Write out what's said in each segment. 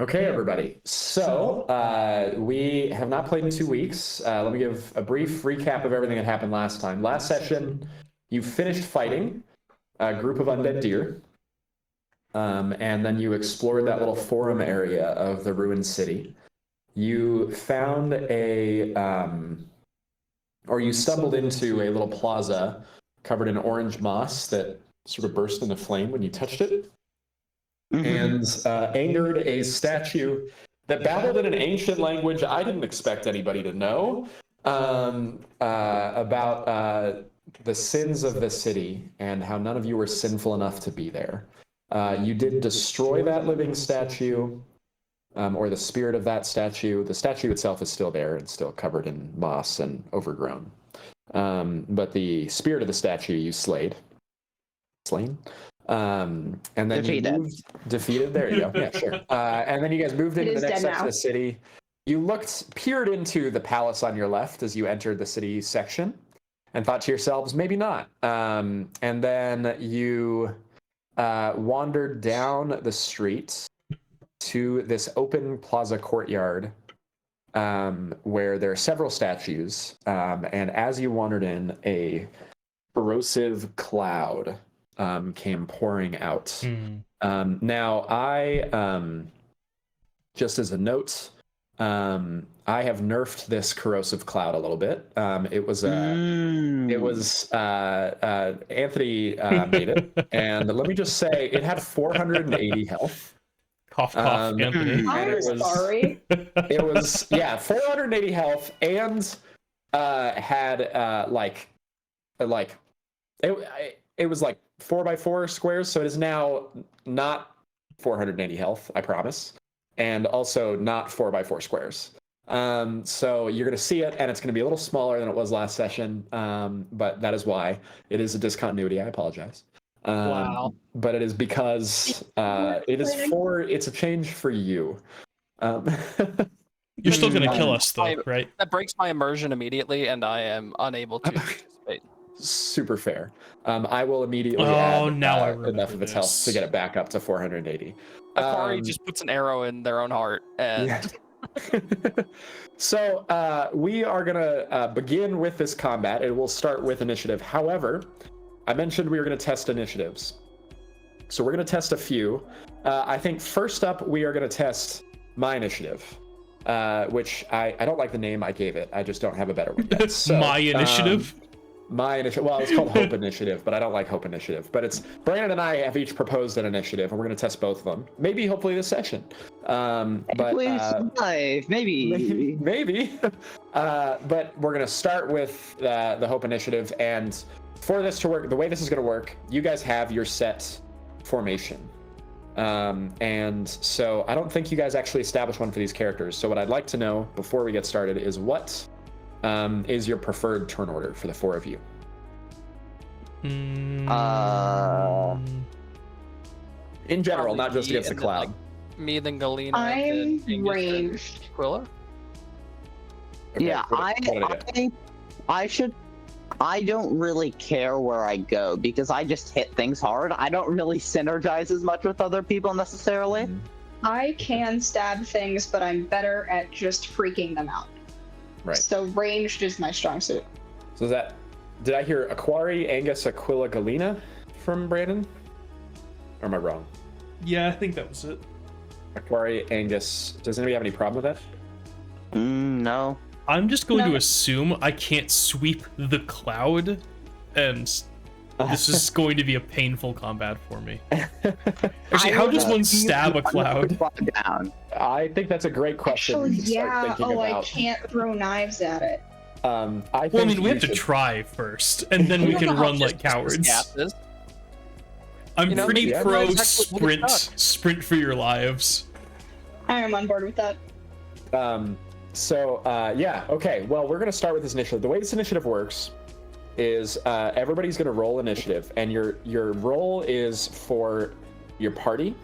Okay, everybody. So we have not played in 2 weeks. Let me give a brief recap of everything that happened last time. Last session, you finished fighting a group of undead deer, and then you explored that little forum area of the ruined city. You found or you stumbled into a little plaza covered in orange moss that sort of burst into flame when you touched it. And angered a statue that babbled in an ancient language I didn't expect anybody to know about the sins of the city and how none of you were sinful enough to be there. You did destroy that living statue, or the spirit of that statue. The statue itself is still there and still covered in moss and overgrown. But the spirit of the statue you slain. And then defeated. Defeated. There you go. Yeah, sure. And then you guys moved into the next section of the city. You peered into the palace on your left as you entered the city section, and thought to yourselves, maybe not. And then you wandered down the street to this open plaza courtyard, where there are several statues. And as you wandered in, a corrosive cloud came pouring out. Now, I, just as a note, I have nerfed this corrosive cloud a little bit. It was Anthony made it, and let me just say, it had 480 health. Cough, cough, Anthony. I'm sorry. It was 480 health, and had it was like 4x4 squares, so it is now not 480 health, I promise, and also not 4x4 squares. So you're going to see it, and it's going to be a little smaller than it was last session, but that is why. It is a discontinuity, I apologize. Wow. But it is because it's a change for you. You're still going to kill us, though, right? That breaks my immersion immediately, and I am unable to participate. Super fair. I will immediately add enough of its health to get it back up to 480. Akari just puts an arrow in their own heart. And yeah. So we are going to begin with this combat. It will start with initiative. However, I mentioned we were going to test initiatives. So we're going to test a few. I think first up, we are going to test my initiative, which I don't like the name I gave it. I just don't have a better one yet. So, my initiative? My initiative. Well, it's called Hope Initiative, but I don't like Hope Initiative. But it's Brandon and I have each proposed an initiative, and we're going to test both of them. Maybe, hopefully, this session. But maybe. But we're going to start with the Hope Initiative, and for this to work, the way this is going to work, you guys have your set formation. And so I don't think you guys actually established one for these characters. So what I'd like to know before we get started is what is your preferred turn order for the four of you? In general, not just against the cloud. Like, me, then Galena. I'm ranged. Quilla? Okay, yeah, I don't really care where I go because I just hit things hard. I don't really synergize as much with other people necessarily. I can stab things, but I'm better at just freaking them out. Right. So ranged is my strong suit. So did I hear Aquari, Angus, Aquila, Galena from Brandon? Or am I wrong? Yeah, I think that was it. Aquari, Angus. Does anybody have any problem with that? No. I'm just going to assume I can't sweep the cloud, and this is going to be a painful combat for me. Actually, how does one stab a cloud? I think that's a great question. Actually, yeah. I can't throw knives at it. We have to try first, and then we can run like cowards. I'm pretty pro sprint for your lives. I am on board with that. Okay. Well, we're going to start with this initiative. The way this initiative works is everybody's going to roll initiative, and your roll is for your party.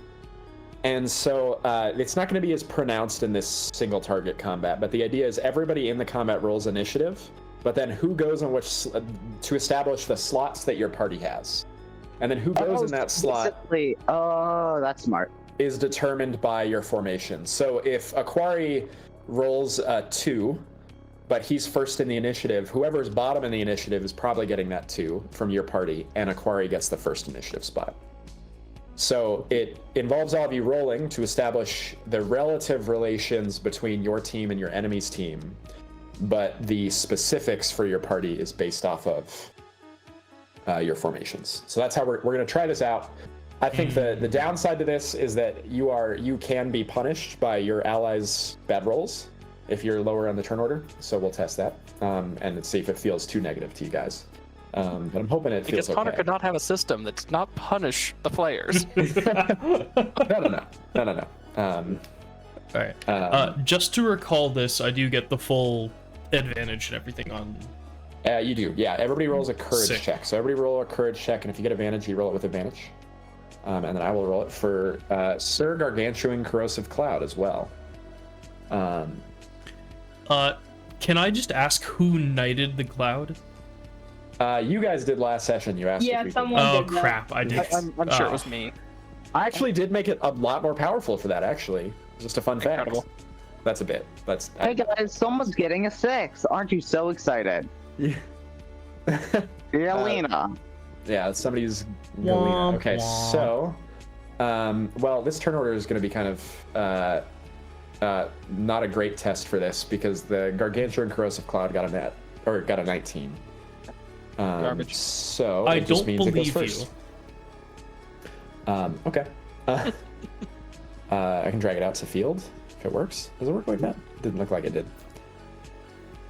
And so it's not going to be as pronounced in this single target combat, but the idea is everybody in the combat rolls initiative, but then who goes on which to establish the slots that your party has. And then who goes in that slot? Oh, that's smart. is determined by your formation. So if Aquari rolls a 2, but he's first in the initiative, whoever's bottom in the initiative is probably getting that 2 from your party, and Aquari gets the first initiative spot. So it involves all of you rolling to establish the relative relations between your team and your enemy's team, but the specifics for your party is based off of your formations. So that's how we're going to try this out. I think the downside to this is that you can be punished by your allies' bad rolls if you're lower on the turn order. So we'll test that and see if it feels too negative to you guys. But I'm hoping it feels because Connor okay. could not have a system that does not punish the players. No. All right. Just to recall this, I do get the full advantage and everything on. You do, yeah. Everybody rolls a courage Sick. check. So everybody roll a courage check, and if you get advantage, you roll it with advantage. And then I will roll it for Sir Gargantuan Corrosive Cloud as well. Can I just ask who knighted the cloud? You guys did last session. You asked. Yeah, if we someone Oh did that. crap! I did. I'm sure it was me. I actually did make it a lot more powerful for that. Actually, just a fun fact. Incredible. That's a bit. That's. Hey guys, someone's getting a 6. Aren't you so excited? Yeah. Yelena. Yeah, somebody's. Womp Okay, womp. so, well, this turn order is going to be kind of not a great test for this because the Gargantuan Corrosive Cloud got a 19. Garbage. So I it just don't means it goes believe first. Okay. I can drag it out to field if it works. Does it work like that? Didn't look like it did.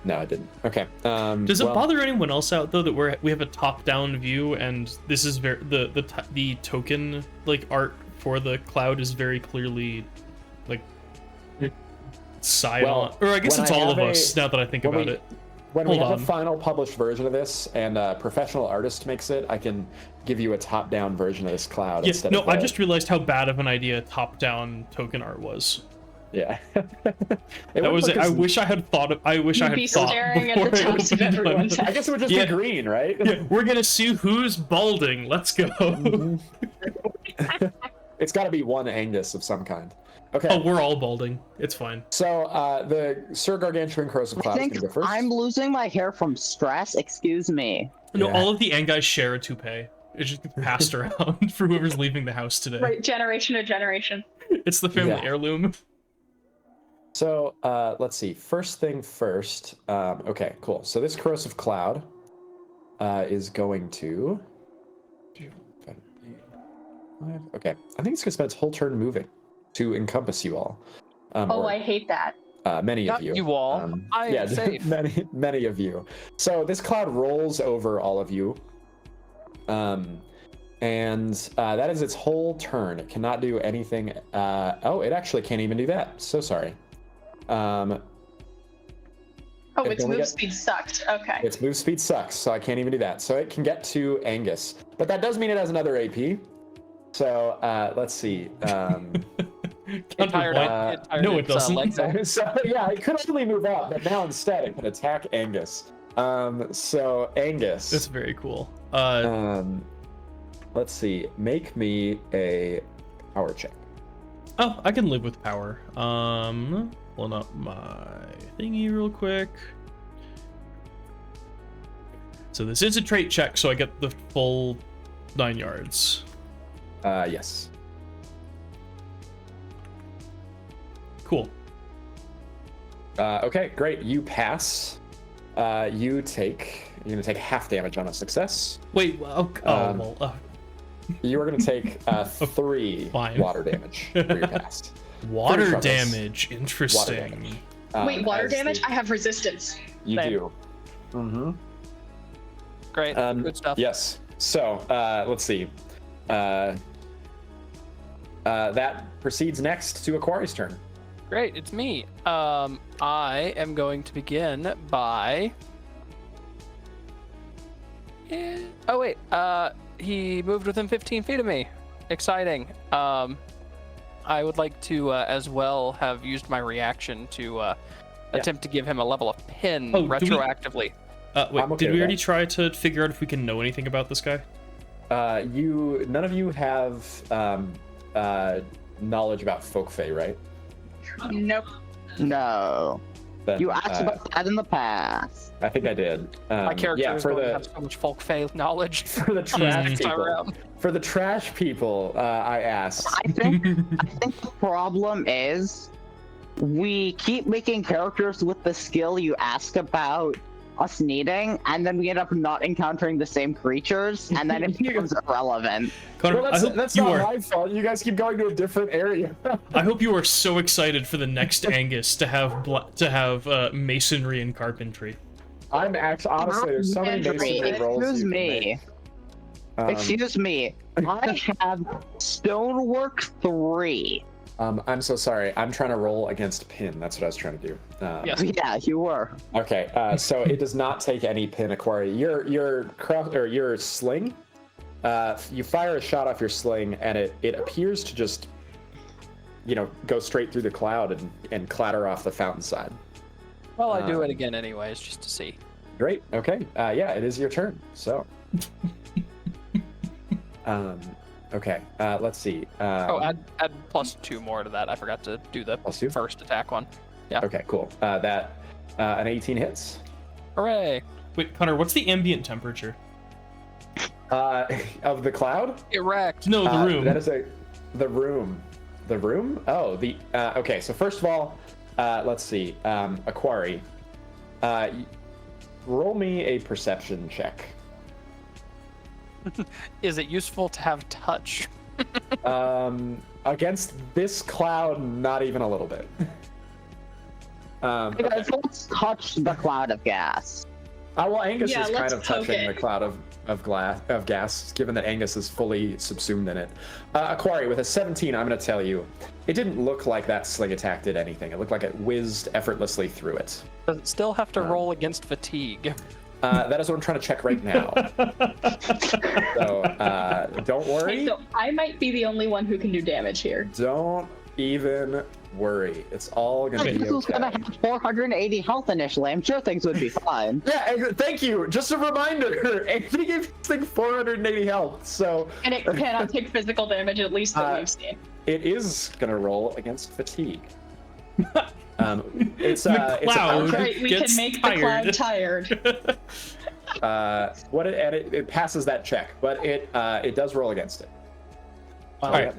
No, it didn't. Okay. Does it bother anyone else out though that we have a top-down view and this is very the token like art for the cloud is very clearly like side on, or I guess when it's I all of have us now that I think when about we- it. When we Hold have on. a final published version of this and a professional artist makes it, I can give you a top-down version of this cloud Yeah, instead no, of I just realized how bad of an idea top-down token art was. yeah. That was it. I wish I had thought. I wish I You'd had be thought staring at before the it tops was of done. everyone's I guess it would just Yeah. be green, right? Yeah, we're gonna see who's balding. Let's go. It's got to be one Angus of some kind. Okay. Oh, we're all balding. It's fine. So the Sir Gargantuan Corrosive I Cloud is think going to go first. I'm losing my hair from stress. Excuse me. No, Yeah. all of the Anguys share a toupee. It just gets passed around for whoever's leaving the house today. Right, generation to generation. It's the family Yeah. heirloom. So let's see. First thing first. Okay, cool. So this Corrosive Cloud is going to. Okay, I think it's going to spend its whole turn moving to encompass you all. Oh, or, I hate that. many Not of you. you all. I yeah, am safe. many of you. So this cloud rolls over all of you. And that is its whole turn. It cannot do anything. Oh, it actually can't even do that. So sorry. Oh, It's its only move got- speed sucked. Okay. Its move speed sucks, so I can't even do that. So it can get to Angus. But that does mean it has another AP. So let's see. It tired No, it doesn't. legs out. So yeah, it could only move up, but now instead it can attack Angus. So Angus. That's very cool. Let's see. Make me a power check. Oh, I can live with power. Pulling up my thingy real quick. So this is a trait check, so I get the full 9 yards. Yes. Cool. Okay, great. You pass. You're gonna take half damage on a success. Wait. Well, You are gonna take 3 Fine. water damage for your pass. water troubles. damage. Interesting. Water damage. Wait, water as damage? the- I have resistance. You Same. do. Mm-hmm. Great. Good stuff. Yes. So let's see. That proceeds next to Aquari's turn. Great, it's me. I am going to begin by. Oh wait. He moved within 15 feet of me. Exciting. I would like to as well have used my reaction to attempt to give him a level of pin Oh, do we- retroactively. Wait, I'm okay did with we already that. try to figure out if we can know anything about this guy? None of you have knowledge about folk fae, right? Nope. No. Then, You asked about that in the past. I think I did. My character yeah, is for going to the have so much folk fae knowledge. for the trash this time people. around. For the trash people, I asked. I think the problem is we keep making characters with the skill you ask about us needing, and then we end up not encountering the same creatures, and then it becomes irrelevant. Connor, Well, I hope that's you not are. my fault. You guys keep going to a different area. I hope you are so excited for the next Angus to have masonry and carpentry. I'm actually honestly there's so many masonry rolls. Excuse you can me. make. Excuse me. I have stonework 3. I'm so sorry. I'm trying to roll against pin. That's what I was trying to do. Yes. Yeah, you were. Okay. So it does not take any pin aquari. Your sling. You fire a shot off your sling, and it appears to just, go straight through the cloud and clatter off the fountainside. Well, I do it again anyways, just to see. Great. Okay. Yeah, it is your turn. So. Okay. Let's see. Add +2 more to that. I forgot to do the +2? first attack one. Yeah. Okay. Cool. That an 18 hits. Hooray! Wait, Connor, what's the ambient temperature? Of the cloud. Erect. No, the room. That is the room. The room? Oh, okay. So first of all, let's see. Aquari. Roll me a perception check. Is it useful to have touch? Against this cloud, not even a little bit. Hey guys, let's touch the cloud of gas. Well, Angus Yeah, is kind let's of touching poke the it. cloud of gas, given that Angus is fully subsumed in it. Aquari, with a 17, I'm going to tell you, it didn't look like that sling attack did anything. It looked like it whizzed effortlessly through it. Does it still have to roll against fatigue? That is what I'm trying to check right now. So don't worry. So I might be the only one who can do damage here. Don't even worry. It's all going to be This was gonna okay. have 480 health initially. I'm sure things would be fine. Yeah, thank you. Just a reminder, Anthony gave this thing 480 health, so And it cannot take physical damage, at least that we've seen. it is going to roll against fatigue. It's The it's cloud. Right, we gets can make the cloud tired. tired. it passes that check, but it does roll against it. All right,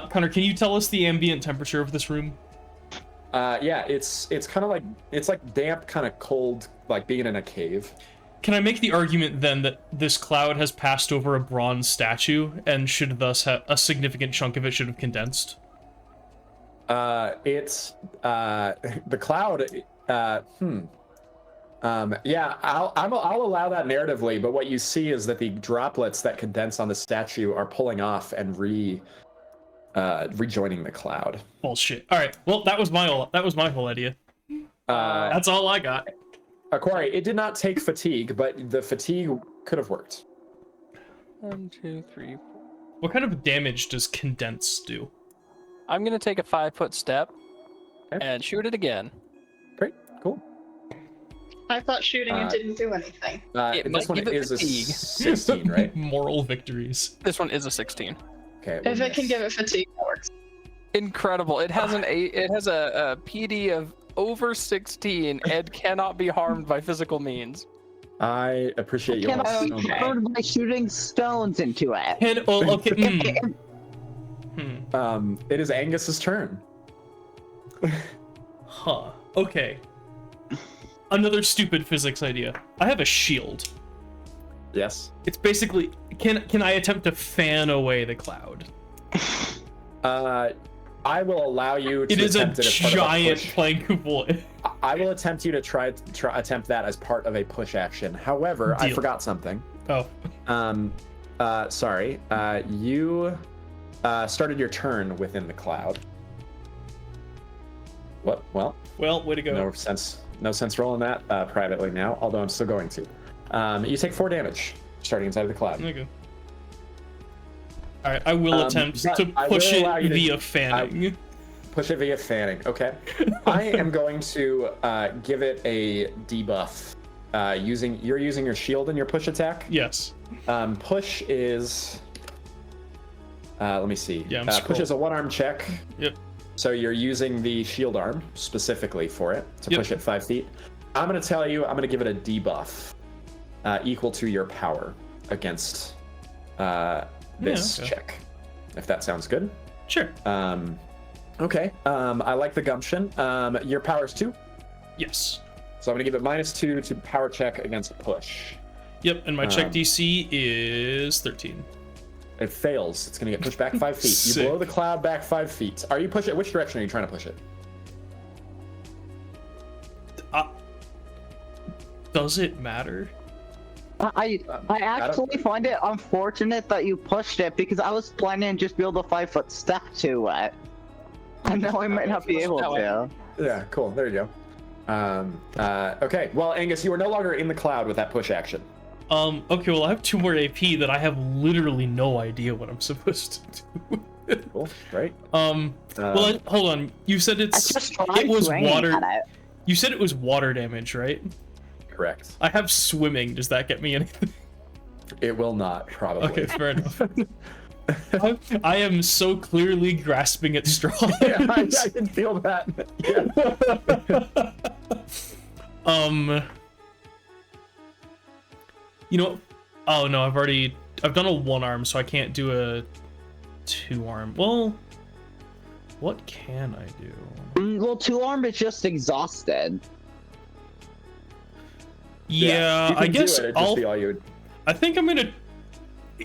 Connor, can you tell us the ambient temperature of this room? Yeah, it's kind of like damp, kind of cold, like being in a cave. Can I make the argument then that this cloud has passed over a bronze statue and should thus have a significant chunk of it should have condensed? It's the cloud. Yeah, I'll allow that narratively, but what you see is that the droplets that condense on the statue are pulling off and rejoining the cloud. Bullshit. All right. Well, that was my whole idea. That's all I got. Aquari, it did not take fatigue, but the fatigue could have worked. 1, 2, 3, 4. What kind of damage does condense do? I'm gonna take a 5-foot step Okay. and shoot it again. Great, cool. I thought shooting it didn't do anything. It This might one give it is a fatigue. 16, right? Moral victories. This one is a 16. Okay. If it can give it fatigue, that works. Incredible. It has it has a PD of over 16 and cannot be harmed by physical means. I appreciate you all Can I so be much. hurt by shooting stones into it? Okay. It is Angus's turn. Huh. Okay. Another stupid physics idea. I have a shield. Yes. It's basically can I attempt to fan away the cloud? I will allow you to It is a attempt it as part of a giant push. plank of wood. I will attempt you to try attempt that as part of a push action. However, I Deal. forgot something. Oh. Sorry. You started your turn within the cloud. What? Well, Well, way to go. no sense rolling that privately now, although I'm still going to. You take 4 damage starting inside of the cloud. There you go. All right, I will attempt but to I push will it allow you to- via fanning. Push it via fanning. Okay. I am going to give it a debuff. You're using your shield in your push attack. Yes. Push is Let me see. Yeah, I'm push is a 1-arm check. Yep. So you're using the shield arm specifically for it to push it 5 feet. I'm going to tell you, I'm going to give it a debuff equal to your power against this check, if that sounds good. Sure. Okay. I like the gumption. Your power's 2. Yes. So I'm going to give it -2 to power check against push. Yep, and my check DC is 13. It fails. It's going to get pushed back 5 feet. Sick. You blow the cloud back 5 feet. Are you pushing it? Which direction are you trying to push it? Does it matter? I actually find it unfortunate that you pushed it because I was planning to just build a 5-foot step to it. I know I might not be able to. Yeah, cool. There you go. Okay. Well, Angus, you are no longer in the cloud with that push action. Okay, well, I have 2 more AP that I have literally no idea what I'm supposed to do. Cool. Right. Well, hold on. You said it was water. You said it was water damage, right? Correct. I have swimming. Does that get me anything? It will not, probably. Okay, fair enough. I am so clearly grasping at straws. Yeah, I can feel that. Yeah. You know, oh no, I've done a 1-arm, so I can't do a 2-arm. Well, what can I do? Well, 2-arm is just exhausted. Yeah, I guess I think I'm gonna.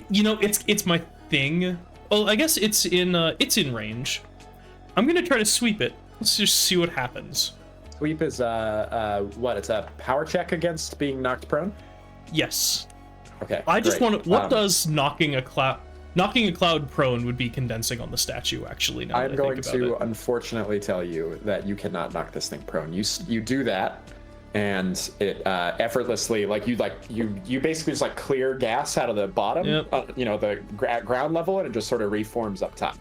You know, it's my thing. Well, I guess it's in range. I'm gonna try to sweep it. Let's just see what happens. Sweep is what? It's a power check against being knocked prone. Yes. Okay. I just great. want to. What does knocking a cloud prone would be condensing on the statue? Actually, now I'm going to unfortunately tell you that you cannot knock this thing prone. You do that, and it effortlessly, you basically just clear gas out of the bottom, the ground level, and it just sort of reforms up top.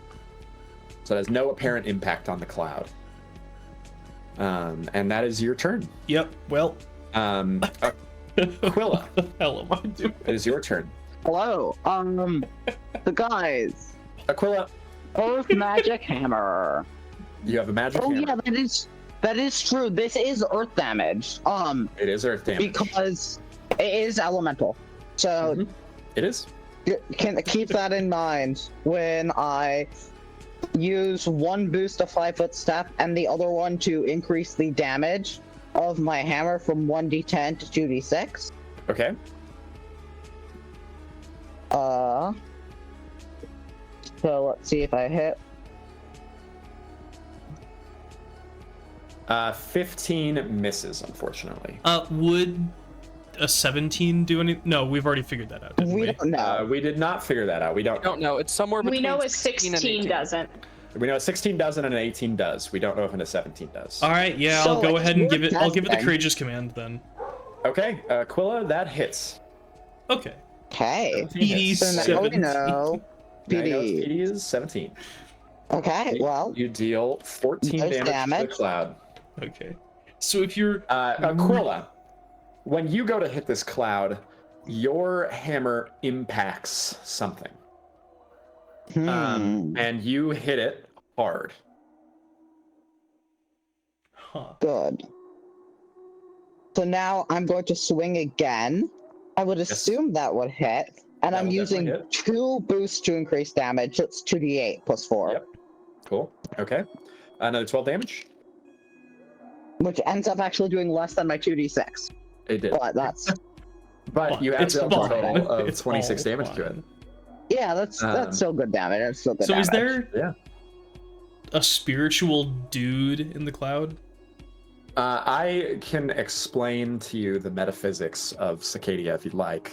So it has no apparent impact on the cloud. And that is your turn. Yep. Well. Aquila. What the hell am I doing? It is your turn. Hello. The guys. Aquila. Earth magic hammer. You have a magic hammer. Yeah, that is true. This is earth damage. It is earth damage because it is elemental. So it is. Can keep that in mind when I use one boost of 5-foot step and the other one to increase the damage of my hammer from 1d10 to 2d6. Okay. So let's see if I hit. 15 misses, unfortunately. Would a 17 do anything? No, we've already figured that out, didn't we? We don't know. We did not figure that out. We don't know. It's somewhere between. We know a 16 16 doesn't. We know a 16 doesn't and an 18 does. We don't know if a 17 does. All right, yeah, So, I'll go ahead and give it. I'll give it the testing. courageous command then. Okay, Aquila, that hits. Okay. Okay. PD So now we 17. know. PD. PD is 17. Okay, well. You deal 14 Nice damage to damage. the cloud. Okay. So if you're Aquila, when you go to hit this cloud, your hammer impacts something. And you hit it hard. Good. So now I'm going to swing again. I would assume that would hit. And That I'm will using definitely 2 boosts to increase damage. It's 2d8 plus 4. Yep. Cool. Okay. Another 12 damage. Which ends up actually doing less than my 2d6. It did. But that's... But you have It's dealt a total of It's 26 all damage to it. fine. Yeah, that's still good damage. That's still good So damage. is there Yeah. a spiritual dude in the cloud? I can explain to you the metaphysics of Sacadia if you'd like.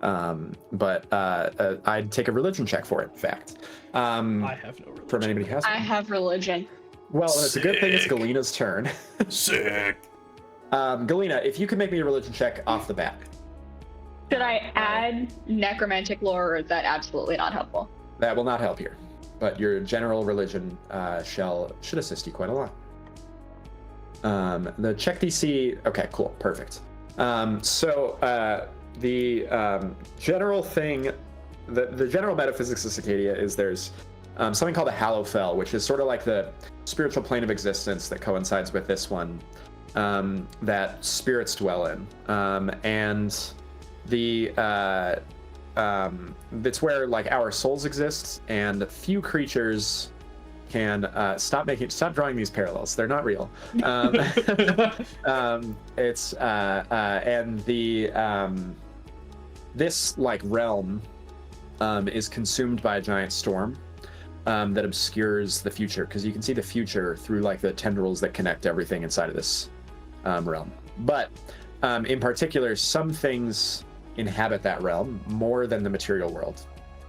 But I'd take a religion check for it, in fact. I have no religion. From anybody who has I one. have religion. Well, and it's a good thing it's Sick. Galena's turn. Sick. Galena, if you can make me a religion check off the bat. Should I add necromantic lore, or is that absolutely not helpful? That will not help here. But your general religion should assist you quite a lot. The check DC, okay, cool, perfect. So the general thing the general metaphysics of Sacadia is there's something called the Hallowfell, which is sort of like the spiritual plane of existence that coincides with this one, that spirits dwell in, and the it's where like our souls exist, and few creatures can stop drawing these parallels. They're not real. It's and the this like realm is consumed by a giant storm that obscures the future, because you can see the future through like the tendrils that connect everything inside of this realm. But in particular, some things inhabit that realm more than the material world.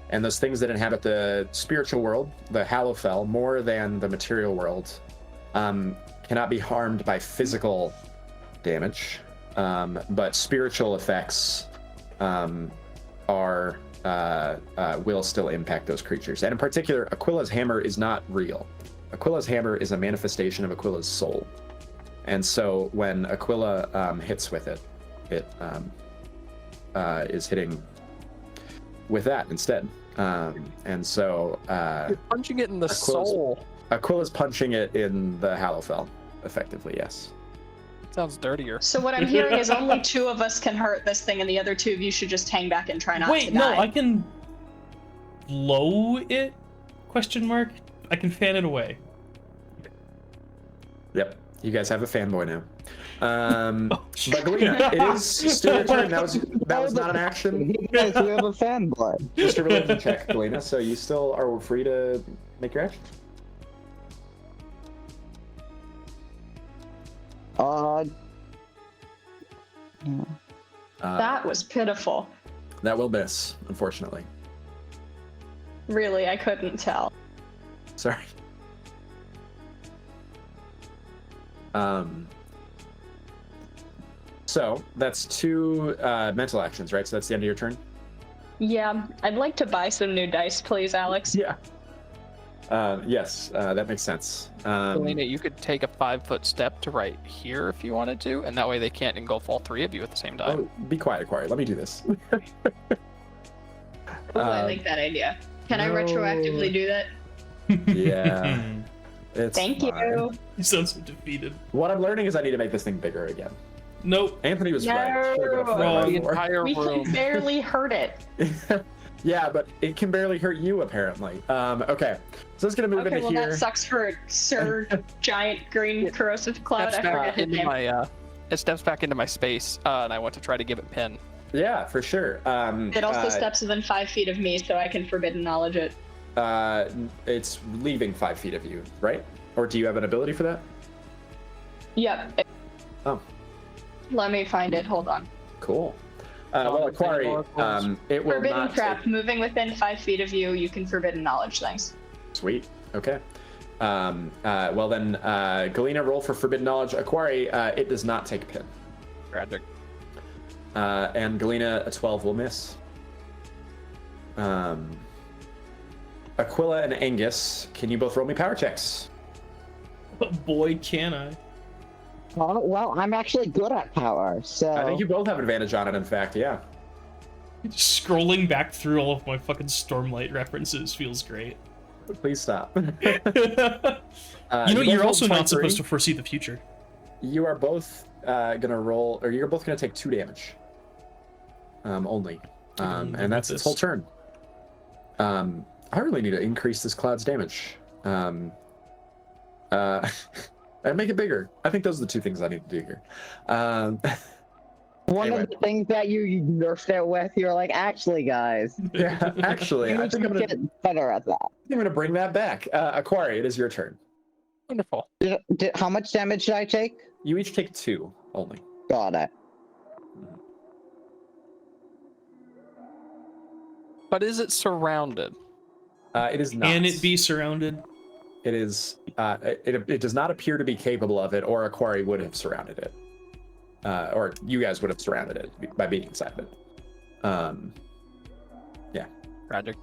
And those things that inhabit the spiritual world, the Hallowfell, more than the material world, cannot be harmed by physical damage, but spiritual effects will still impact those creatures. And in particular, Aquila's hammer is not real. Aquila's hammer is a manifestation of Aquila's soul. And so when Aquila hits with it, it is hitting with that instead. And so you're punching it in the soul. Aquila's punching it in the Hallowfell, effectively, yes. Sounds dirtier. So what I'm hearing is only 2 of us can hurt this thing, and the other 2 of you should just hang back and try not to die. Wait, no, I can blow it? Question mark. I can fan it away. Yep, you guys have a fanboy now. But Galena, it is still your turn. That was not an action. Yes, we have a fanboy. Just a religion check, Galena. So you still are free to make your action. That was pitiful. That will miss, unfortunately. Really, I couldn't tell. Sorry. So that's 2 mental actions, right? So that's the end of your turn? Yeah, I'd like to buy some new dice, please, Alex. Yeah. Yes, that makes sense. Selena, you could take a 5-foot step to right here if you wanted to, and that way they can't engulf all 3 of you at the same time. Oh, be quiet, Aquari. Let me do this. I like that idea. Can I retroactively do that? Yeah. It's Thank fine. you. You sound so defeated. What I'm learning is I need to make this thing bigger again. Nope. Anthony was right. Wrong. The entire We room. can barely hurt it. Yeah, but it can barely hurt you, apparently. Okay, so it's gonna move Okay, into well here. that sucks for Sir Giant Green Corrosive Cloud. I forget his into name. my it steps back into my space, and I want to try to give it pin. Yeah, for sure. It also steps within 5 feet of me, so I can forbidden knowledge it. It's leaving 5 feet of you, right? Or do you have an ability for that? Yep. Oh, Let me find it. Hold on. cool. Well, Aquari, it will Forbidden not trap. take... Moving within 5 feet of you, you can forbidden knowledge things. Sweet. Okay. Well then, Galena, roll for forbidden knowledge. Aquari, it does not take pin. Tragic. And Galena, a 12 will miss. Aquila and Angus, can you both roll me power checks? But boy, can I. Oh, well, I'm actually good at power, so... I think you both have advantage on it, in fact, yeah. Scrolling back through all of my fucking Stormlight references feels great. Please stop. You know, both you're rolled also not 23. supposed to foresee the future. You are both gonna roll, or you're both gonna take 2 damage. Only. And that's its whole turn. I really need to increase this cloud's damage. And make it bigger. I think those are the 2 things I need to do here. One Anyway. of the things that you nerfed it with, you're like, actually, guys, Yeah, actually, you I need think to I'm gonna get better at that. bring that back. Aquari, it is your turn. Wonderful. How much damage did I take? You each take 2 only. Got it. But is it surrounded? It is not. Can it be surrounded? It is. It does not appear to be capable of it, or Aquari would have surrounded it, or you guys would have surrounded it by being inside of it. Yeah. Tragic.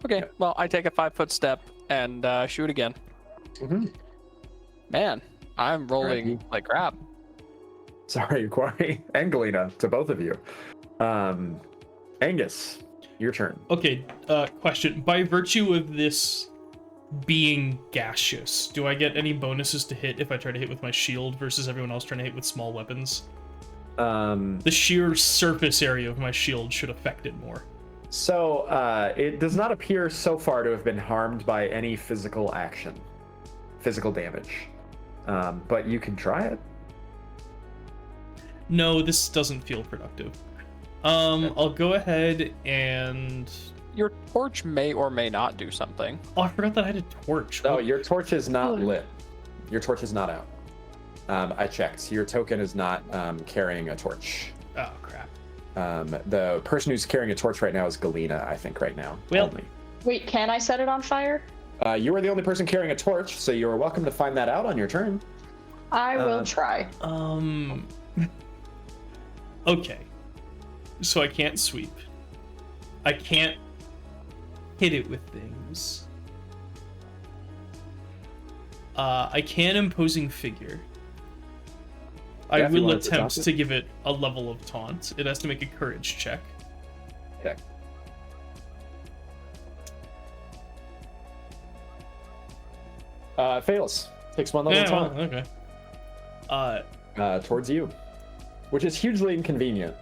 Okay, Yeah. well, I take a 5-foot step and shoot again. Mm-hmm. Man, I'm rolling Alright. like crap. Sorry, Aquari and Galena, to both of you. Angus. your turn. Okay, question. By virtue of this being gaseous, do I get any bonuses to hit if I try to hit with my shield versus everyone else trying to hit with small weapons? The sheer surface area of my shield should affect it more. So, it does not appear so far to have been harmed by any physical damage. But you can try it. No, this doesn't feel productive. I'll go ahead and... Your torch may or may not do something. Oh, I forgot that I had a torch. No, your torch is not lit. Your torch is not out. I checked. Your token is not carrying a torch. Oh, crap. The person who's carrying a torch right now is Galena, I think, right now. Well, only. Wait, can I set it on fire? You are the only person carrying a torch, so you are welcome to find that out on your turn. I will try. Okay. So I can't sweep. I can't hit it with things. I can imposing figure. I will attempt to give it a level of taunt. It has to make a courage check. Okay. Fails. Takes one level of taunt. Okay. Towards you, which is hugely inconvenient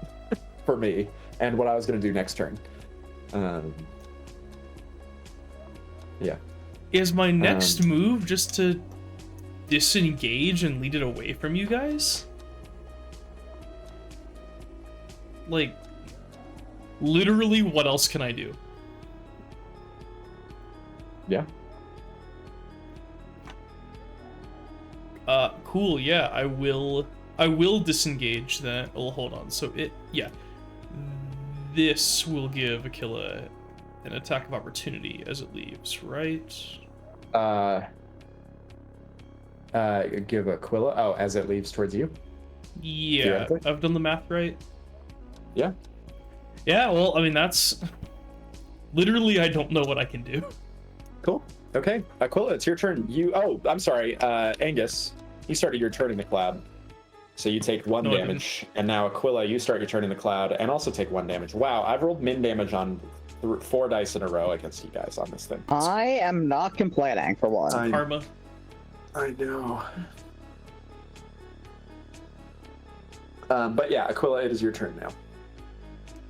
for me and what I was going to do next turn. Yeah. Is my next move just to disengage and lead it away from you guys? Like, literally, what else can I do? Yeah. Cool, yeah, I will disengage that. Oh, hold on. So this will give Aquila an attack of opportunity as it leaves, right? Give Aquila. Oh, as it leaves towards you. Yeah, I've done the math right. Yeah. Yeah, well, I mean, that's literally, I don't know what I can do. Cool. Okay, Aquila, it's your turn. I'm sorry, Angus. You started your turn in the cloud, so you take one damage, and now Aquila, you start your turn in the cloud and also take 1 damage. Wow, I've rolled min damage on 4 dice in a row against you guys on this thing. I am not complaining for one. Karma. I know. But yeah, Aquila, it is your turn now.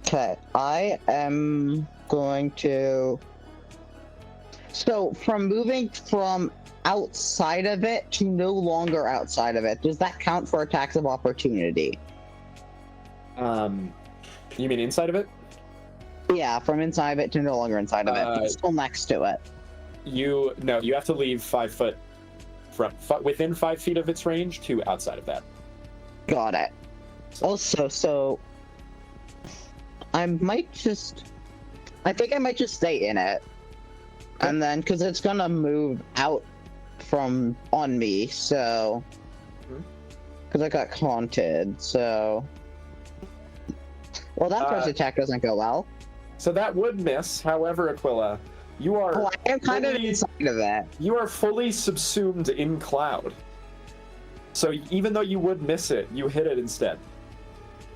Okay, I am going to... So, from moving from outside of it to no longer outside of it, does that count for attacks of opportunity? You mean inside of it? Yeah, from inside of it to no longer inside of it, but still next to it. You have to leave 5 foot within 5 feet of its range to outside of that. Got it. Also, so I think I might just stay in it. Okay. And then, because it's gonna move out on me, so... Because I got haunted, so... Well, that first attack doesn't go well. So that would miss. However, Aquila, you are... Oh, I am kind of inside of that. You are fully subsumed in cloud. So even though you would miss it, you hit it instead.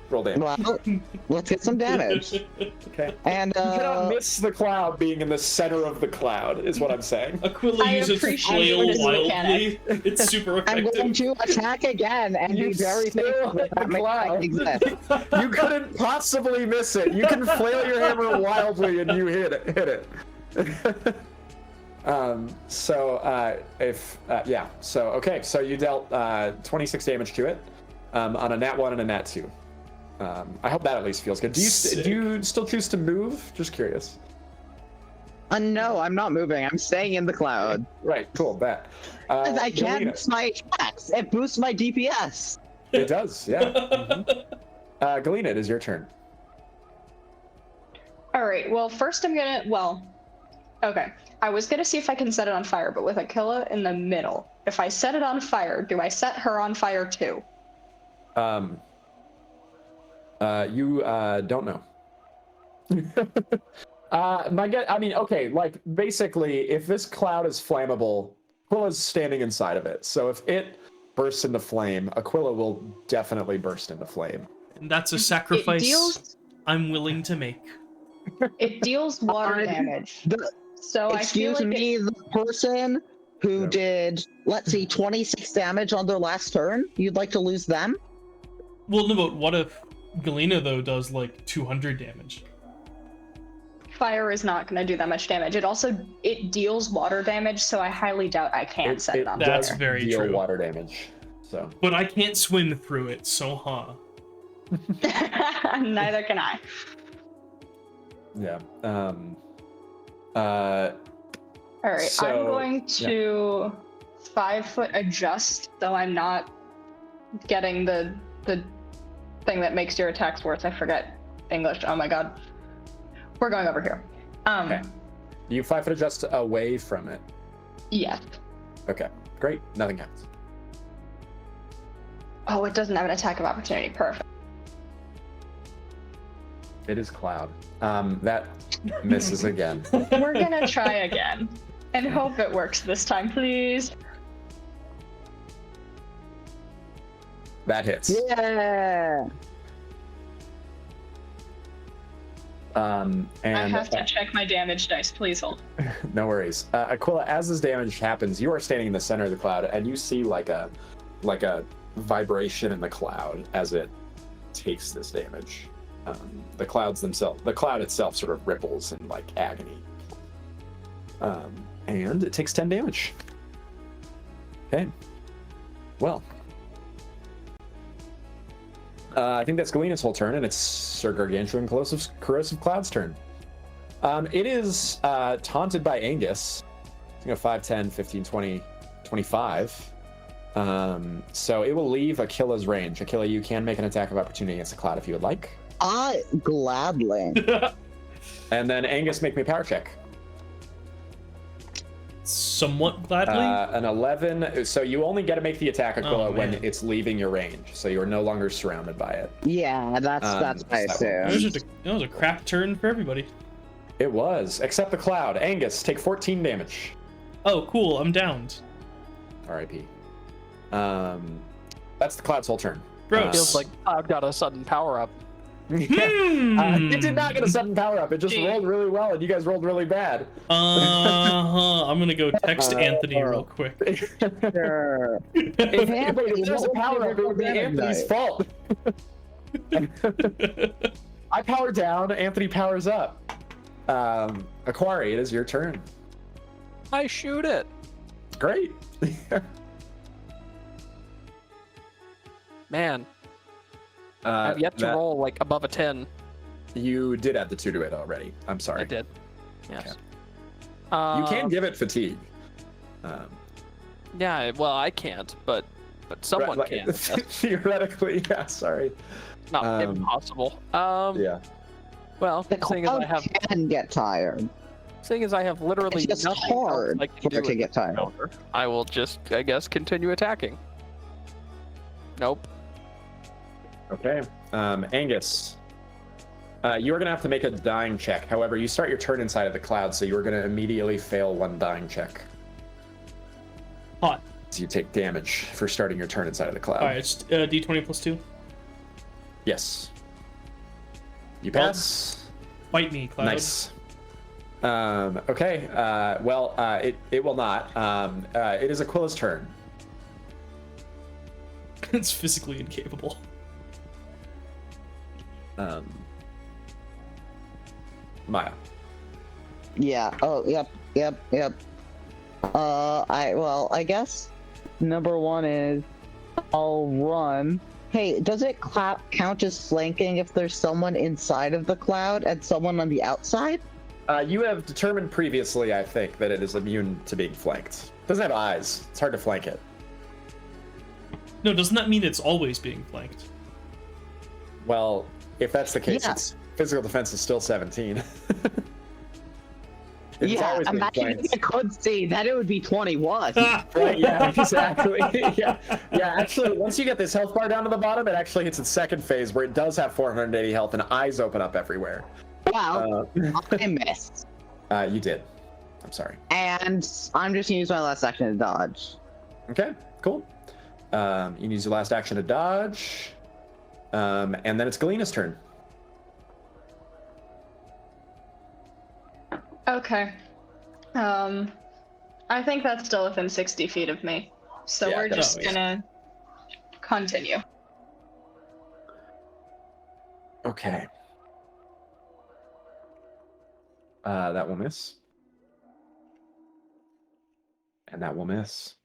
Roll damage. Well, let's get some damage. Okay. And you cannot miss the cloud being in the center of the cloud, is what I'm saying. Aquila uses flail wildly. It's super effective. I'm going to attack again and be very thankful that that cloud exists. You couldn't possibly miss it. You can flail your hammer wildly and you hit it. So you dealt 26 damage to it on a nat 1 and a nat 2. I hope that at least feels good. Do you still choose to move? Just curious. No, I'm not moving. I'm staying in the cloud. Right, cool, bet. I can't miss my attacks. It boosts my DPS. It does, yeah. Mm-hmm. Galena, it is your turn. Alright, well, first okay. I was gonna see if I can set it on fire, but with Aquila in the middle, if I set it on fire, do I set her on fire too? You don't know. Basically, if this cloud is flammable, Aquila's standing inside of it. So if it bursts into flame, Aquila will definitely burst into flame. And that's a sacrifice I'm willing to make. It deals water damage. So Excuse me, the person who did, let's see, 26 damage on their last turn, you'd like to lose them? Well, no, but what if Galena, though, does like 200 damage? Fire is not going to do that much damage. It deals water damage, so I highly doubt I can set it on fire. That's very deal true. water damage. So. But I can't swim through it, so Neither can I. Yeah. All right, so, I'm going to 5-foot adjust, so I'm not getting the thing that makes your attacks worse. I forget English. Oh my god. We're going over here. Okay. You 5-foot adjust away from it. Yes. Okay. Great. Nothing happens. Oh, it doesn't have an attack of opportunity. Perfect. It is Cloud. That misses again. We're gonna try again and hope it works this time, please. That hits. Yeah. And I have to check my damage dice. Please hold. No worries. Aquila, as this damage happens, you are standing in the center of the cloud, and you see like a vibration in the cloud as it takes this damage. The cloud itself sort of ripples in like agony. And it takes 10 damage. Okay. Well. I think that's Galena's whole turn, and it's Sir Gargantuan Corrosive Cloud's turn. It is taunted by Angus. 5, 10, 15, 20, 25. So it will leave Akila's range. Akila, you can make an attack of opportunity against the cloud if you would like. Gladly. And then Angus, make me a power check. Somewhat gladly. An 11. So you only get to make the attack, Aquila, when it's leaving your range. So you are no longer surrounded by it. Yeah, that's I assume. That was a crap turn for everybody. It was, except the cloud. Angus, take 14 damage. Oh, cool. I'm downed. R.I.P. That's the cloud's whole turn. Gross. Feels like Cloud got a sudden power up. It did not get a sudden power up. It just rolled really well, and you guys rolled really bad. I'm gonna go text Anthony real quick. Sure. If there's a power up, it would be Anthony's fault. I power down. Anthony powers up. Aquari, it is your turn. I shoot it. Great. Man, I've yet to roll like above a 10. You did add the 2 to it already. I'm sorry. I did. Yes. Okay. You can give it fatigue. Yeah, well, I can't, but someone can. Theoretically, yeah. Sorry. Not impossible. Yeah. Well, The cloud can get tired. seeing as I have literally It's just nothing else hard I can for do it to in get this tired. encounter, I will just, I guess, continue attacking. Nope. Okay. Angus, you are going to have to make a dying check. However, you start your turn inside of the cloud, so you are going to immediately fail one dying check. Hot. So you take damage for starting your turn inside of the cloud. All right, it's d20 plus 2. Yes. You pass. Fight me, Cloud. Nice. Okay. It will not. It is Aquila's turn. It's physically incapable. Maya. Yeah. Oh, yep. I guess number one is I'll run. Hey, does it count as flanking if there's someone inside of the cloud and someone on the outside? You have determined previously, I think, that it is immune to being flanked. It doesn't have eyes. It's hard to flank it. No, doesn't that mean it's always being flanked? Well, if that's the case, Yeah. its physical defense is still 17. It's Yeah, always being imagine flanked. if you could see, then it would be 21. Right, yeah, exactly. yeah, actually, once you get this health bar down to the bottom, it actually hits its second phase where it does have 480 health and eyes open up everywhere. Wow, I missed. You did. I'm sorry. And I'm just gonna use my last action to dodge. Okay, cool. You can use your last action to dodge. And then it's Galena's turn. Okay. I think that's still within 60 feet of me. So Yeah, we're just definitely. gonna continue. Okay. That will miss. And that will miss.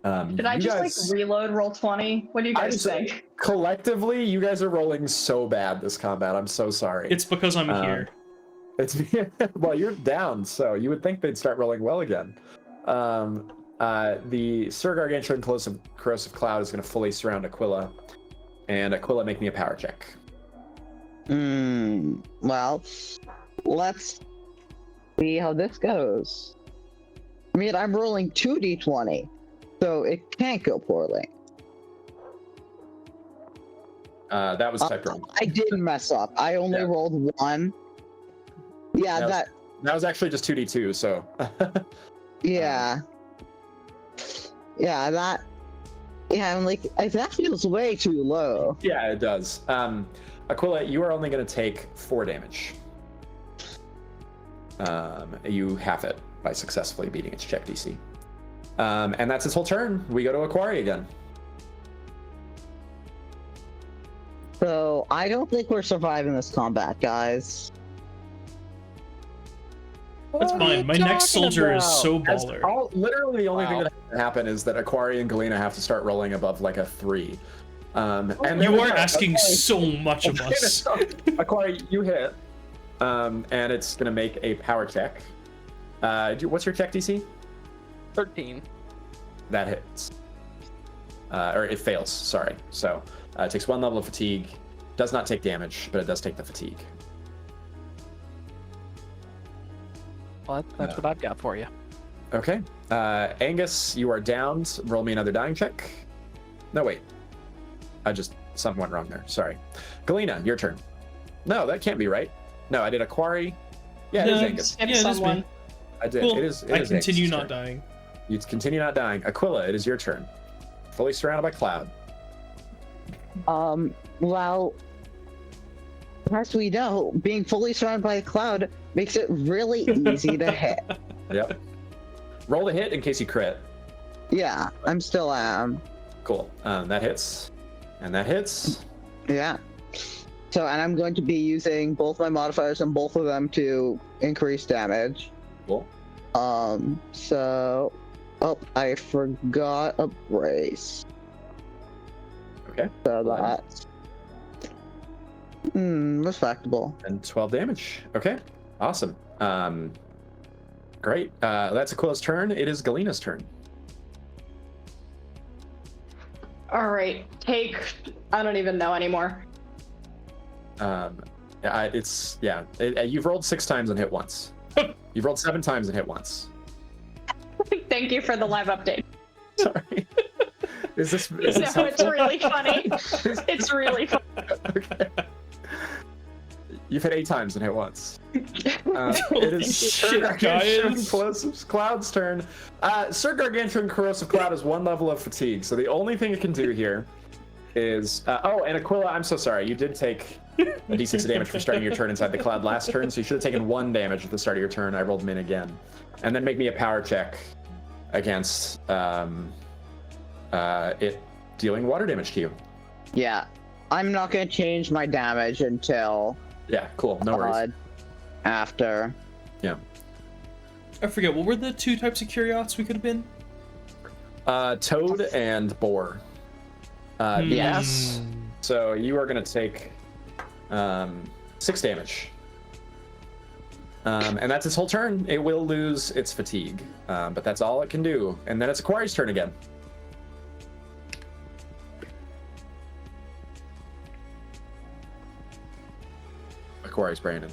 Did I you just guys, like reload roll 20? What do you guys think? collectively, you guys are rolling so bad this combat. I'm so sorry. It's because I'm here. It's well, you're down, so you would think they'd start rolling well again. The Sir Gargantuan corrosive cloud is going to fully surround Aquila, and Aquila, make me a power check. Well, let's see how this goes. I mean, I'm rolling 2d20, so it can't go poorly. That was type wrong. I didn't mess up. I only rolled 1. Yeah, that was actually just 2d2, so. Yeah. Yeah, I'm like, that feels way too low. Yeah, it does. Aquila, you are only going to take 4 damage. You half it by successfully beating its check DC. And that's its whole turn. We go to Aquari again. So, I don't think we're surviving this combat, guys. That's fine. My next soldier is so baller. Literally, the only thing that has to happen is that Aquari and Galena have to start rolling above like a 3. And You are asking so much of us. Aquari, you hit. And it's going to make a power check. What's your check DC? 13. That hits. Or it fails, sorry. So it takes 1 level of fatigue. Does not take damage, but it does take the fatigue. Well, that's what I've got for you. Okay. Angus, you are downed. Roll me another dying check. No, wait. Something went wrong there. Sorry. Galena, your turn. No, that can't be right. No, I did Aquari. Yeah, it is Angus. Yeah, it is me. I did. Cool. It is I continue Angus's not turn. dying. You continue not dying. Aquila, it is your turn. Fully surrounded by cloud. Well, as we know, being fully surrounded by a cloud makes it really easy to hit. Yep. Roll the hit in case you crit. Yeah, I'm still am. Cool. That hits. And that hits. Yeah. So, and I'm going to be using both my modifiers and both of them to increase damage. Cool. So, I forgot a brace. Okay. So that's respectable. And 12 damage. Okay. Awesome. Great. That's Aquila's turn. It is Galena's turn. All right, I don't even know anymore. You've rolled 6 times and hit once. You've rolled 7 times and hit once. Thank you for the live update. Sorry. Is this No, it's really funny. It's really funny. Okay. You've hit 8 times and hit once. It is Sir Gargantuan Cloud's turn. Sir Gargantuan Corrosive Cloud is 1 level of fatigue, so the only thing it can do here is... and Aquila, I'm so sorry. You did take a d6 of damage for starting your turn inside the cloud last turn, so you should have taken 1 damage at the start of your turn. I rolled them in again. And then make me a power check against it dealing water damage to you. Yeah. I'm not going to change my damage until... Yeah, cool. No worries. After. Yeah. I forget, what were the 2 types of Curiots we could have been? Toad and boar. Yes. So you are going to take 6 damage. And that's its whole turn. It will lose its fatigue, but that's all it can do. And then it's Aquari's turn again. Aquari's Brandon.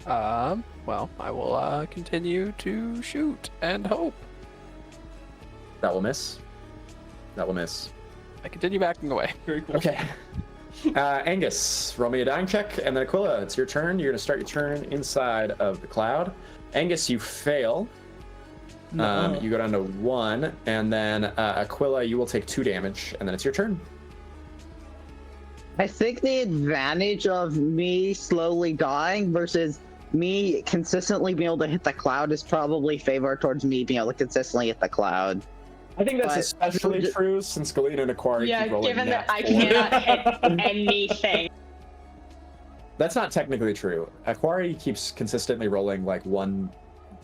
Well, I will continue to shoot and hope. That will miss. That will miss. I continue backing away. Very cool. Okay. Angus, roll me a dying check, and then Aquila, it's your turn. You're going to start your turn inside of the cloud. Angus, you fail. No. You go down to 1, and then Aquila, you will take 2 damage, and then it's your turn. I think the advantage of me slowly dying versus me consistently being able to hit the cloud is probably favored towards me being able to consistently hit the cloud. I think that's But- especially true since Galena and Aquari keep rolling given that nat I 4. cannot hit anything. That's not technically true. Aquari keeps consistently rolling like one.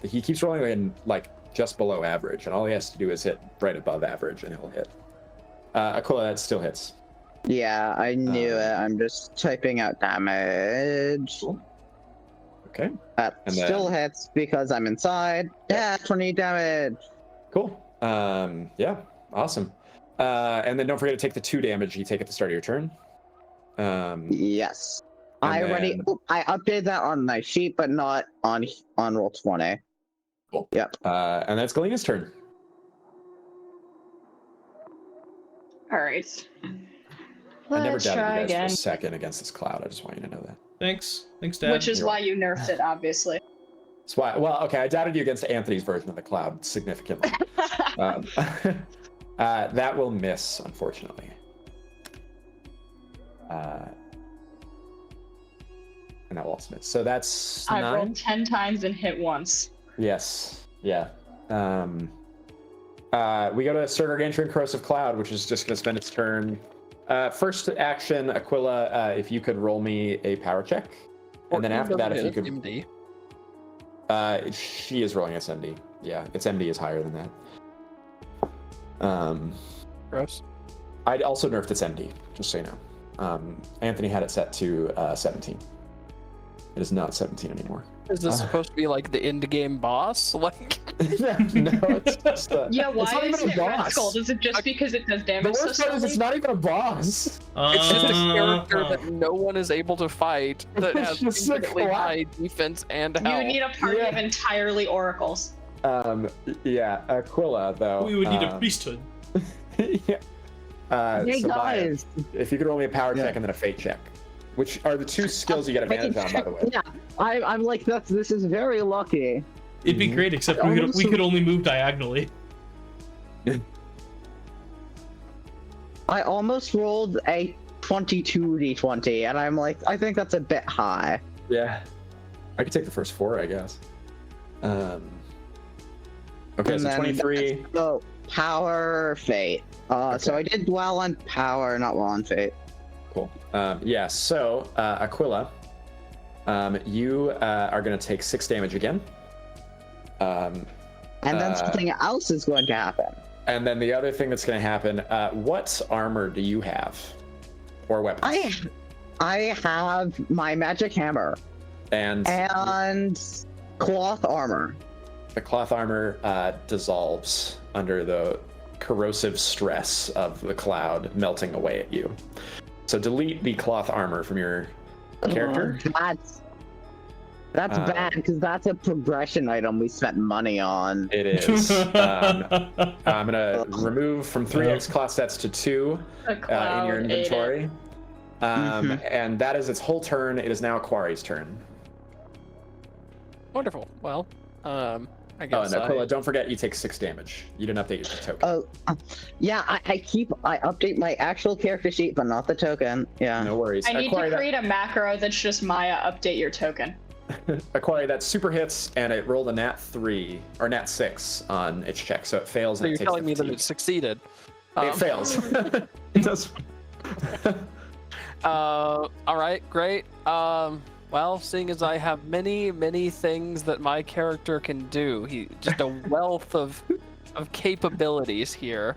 He keeps rolling in like just below average, and all he has to do is hit right above average, and he'll hit. Aquila, that still hits. Yeah, I knew it. I'm just typing out damage. Cool. Okay. That And still hits because I'm inside. Yeah, 20 damage. Cool. Yeah. Awesome. And then don't forget to take the 2 damage you take at the start of your turn. Yes. And I already then- I updated that on my sheet, but not on roll 20. Cool. Yep. And that's Galena's turn. All right. I never Let's doubted try you guys again. for a second against this cloud. I just want you to know that. Thanks, Dad. Which is You're why you nerfed it, obviously. That's why. Well, okay, I doubted you against Anthony's version of the cloud significantly. That will miss, unfortunately. And that will also miss. So that's I've 9. rolled 10 times and hit once. Yes. Yeah. We go to Sir Gargantuan Corrosive Cloud, which is just going to spend its turn. First action, Aquila, if you could roll me a power check. And then after that, if you could... MD. She is rolling its MD. Yeah, its MD is higher than that. Gross. I'd also nerfed its MD, just so you know. Anthony had it set to 17. It is not 17 anymore. Is this supposed to be like the end game boss? Like, No, it's just Yeah, it's why not isn't even a it Red boss. Skull? Is it just because it does The damage so worst part is it's slowly? not even a boss. it's just a character that no one is able to fight that It's has just a infinitely clown. high defense and health. You need a party Yeah. of entirely oracles. Yeah, Aquila though. We would need a priesthood. Yeah. Hey so Maya, guys. if you could roll me a power check Yeah. and then a fate check, which are the 2 skills you get advantage on, by the way. Yeah, I'm like this is very lucky. It'd be great, except we could only move diagonally. I almost rolled a 22d20, and I'm like, I think that's a bit high. Yeah. I could take the first 4, I guess. Okay, And so then 23. So power, fate. So I did well on power, not well on fate. Cool. Yeah, so Aquila, you are going to take 6 damage again. And then something else is going to happen. And then the other thing that's going to happen, what armor do you have? Or weapons? I have my magic hammer And cloth armor. the cloth armor dissolves under the corrosive stress of the cloud melting away at you. So delete the cloth armor from your character. That's bad because that's a progression item we spent money on. It is. I'm gonna remove from 3x class stats to 2 The in cloud your ate it. inventory. And that is its whole turn. It is now Aquari's turn. Wonderful. Well, I Oh, guess and Aquila, don't forget you take 6 damage. You didn't update your token. Yeah, I update my actual character sheet, but not the token. Yeah. No worries. I need Aquari, to create a macro that's just Maya update your token. Aquari, that super hits, and it rolled a nat 3 or nat 6 on its check, so it fails. so And you're it takes telling me that 15. it succeeded. It fails. It does. All right, great. Well, seeing as I have many things that my character can do, he just a wealth of capabilities here.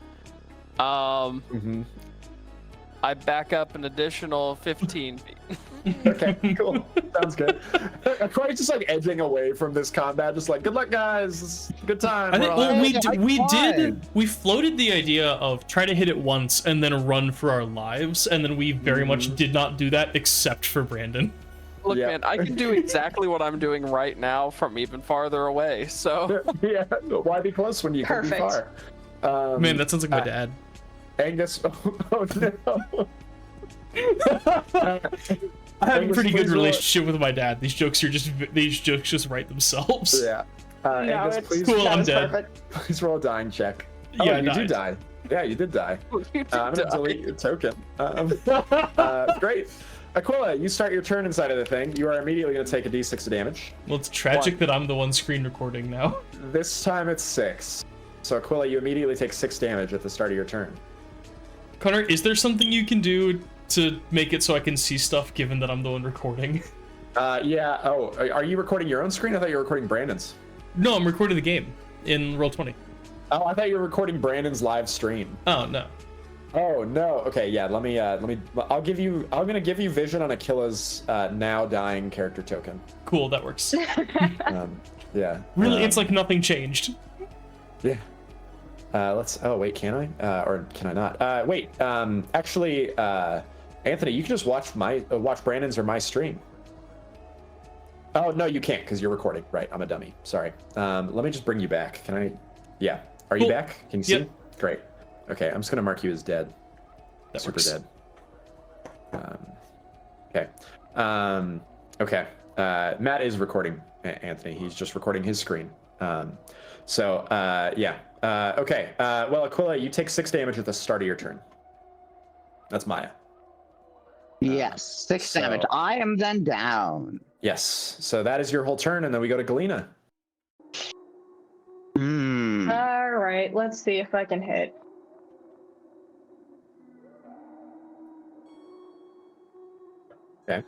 Mm-hmm. I back up an additional 15 feet. Okay, cool. Sounds good. Aquari's just like edging away from this combat, just like, good luck, guys. It's a good time. I think We're all- we floated the idea of try to hit it once and then run for our lives, and then we very much did not do that except for Brandon. Look, Yeah. man, I can do exactly what I'm doing right now from even farther away. So Yeah, why be close when you can be Perfect. far? Man, that sounds like my dad. Angus, oh no. I have a Angus, pretty good please roll- relationship with my dad. These jokes just write themselves. Yeah. No, Angus, it's please, Cool, that I'm was dead. perfect. please roll a dying check. Oh, Yeah, I you died. did die. Yeah, you did die. you did I'm gonna die. delete your token. Great. Aquila, you start your turn inside of the thing. You are immediately going to take a d6 of damage. Well, it's tragic that I'm the one screen recording now. This time it's 6. So Aquila, you immediately take 6 damage at the start of your turn. Connor, is there something you can do to make it so I can see stuff, given that I'm the one recording? Yeah. Oh, are you recording your own screen? I thought you were recording Brandon's. No, I'm recording the game in Roll20. Oh, I thought you were recording Brandon's live stream. Oh, no. Oh no. Okay, yeah. I'm gonna give you vision on Aquila's now dying character token. Cool, that works. Yeah. Really, it's like nothing changed. Yeah. Oh wait, can I? Or can I not? Wait. Actually, Anthony, you can just watch Brandon's or my stream. Oh no, you can't because you're recording. Right, I'm a dummy. Sorry. Let me just bring you back. Can I? Yeah. Are you back? Can you see? Yep. Great. Okay, I'm just gonna mark you as dead. That Super works. dead. Okay. Okay. Matt is recording Anthony. He's just recording his screen. Yeah. Okay. Well, Aquila, you take 6 damage at the start of your turn. That's Maya. Yes, 6 damage. I am then down. Yes. So that is your whole turn, and then we go to Galena. All right, let's see if I can hit. Okay.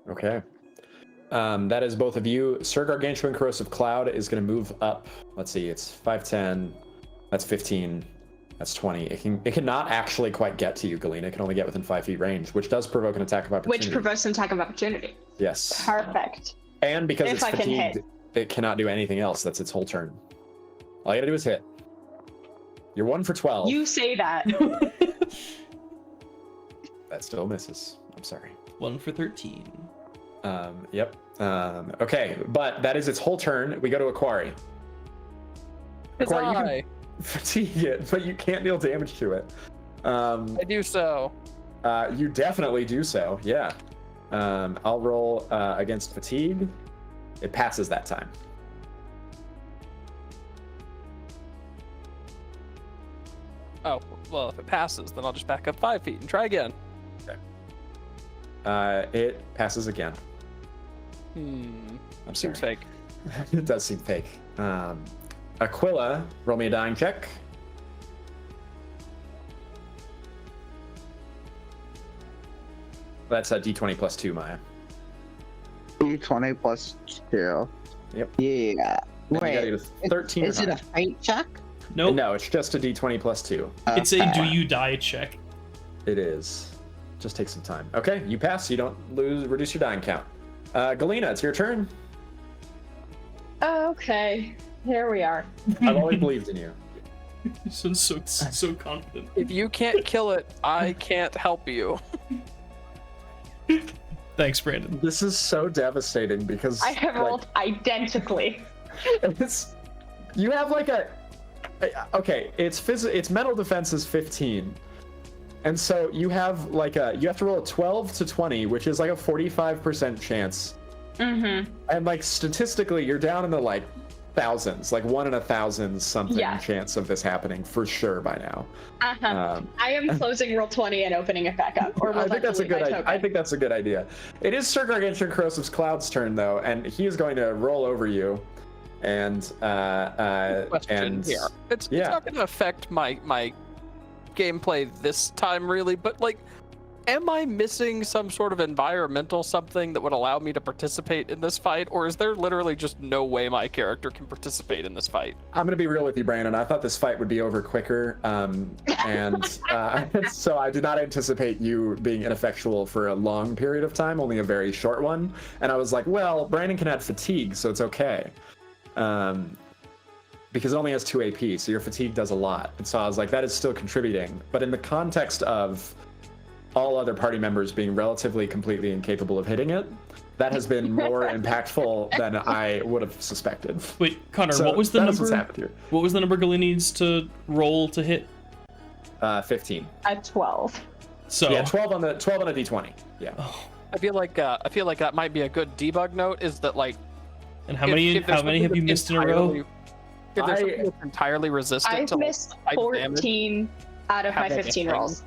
Okay. That is both of you. Sir Gargantuan Corrosive Cloud is going to move up. Let's see, it's 5, 10. That's 15. That's 20. It cannot actually quite get to you, Galena. It can only get within 5 feet range, which does provoke an attack of opportunity. Which provokes an attack of opportunity. Yes. Perfect. And because If it's I can fatigued, hit. it cannot do anything else. That's its whole turn. All you gotta do is hit. You're 1 for 12. You say that. That still misses. I'm sorry. 1 for 13. Yep. Okay, but that is its whole turn. We go to Aquari. Aquari, you can fatigue it, but you can't deal damage to it. I do so. You definitely do so, yeah. I'll roll against fatigue. It passes that time. Oh, well, if it passes, then I'll just back up 5 feet and try again. Okay. It passes again. Seems fake. It does seem fake. Aquila, roll me a dying check. That's a d20 plus 2, Maya. D20 plus 2. Yep. Yeah. And Wait, you gotta get a 13 is or it a higher. fate check? Nope. No, it's just a d20 plus 2. It's a do you die check. It is. Just take some time. Okay, you pass, so you don't reduce your dying count. Galena, it's your turn. Okay, here we are. I've always believed in you. You sound so confident. If you can't kill it, I can't help you. Thanks, Brandon. This is so devastating because I have rolled identically. You have like okay, its mental defense is 15. And so you have you have to roll a 12 to 20, which is like a 45% chance. Mm-hmm. And like statistically, you're down in the thousands, 1 in 1,000 something chance of this happening for sure by now. I am closing roll 20 and opening it back up. Or I think that's a good idea. I think that's a good idea. It is Sir Gargantuan Corrosive Cloud's turn though, and he is going to roll over you. And Question here. It's not going to affect my gameplay this time really, but am I missing some sort of environmental something that would allow me to participate in this fight, or is there literally just no way my character can participate in this fight? I'm gonna be real with you, Brandon. I thought this fight would be over quicker, and so I did not anticipate you being ineffectual for a long period of time, only a very short one. And I was like, well, Brandon can add fatigue, so it's okay. Because it only has 2 AP, so your fatigue does a lot. And so I was like, that is still contributing. But in the context of all other party members being relatively completely incapable of hitting it, that has been more impactful than I would have suspected. Wait, Connor, So what was the that is what's number? happened here. What was the number Galena needs to roll to hit? 15. At 12. So Yeah, 12 on a d20. Yeah. I feel like that might be a good debug note. Is that and how many if there's have you something missed in a that's row? entirely- If there's something that's entirely resistant I've to missed type damage, 14 out of have my that 15 thing. rolls.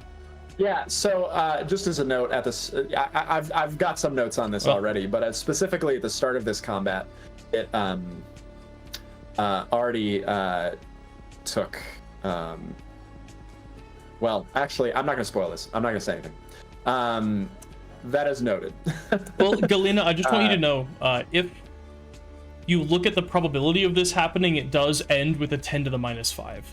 Yeah. So just as a note, at this, I've got some notes on this already, but specifically at the start of this combat, it already took. Well, actually, I'm not going to spoil this. I'm not going to say anything. That is noted. Well, Galena, I just want you to know, if you look at the probability of this happening, it does end with a 10 to the -5.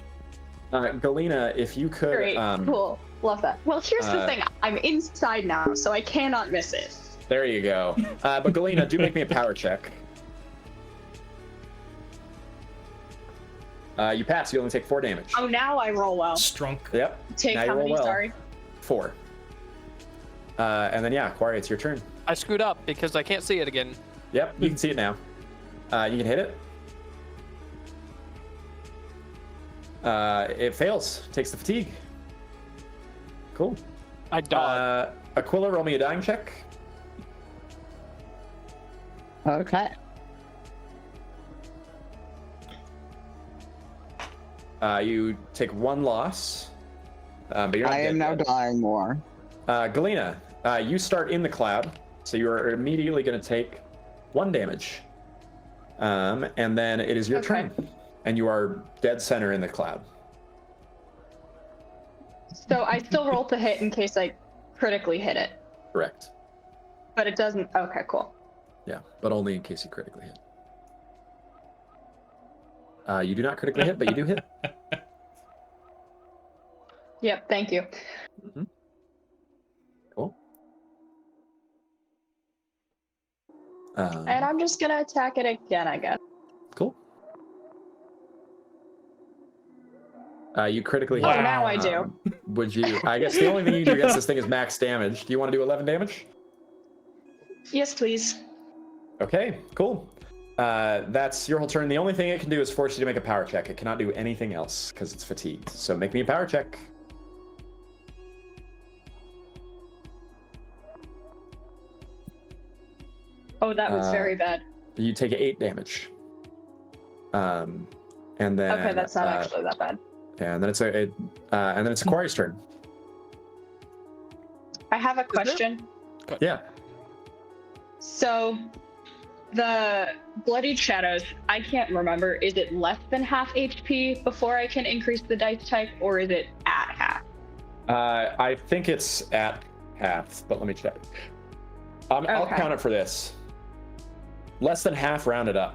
Galena, if you could... Great, cool. Love that. Well, here's the thing. I'm inside now, so I cannot miss it. There you go. But Galena, do make me a power check. You pass. You only take 4 damage. Oh, now I roll well. Strunk. Yep. Take now how you roll many, well. sorry? 4. And then, yeah, Quarry, it's your turn. I screwed up because I can't see it again. Yep, you can see it now. You can hit it. It fails. Takes the fatigue. Cool. I dodged. Aquila, roll me a dying check. Okay. You take 1 loss. But you're not I am now dead. dying more. Galena, you start in the cloud, so you are immediately going to take 1 damage. And then it is your turn, and you are dead center in the cloud. So I still roll to hit in case I critically hit it. Correct. But it doesn't. Okay, cool. Yeah, but only in case you critically hit. You do not critically hit, but you do hit. Yep, thank you. Mm-hmm. Cool. And I'm just gonna attack it again, I guess. Cool. You critically Oh, hit. now I do. Would you? I guess the only thing you do against this thing is max damage. Do you want to do 11 damage? Yes, please. Okay, cool. That's your whole turn. The only thing it can do is force you to make a power check. It cannot do anything else because it's fatigued. So make me a power check. Oh, that was very bad. You take 8 damage. And then Okay, that's not actually that bad. and then it's Quarry's turn. I have a question. Yeah. So, the Bloodied Shadows, I can't remember. Is it less than half HP before I can increase the dice type, or is it at half? I think it's at half, but let me check. I'll count it for this. Less than half rounded up.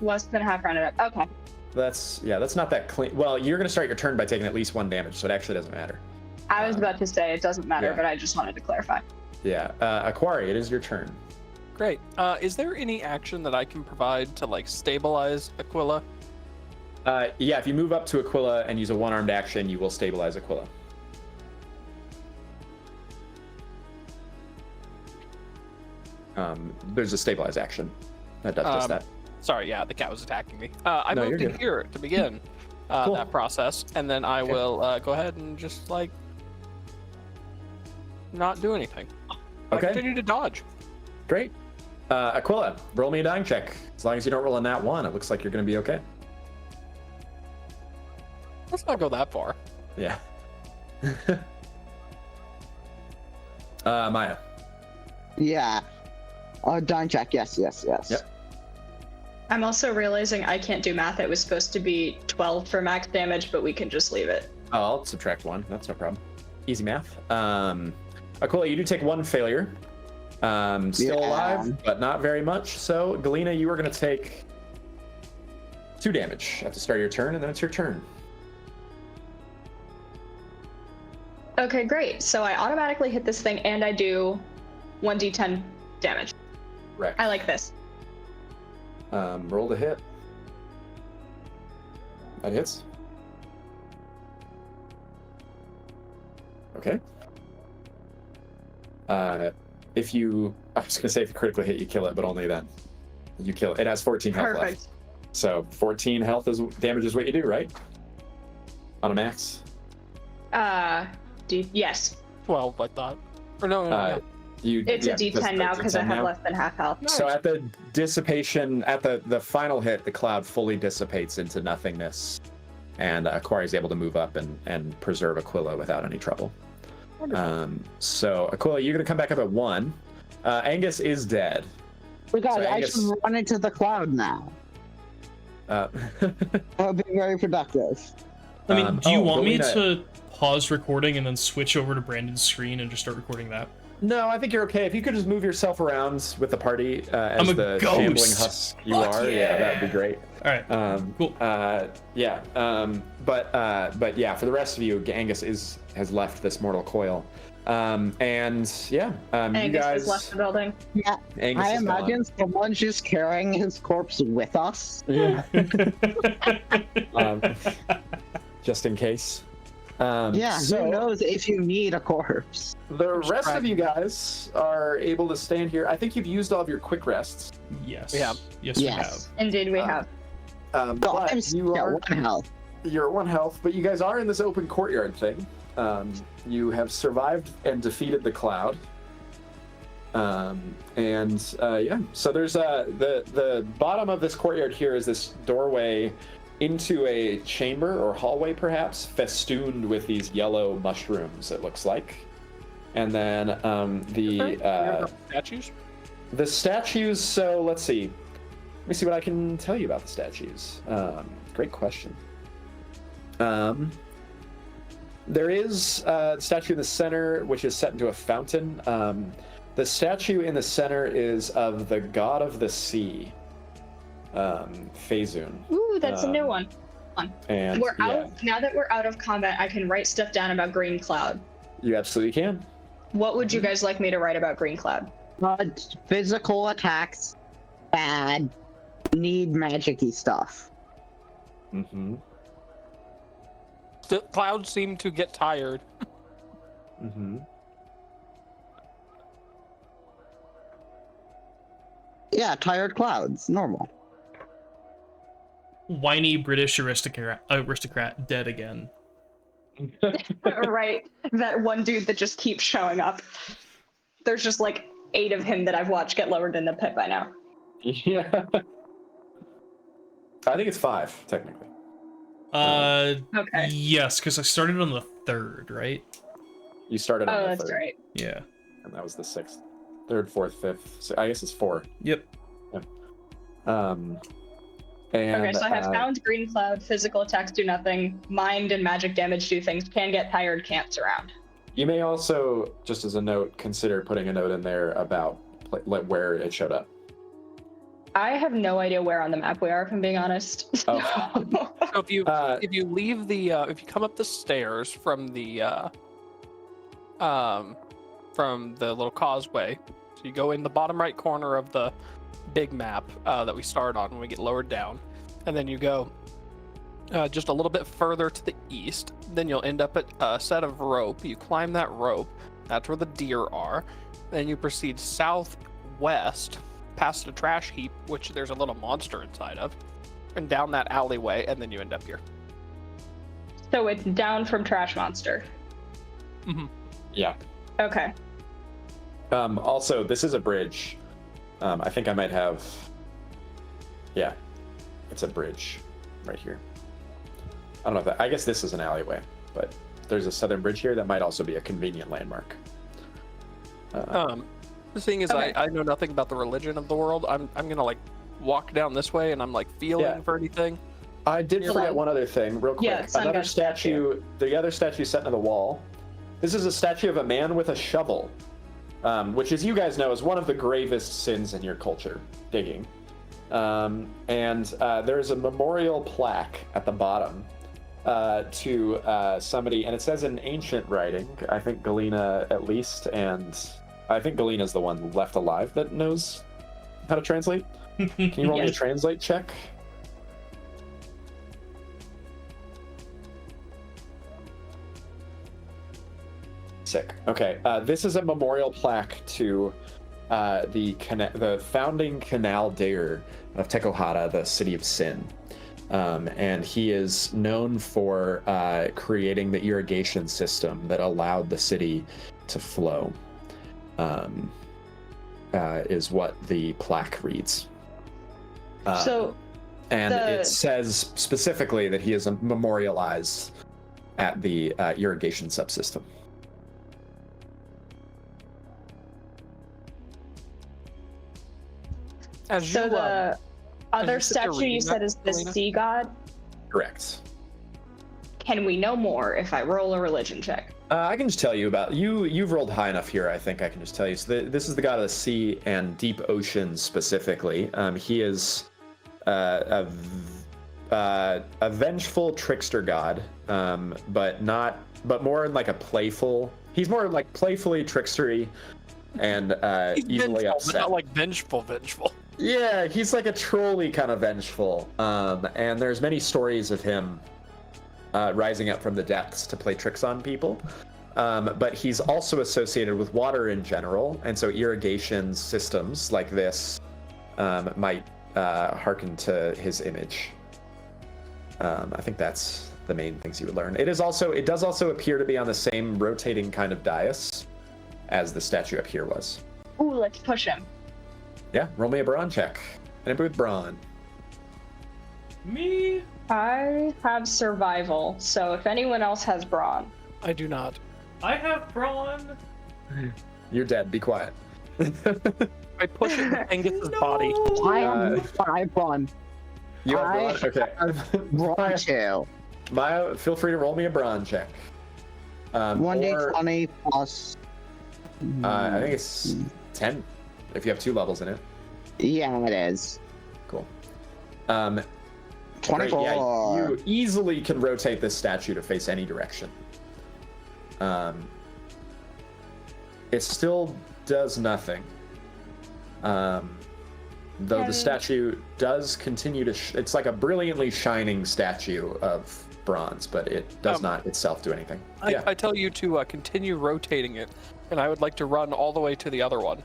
Less than half rounded up. Okay. That's not that clean. Well, you're going to start your turn by taking at least 1 damage, so it actually doesn't matter. I was about to say it doesn't matter, yeah. but I just wanted to clarify. Yeah. Aquari, it is your turn. Great. Is there any action that I can provide to like stabilize Aquila? Yeah, if you move up to Aquila and use a 1-armed action, you will stabilize Aquila. There's a stabilize action that does just that. Sorry, yeah, the cat was attacking me. I No, moved you're in good. here to begin Cool. that process, and then I will go ahead and just like not do anything. I Okay. continue to dodge. Great. Aquila, roll me a dying check. As long as you don't roll a nat 1, it looks like you're going to be okay. Let's not go that far. Yeah. Maya. Yeah. Dying check. Yes. Yep. I'm also realizing I can't do math. It was supposed to be 12 for max damage, but we can just leave it. Oh, I'll subtract 1. That's no problem. Easy math. Aquila, you do take 1 failure. Still alive, but not very much. So, Galena, you are going to take 2 damage at the start of your turn, and then it's your turn. Okay, great. So I automatically hit this thing and I do 1d10 damage. Right. I like this. Roll to hit. That hits. Okay. If you, I was gonna say if you critically hit, you kill it, but only then. You kill it. It has 14 health Perfect. left. So 14 health is damage is what you do, right? On a max. Yes. 12, I thought. Or no. It's a d10 now because I have less than half health. So at the dissipation, at the final hit, the cloud fully dissipates into nothingness. and Aquari is able to move up and preserve Aquila without any trouble. So Aquila, you're going to come back up at 1. Angus is dead. We got So I Angus- should run into the cloud now. That would be very productive. I mean, do you want me Galena- to pause recording and then switch over to Brandon's screen and just start recording that? No, I think you're okay. If you could just move yourself around with the party as I'm a the ghost. shambling husk you Fuck are, yeah. that'd be great. All right. Cool. Yeah. But yeah, for the rest of you, Angus has left this mortal coil. And yeah, Angus you guys has left the building. Yeah, Angus I is imagine someone's just carrying his corpse with us. gone. Just in case. Yeah, so who knows if you need a corpse. the rest of you guys are able to stand here. I think you've used all of your quick rests. Yes. Yeah. Yes, we have. Yes. Indeed, we have. So But I'm you still are at 1 health. you're at 1 health, but you guys are in this open courtyard thing. You have survived and defeated the cloud. Yeah, so there's the bottom of this courtyard here is this doorway into a chamber or hallway, perhaps festooned with these yellow mushrooms. It looks like, and then Statues? the statues. So let's see. Let me see what I can tell you about the statues. Great question. There is a statue in the center, which is set into a fountain. The statue in the center is of the god of the sea, Phazun. Ooh, that's a new one. And We're yeah, out now that we're out of combat. I can write stuff down about Green Cloud. you absolutely can. What would you guys like me to write about Green Cloud? Physical attacks, bad, need magic-y stuff. Mm-hmm. The clouds seem to get tired. Mm-hmm. Yeah, tired clouds, normal. Whiny British aristocrat dead again. Right, that one dude that just keeps showing up. There's just like 8 of him that I've watched get lowered in the pit by now. Yeah. I think it's 5 technically. Okay. Yes, because I started on the 3rd, right? You started on Oh, the that's 3rd, right. Yeah. and that was the 6th, 3rd, 4th, 5th. So I guess it's 4. Yep. And, Okay, so I have found Green Cloud, physical attacks do nothing, mind and magic damage do things, can get tired, can't surround. You may also, just as a note, consider putting a note in there about where it showed up. I have no idea where on the map we are, if I'm being honest. Oh. So if you leave the if you come up the stairs from the little causeway, so you go in the bottom right corner of the big map that we start on when we get lowered down, and then you go just a little bit further to the east, then you'll end up at a set of rope. You climb that rope, that's where the deer are. Then you proceed southwest past a trash heap, which there's a little monster inside of, and down that alleyway, and then you end up here. So it's down from Trash Monster. Mm-hmm. Yeah. Okay. Also, this is a bridge. I think I might have. Yeah, it's a bridge right here. I don't know if that. I guess this is an alleyway, but there's a southern bridge here that might also be a convenient landmark. The thing is, Okay. I know nothing about the religion of the world. I'm gonna like walk down this way, and I'm like feeling Yeah. for anything. I did You're forget right. one other thing, real quick. Yeah, sun Another god's statue. statue. The other statue set into the wall. This is a statue of a man with a shovel, which, as you guys know, is one of the gravest sins in your culture, digging. And there's a memorial plaque at the bottom to somebody, and it says in ancient writing, I think Galena at least, and I think Galena's the one left alive that knows how to translate. Can you roll me a Yes. translate check? Sick. Okay. This is a memorial plaque to the founding canal-dayer of Teko Aua, the city of Sin. And he is known for creating the irrigation system that allowed the city to flow, is what the plaque reads. So And it says specifically that he is memorialized at the irrigation subsystem. So the other statue you said is the sea god? Correct. Can we know more if I roll a religion check? I can just tell you about you've rolled high enough here. I think I can just tell you. So this is the god of the sea and deep ocean specifically. He is a vengeful trickster god, but more like a playful. He's more like playfully trickstery and easily upset. But not like vengeful. Yeah, he's like a trolly kind of vengeful. And there's many stories of him rising up from the depths to play tricks on people. But he's also associated with water in general, and so irrigation systems like this might hearken to his image. I think that's the main things you would learn. It does also appear to be on the same rotating kind of dais as the statue up here was. Ooh, let's push him. Yeah, roll me a brawn check. Anybody with brawn? Me? I have survival, so if anyone else has brawn. I do not. I have brawn. You're dead. Be quiet. I push it in Angus's body. I have brawn. You have brawn? Okay. Brawn 2. Maya, feel free to roll me a brawn check. 1d20 plus. I think it's 10 if you have 2 levels in it. Yeah, it is. Cool. 24. Great, yeah, you easily can rotate this statue to face any direction. It still does nothing. Though the statue does continue to... it's like a brilliantly shining statue of bronze, but it does not itself do anything. I tell you to continue rotating it, and I would like to run all the way to the other one.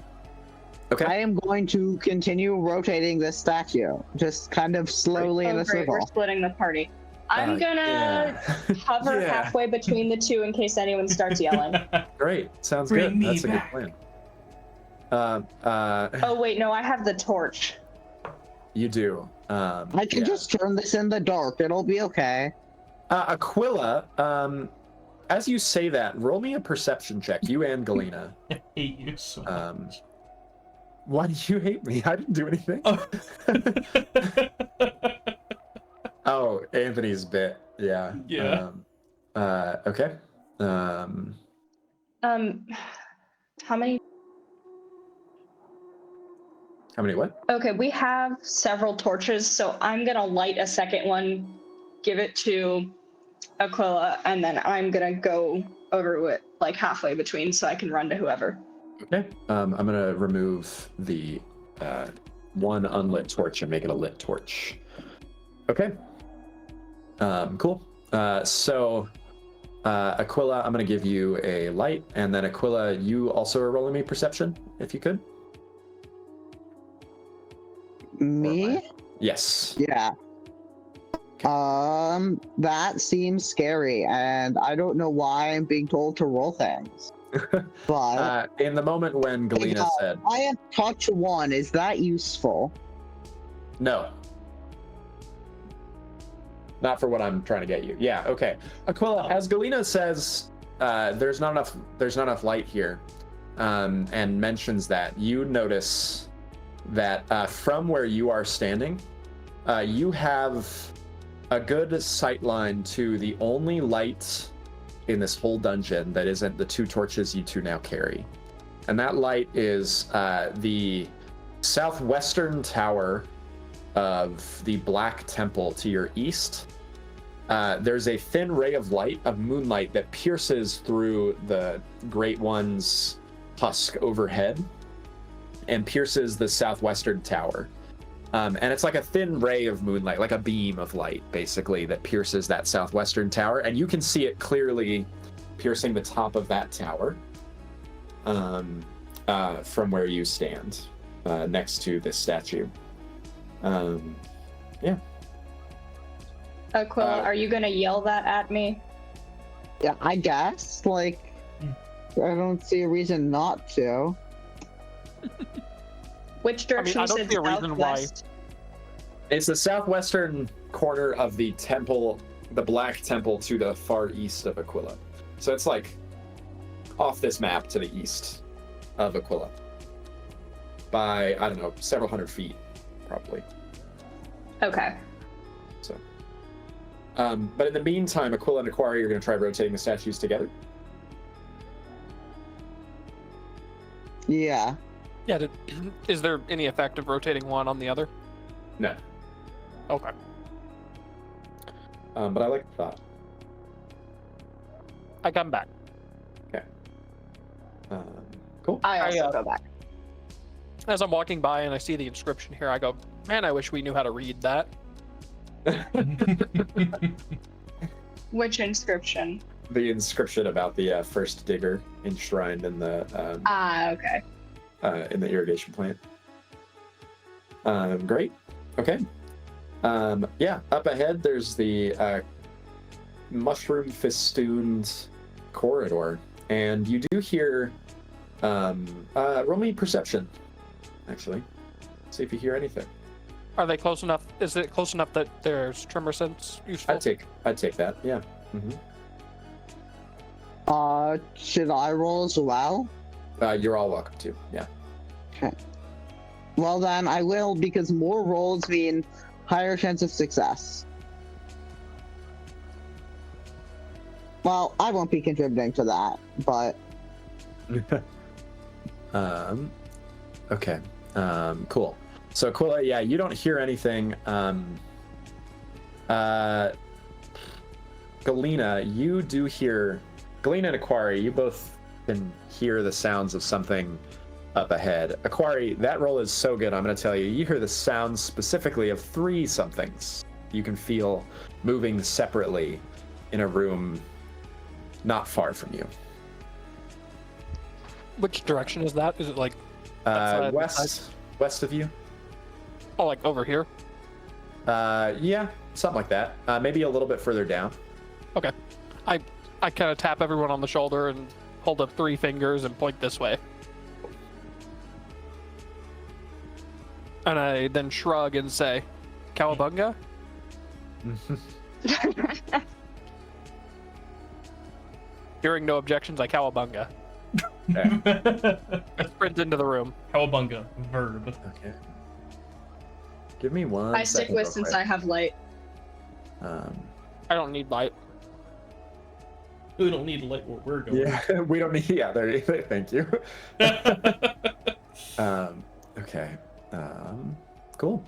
Okay. I am going to continue rotating this statue, just kind of slowly in a circle. We're splitting the party. I'm gonna hover halfway between the two in case anyone starts yelling. Great. Sounds good. That's a good plan. Oh wait, no, I have the torch. You do. I can just turn this in the dark. It'll be okay. Aquila, as you say that, roll me a perception check. You and Galena. I hate you so much. Why do you hate me? I didn't do anything. Oh, Anthony's bit. Yeah. Yeah. Okay. How many? How many what? Okay, we have several torches, so I'm gonna light a second one, give it to Aquila, and then I'm gonna go over to it like halfway between so I can run to whoever. Okay. I'm gonna remove the one unlit torch and make it a lit torch. Okay. Cool. So Aquila, I'm gonna give you a light, and then Aquila, you also are rolling me perception, if you could. Me? Yes. Yeah. That seems scary, and I don't know why I'm being told to roll things. But in the moment when Galena said, I have touch 1, is that useful? No. Not for what I'm trying to get you. Yeah, okay. Aquila, as Galena says, there's not enough light here, and mentions that, you notice that from where you are standing, you have a good sight line to the only light in this whole dungeon that isn't the 2 torches you 2 now carry. And that light is the southwestern tower of the Black Temple to your east. There's a thin ray of light, of moonlight, that pierces through the Great One's husk overhead and pierces the southwestern tower. And it's like a thin ray of moonlight, like a beam of light, basically, that pierces that southwestern tower. And you can see it clearly piercing the top of that tower from where you stand next to this statue. Yeah. Aquila, are you gonna yell that at me? Yeah, I guess. Like, I don't see a reason not to. Which direction I is don't it? see a reason why. Southwest? It's the southwestern corner of the temple, the Black Temple to the far east of Aquila. So it's like off this map to the east of Aquila by, I don't know, several hundred feet, probably. Okay. So, but in the meantime, Aquila and Aquari are going to try rotating the statues together. Yeah. Yeah. Is there any effect of rotating one on the other? No. Okay. But I like the thought. I come back. Okay. Cool. I also go back. As I'm walking by and I see the inscription here, I go, man, I wish we knew how to read that. Which inscription? The inscription about the first digger enshrined in the Okay. in the irrigation plant. Great. Okay. Yeah, up ahead there's the mushroom festooned corridor, and you do hear roll me perception, actually. See if you hear anything. Are they close enough? Is it close enough that there's tremor sense useful? I'd take that, yeah. Should I roll as well? You're all welcome to, yeah. Okay. Well then, I will, because more rolls mean higher chance of success. Well, I won't be contributing to that, but... Okay. Cool. So, Aquila, yeah, you don't hear anything. Galena, you do hear... Galena and Aquari, you both can hear the sounds of something up ahead. Aquari, that roll is so good, I'm going to tell you. You hear the sounds specifically of 3 somethings you can feel moving separately in a room not far from you. Which direction is that? Is it like west of you? Oh, like over here? Yeah, something like that. Maybe a little bit further down. Okay. I kind of tap everyone on the shoulder and hold up 3 fingers and point this way. And I then shrug and say, Cowabunga? Hearing no objections, I cowabunga. I sprint into the room. Cowabunga, verb. Okay. Give me one. I stick with since I have light. I don't need light. We don't need light where we're going. Yeah, we don't need. Yeah, there. Thank you. Okay. Cool.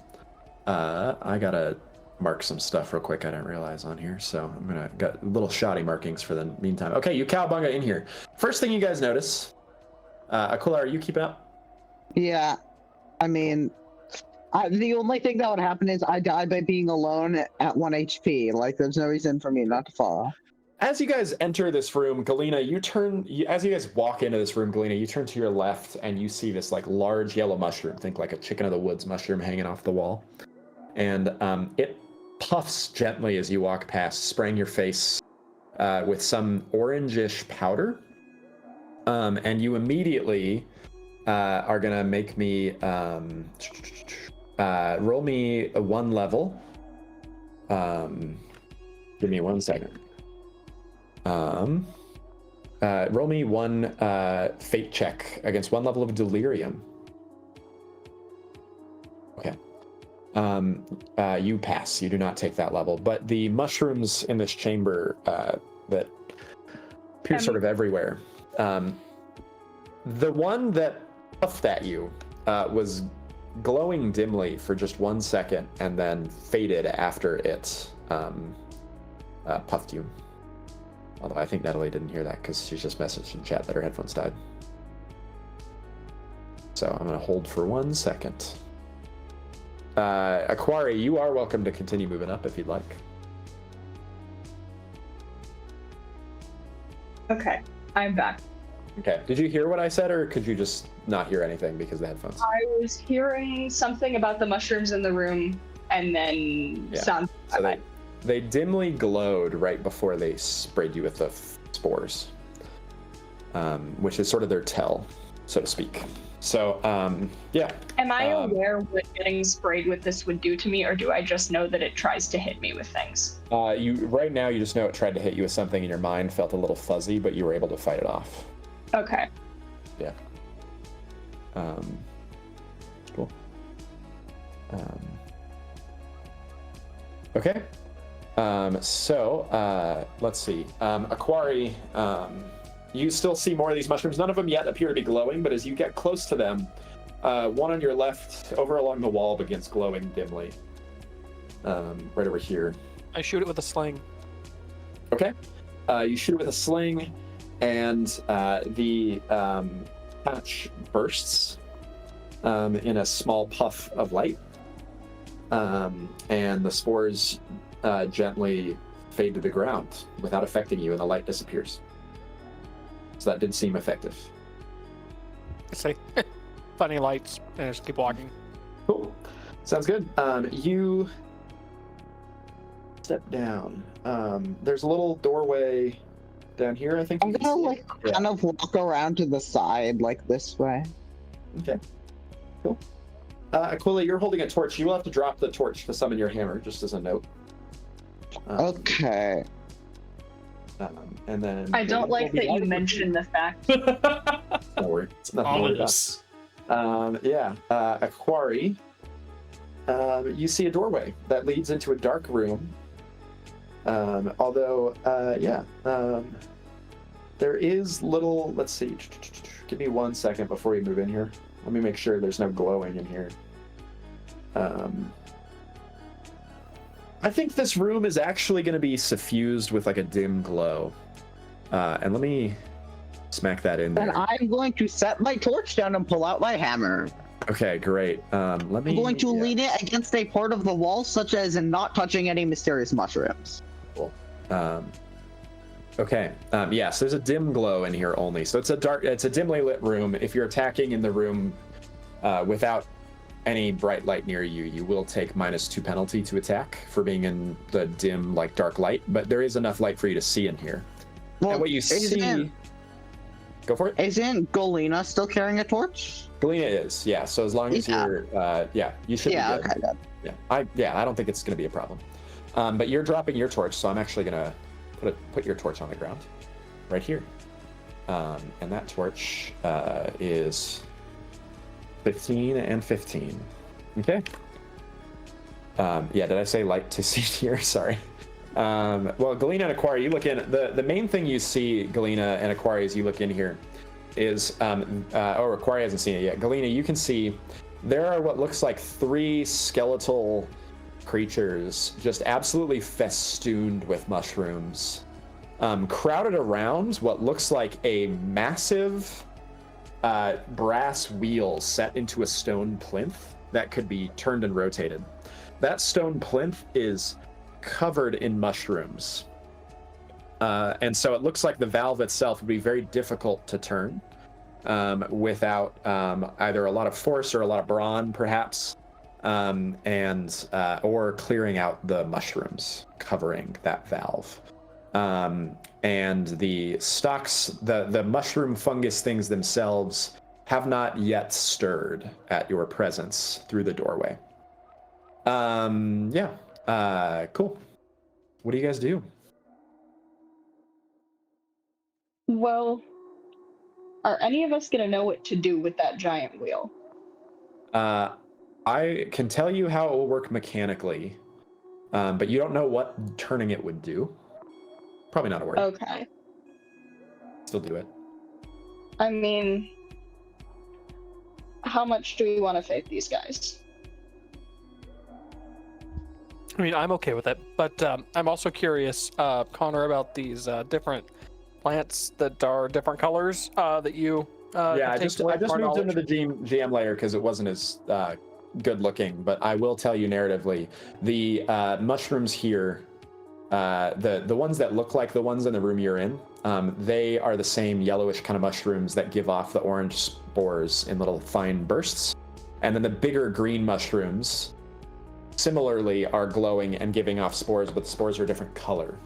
I gotta mark some stuff real quick. I didn't realize on here, so I'm gonna got little shoddy markings for the meantime. Okay, you cowabunga in here. First thing you guys notice, Aquila, are you keeping up? Yeah. I mean, the only thing that would happen is I died by being alone at 1 HP. Like, there's no reason for me not to follow. As you guys enter this room, Galena, as you guys walk into this room, Galena, you turn to your left and you see this like large yellow mushroom, think like a chicken of the woods mushroom hanging off the wall. And it puffs gently as you walk past, spraying your face with some orangish powder. And you immediately are gonna make me roll me a 1 level. Give me 1 second. Roll me 1 fate check against 1 level of delirium. Okay. You pass. You do not take that level. But the mushrooms in this chamber that appear sort of everywhere. The one that puffed at you was glowing dimly for just 1 second and then faded after it puffed you. Although I think Natalie didn't hear that because she's just messaged in chat that her headphones died. So I'm going to hold for 1 second. Aquari, you are welcome to continue moving up if you'd like. Okay, I'm back. Okay. Did you hear what I said, or could you just not hear anything because of the headphones? I was hearing something about the mushrooms in the room, and then sound. So they dimly glowed right before they sprayed you with the spores, which is sort of their tell, so to speak. So, yeah. Am I aware what getting sprayed with this would do to me, or do I just know that it tries to hit me with things? Right now you just know it tried to hit you with something, and your mind felt a little fuzzy, but you were able to fight it off. Okay. Yeah. Cool. Okay. So let's see. Aquari, you still see more of these mushrooms. None of them yet appear to be glowing, but as you get close to them, one on your left, over along the wall, begins glowing dimly. Right over here. I shoot it with a sling. Okay. You shoot it with a sling, and the patch bursts in a small puff of light, and the spores gently fade to the ground without affecting you, and the light disappears. So that did seem effective. Say, funny lights, and just keep walking. Cool. Sounds good. You step down. There's a little doorway down here, I think. I'm gonna kind of walk around to the side, like this way. Okay. Cool. Aquila, you're holding a torch. You will have to drop the torch to summon your hammer, just as a note. Okay. And then I don't like that you mentioned the fact. Don't worry. It's nothing to worry about. Yeah. Aquari, you see a doorway that leads into a dark room. Although, there is little, let's see. Give me 1 second before we move in here. Let me make sure there's no glowing in here. I think this room is actually going to be suffused with like a dim glow. And let me smack that in there. And I'm going to set my torch down and pull out my hammer. Okay, great. I'm going to lean it against a part of the wall, such as in not touching any mysterious mushrooms. Cool. Okay. Yes, there's a dim glow in here only. So it's a dimly lit room. If you're attacking in the room without any bright light near you, you will take -2 penalty to attack for being in the dim, like dark light. But there is enough light for you to see in here. Well, and what you see. Go for it. Isn't Galena still carrying a torch? Galena is, yeah. So as long as you're, you should be good. Okay, good. I don't think it's going to be a problem. But you're dropping your torch, so I'm actually going to put your torch on the ground, right here. And that torch is 15 and 15. Okay. Did I say light to see here? Sorry. Well, Galena and Aquari, you look in. The main thing you see, Galena and Aquari, as you look in here, is Aquari hasn't seen it yet. Galena, you can see there are what looks like 3 skeletal creatures, just absolutely festooned with mushrooms, crowded around what looks like a massive brass wheel set into a stone plinth that could be turned and rotated. That stone plinth is covered in mushrooms. And so it looks like the valve itself would be very difficult to turn without either a lot of force or a lot of brawn, perhaps, or clearing out the mushrooms covering that valve. And the stalks, the mushroom fungus things themselves have not yet stirred at your presence through the doorway. Cool. What do you guys do? Well, are any of us gonna know what to do with that giant wheel? I can tell you how it will work mechanically, but you don't know what turning it would do. Probably not a word. Okay. Still do it. I mean, how much do we want to fake these guys? I mean, I'm okay with it, but I'm also curious, Connor, about these different plants that are different colors that you. I just moved into the GM layer because it wasn't as good looking, but I will tell you narratively, the mushrooms here, the ones that look like the ones in the room you're in, they are the same yellowish kind of mushrooms that give off the orange spores in little fine bursts, and then the bigger green mushrooms similarly are glowing and giving off spores, but the spores are a different color.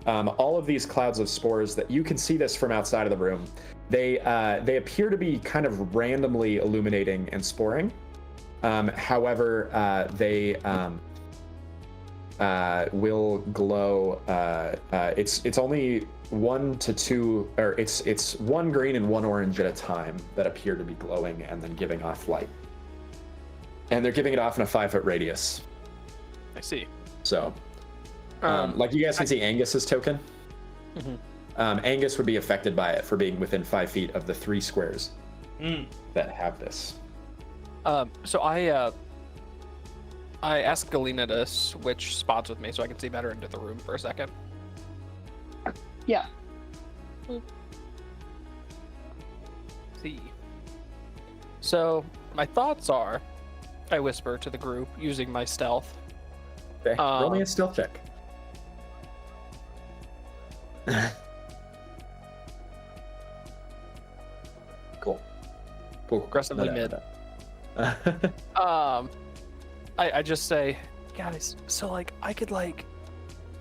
All of these clouds of spores, that you can see this from outside of the room, They appear to be kind of randomly illuminating and sporing. However, they will glow. It's only 1 to 2, or it's 1 green and 1 orange at a time that appear to be glowing and then giving off light. And they're giving it off in a 5-foot radius. I see. So, like you guys can see Angus's token. Mm-hmm. Angus would be affected by it for being within 5 feet of the 3 squares that have this. So I asked Galena to switch spots with me so I can see better into the room for a second. Yeah. See. So my thoughts are, I whisper to the group using my stealth. Okay, roll me a stealth check. Cool. Aggressively mid. I just say, guys, so like I could like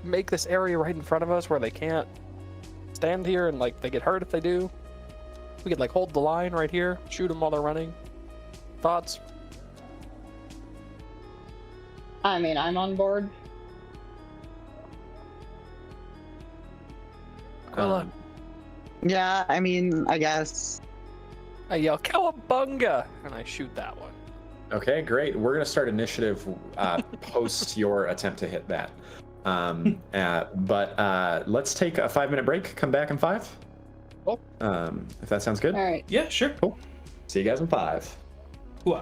make this area right in front of us where they can't stand here and like they get hurt if they do. We could like hold the line right here, shoot them while they're running. Thoughts? I mean, I'm on board. Aquila. Yeah, I mean, I guess. I yell, "Cowabunga!" and I shoot that one. Okay, great. We're gonna start initiative post your attempt to hit that. But let's take a 5-minute break. Come back in 5. Cool. If that sounds good. All right. Yeah, sure. Cool. See you guys in 5. Cool.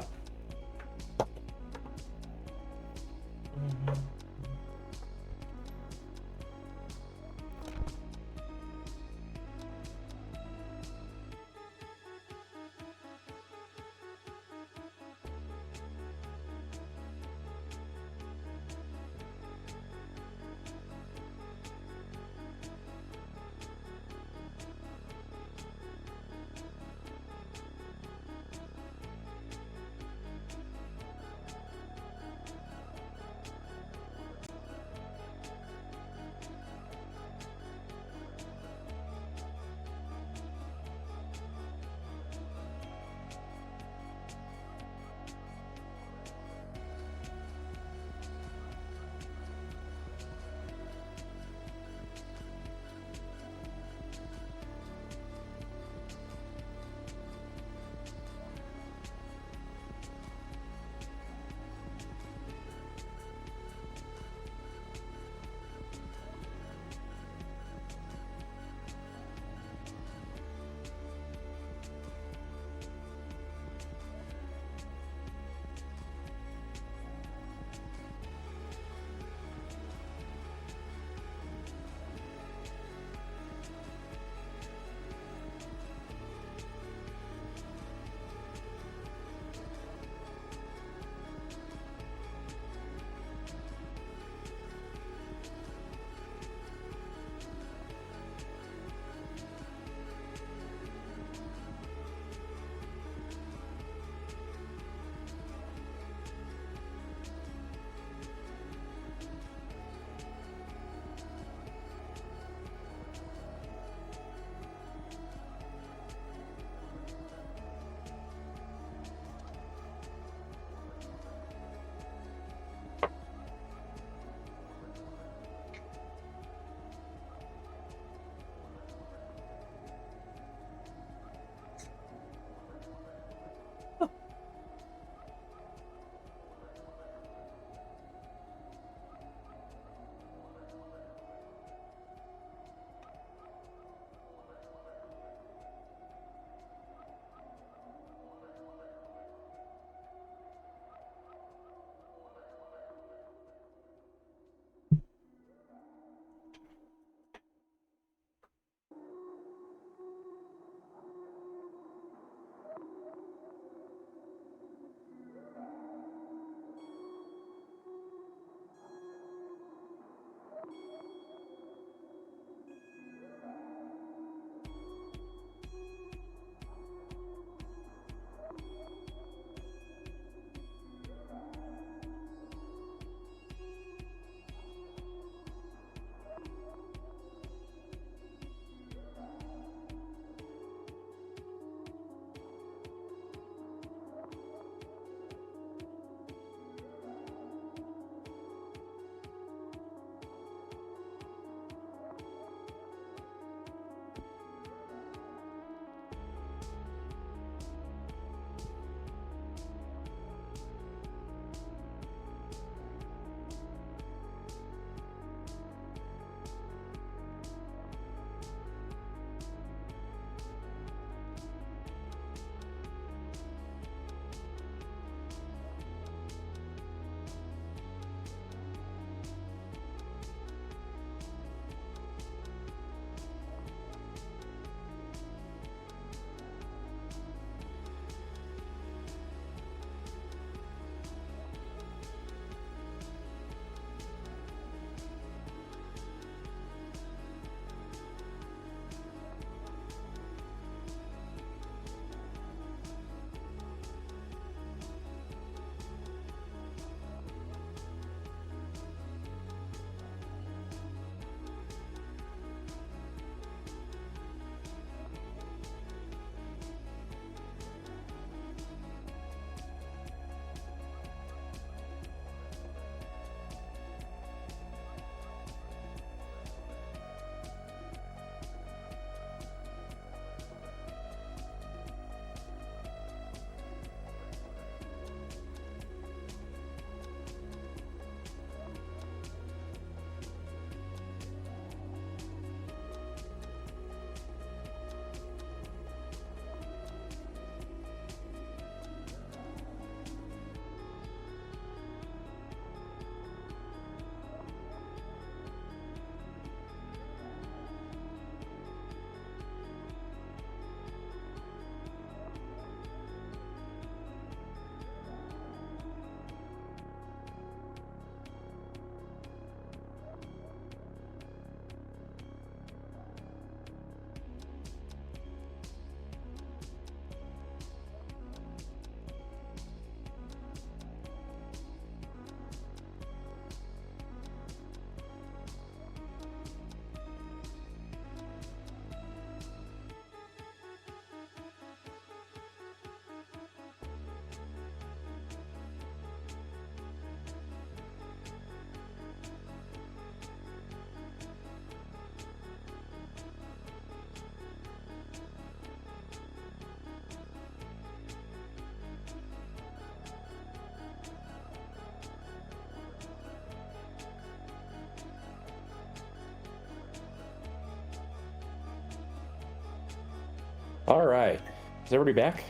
All right. Is everybody back?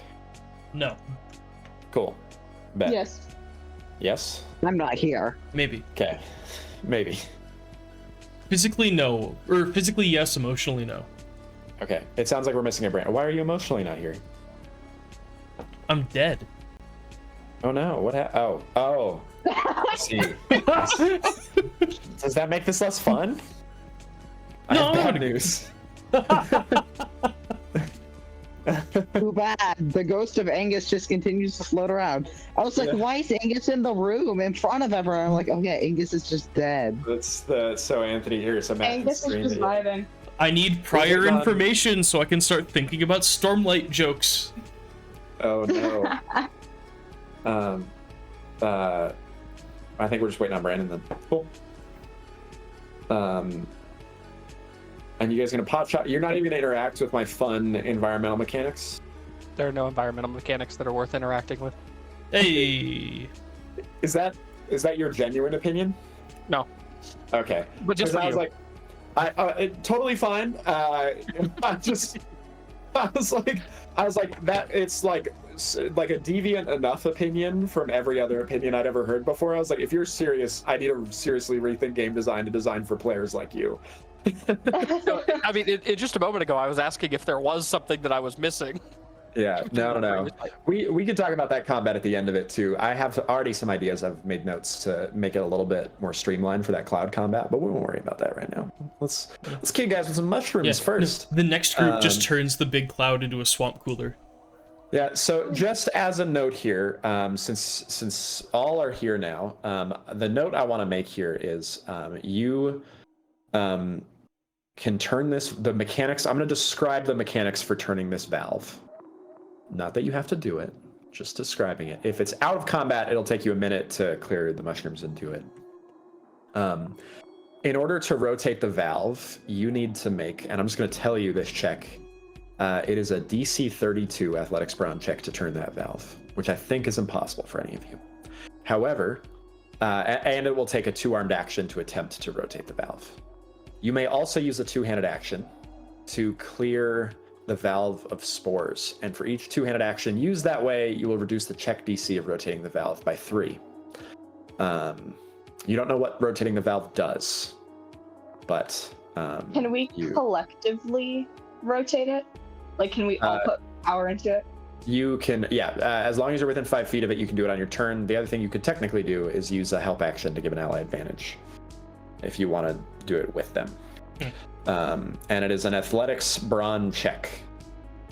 No, Cool. Bet. Yes. Yes? I'm not here. maybe. Okay. Maybe. Physically, no. Or physically, yes. Emotionally, no. Okay. It sounds like we're missing a brain. Why are you emotionally not here? I'm dead. Oh no. What happened? Oh. I see. Does that make this less fun? I No, have I'm bad gonna- news. Too bad. The ghost of Angus just continues to float around. I was like, Yeah. why is Angus in the room in front of everyone? I'm like, oh yeah, Angus is just dead. So Anthony here. So Matt Angus is just vibing. I need prior Moving on. information so I can start thinking about Stormlight jokes. Oh no. I think we're just waiting on Brandon then. Cool. And you guys gonna pot shot? You're not even gonna interact with my fun environmental mechanics? There are no environmental mechanics that are worth interacting with. Hey. Is that your genuine opinion? No. Okay. But just 'Cause for I was you. like, totally fine. I was like that. It's like a deviant enough opinion from every other opinion I'd ever heard before. I was like, if you're serious, I need to seriously rethink game design to design for players like you. So, I mean, just a moment ago, I was asking if there was something that I was missing. Yeah, no. We can talk about that combat at the end of it too. I have already some ideas. I've made notes to make it a little bit more streamlined for that cloud combat, but we won't worry about that right now. Let's kill you guys with some mushrooms first. The next group just turns the big cloud into a swamp cooler. Yeah. So just as a note here, since all are here now, the note I want to make here is you can turn the mechanics. I'm going to describe the mechanics for turning this valve. Not that you have to do it, just describing it. If it's out of combat, it'll take you a minute to clear the mushrooms and do it. In order to rotate the valve, you need to make, and I'm just going to tell you this check. It is a DC 32 athletics brawn check to turn that valve, which I think is impossible for any of you. However, and it will take a 2-armed action to attempt to rotate the valve. You may also use a 2-handed action to clear the valve of spores, and for each 2-handed action used that way, you will reduce the check DC of rotating the valve by 3. You don't know what rotating the valve does, but Can we collectively rotate it? Like, can we all put power into it? You can, as long as you're within 5 feet of it, you can do it on your turn. The other thing you could technically do is use a help action to give an ally advantage if you want to do it with them. And it is an athletics brawn check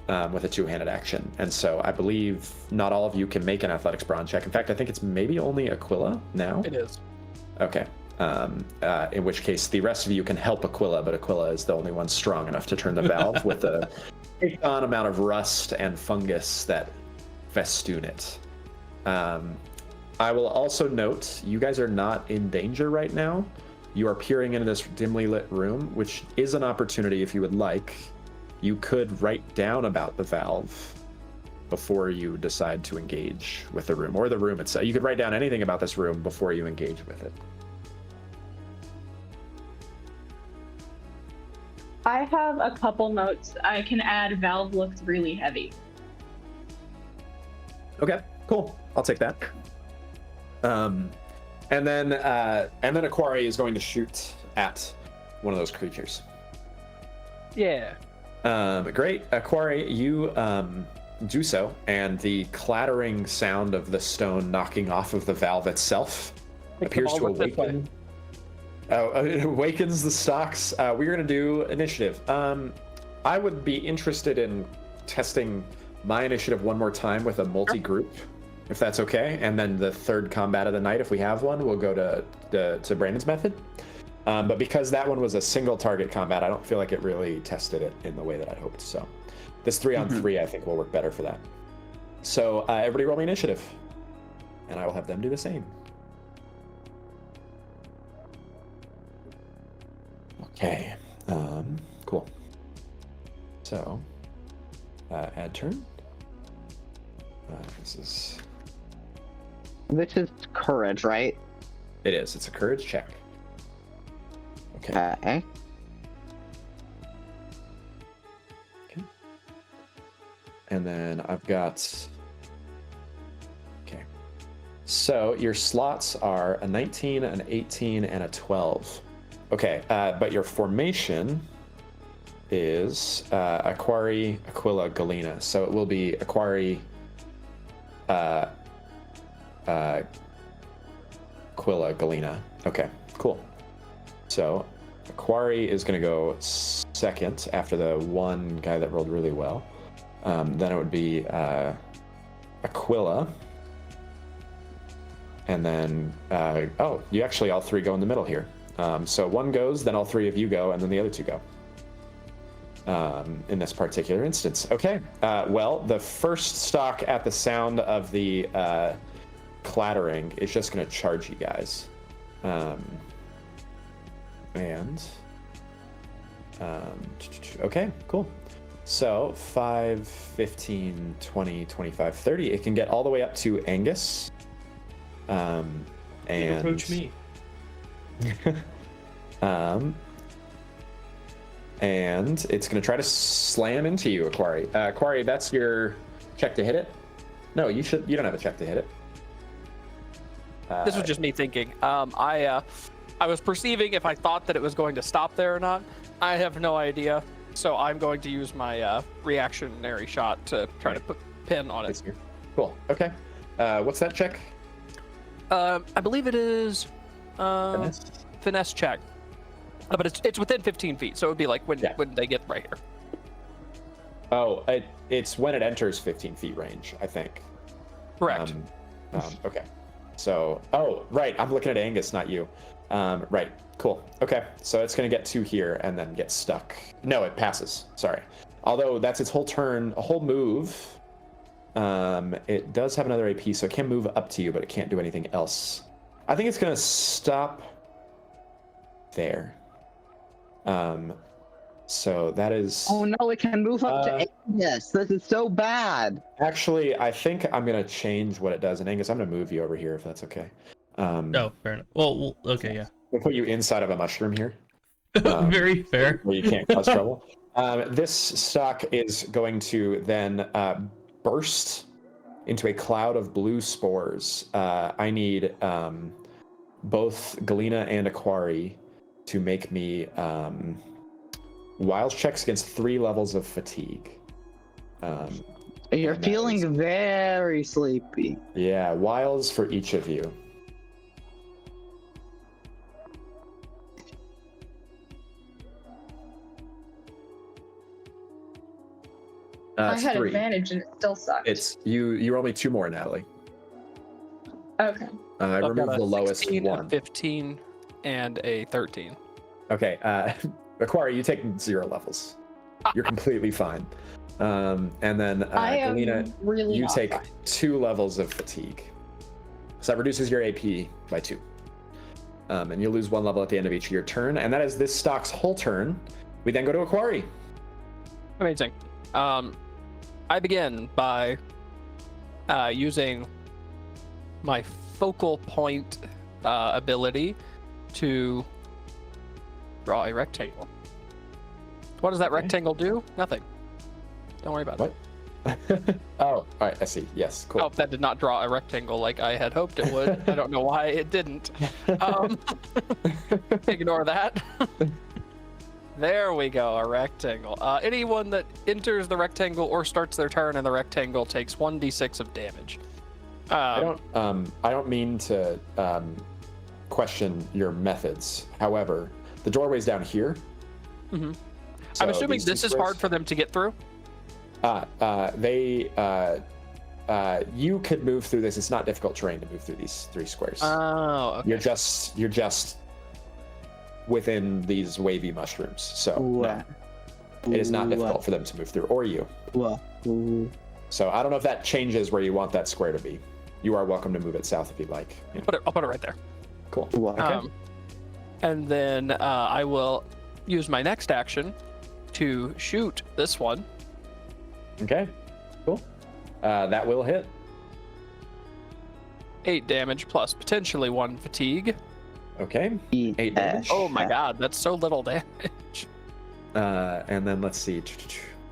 with a 2-handed action. And so I believe not all of you can make an athletics brawn check. In fact, I think it's maybe only Aquila now. It is. Okay. In which case the rest of you can help Aquila, but Aquila is the only one strong enough to turn the valve with a on amount of rust and fungus that festoon it. I will also note you guys are not in danger right now. You are peering into this dimly lit room, which is an opportunity if you would like. You could write down about the valve before you decide to engage with the room, or the room itself. You could write down anything about this room before you engage with it. I have a couple notes. I can add valve looks really heavy. Okay, cool. I'll take that. And then Aquari is going to shoot at one of those creatures. Yeah. Great. Aquari, you do so, and the clattering sound of the stone knocking off of the valve itself appears to awaken. It awakens the stocks. We're going to do initiative. I would be interested in testing my initiative one more time with a multi-group, if that's okay. And then the third combat of the night, if we have one, we'll go to Brandon's method. But because that one was a single target combat, I don't feel like it really tested it in the way that I'd hoped. So this 3-on-3, I think, will work better for that. So everybody roll me initiative, and I will have them do the same. Okay, cool. So, add turn. This is courage, right? It is. It's a courage check. Okay. Okay. And then I've got... Okay. So your slots are a 19, an 18, and a 12. Okay, but your formation is Aquari, Aquila, Galena. So it will be Aquari, Aquila, Galena. Okay, cool. So Aquari is going to go second after the one guy that rolled really well. Then it would be Aquila. And then, oh, you actually all three go in the middle here. So one goes, then all three of you go, and then the other two go. In this particular instance. Okay, well, the first stock at the sound of the clattering is just going to charge you guys. Okay, cool. So 5, 15, 20, 25, 30. It can get all the way up to Angus. And approach me. And it's going to try to slam into you, Aquari. Aquari, that's your check to hit it? No, you don't have a check to hit it. This was just me thinking. I was perceiving if I thought that it was going to stop there or not. I have no idea. So I'm going to use my reactionary shot to try to put pin on it. Cool. Okay. What's that check? I believe it is finesse check. But it's within 15 feet, so it would be like when they get right here. Oh, it's when it enters 15 feet range, I think. Correct. Okay. So, oh, right. I'm looking at Angus, not you. Right. Cool. Okay. So it's going to get 2 here and then get stuck. No, it passes. Sorry. Although that's its whole turn, a whole move. It does have another AP, so it can move up to you, but it can't do anything else. I think it's going to stop there. So that is... Oh no, it can move up to Angus. This is so bad. Actually, I think I'm going to change what it does. And Angus, I'm going to move you over here if that's okay. Oh, fair enough. Well, okay, yeah. We'll put you inside of a mushroom here. Very fair. Where you can't cause trouble. This stock is going to then burst into a cloud of blue spores. I need both Galena and Aquari to make me wiles checks against 3 levels of fatigue. You're feeling very sleepy. Yeah, wiles for each of you. I had 3. advantage and it still sucked. It's you roll me 2 more, Natalie. Okay. I removed the lowest 16, one. a 15, and a 13. Okay, Aquari, you take 0 levels. You're completely fine. And then Galena, really you take fine. 2 levels of fatigue. So that reduces your AP by 2. And you'll lose 1 level at the end of each of your turn. And that is this stock's whole turn. We then go to Aquari. Amazing. I begin by using my focal point ability to draw a rectangle. What does that rectangle do? Nothing. Don't worry about it. Oh, all right. I see. Yes. Cool. Oh, that did not draw a rectangle like I had hoped it would. I don't know why it didn't. Ignore that. There we go, a rectangle. Anyone that enters the rectangle or starts their turn in the rectangle takes 1d6 of damage. I don't mean to question your methods. However, the doorway's down here. Mm-hmm. So I'm assuming this is hard for them to get through. You could move through this. It's not difficult terrain to move through these 3 squares. Oh, okay. You're just within these wavy mushrooms. So no, it is not difficult for them to move through, or you. So I don't know if that changes where you want that square to be. You are welcome to move it south if you'd like. Yeah. I'll put it right there. Cool. Okay. And then I will use my next action to shoot this one. Okay. Cool. That will hit. 8 damage plus potentially 1 fatigue. Okay. 8 damage. Oh my god, that's so little damage. And then let's see.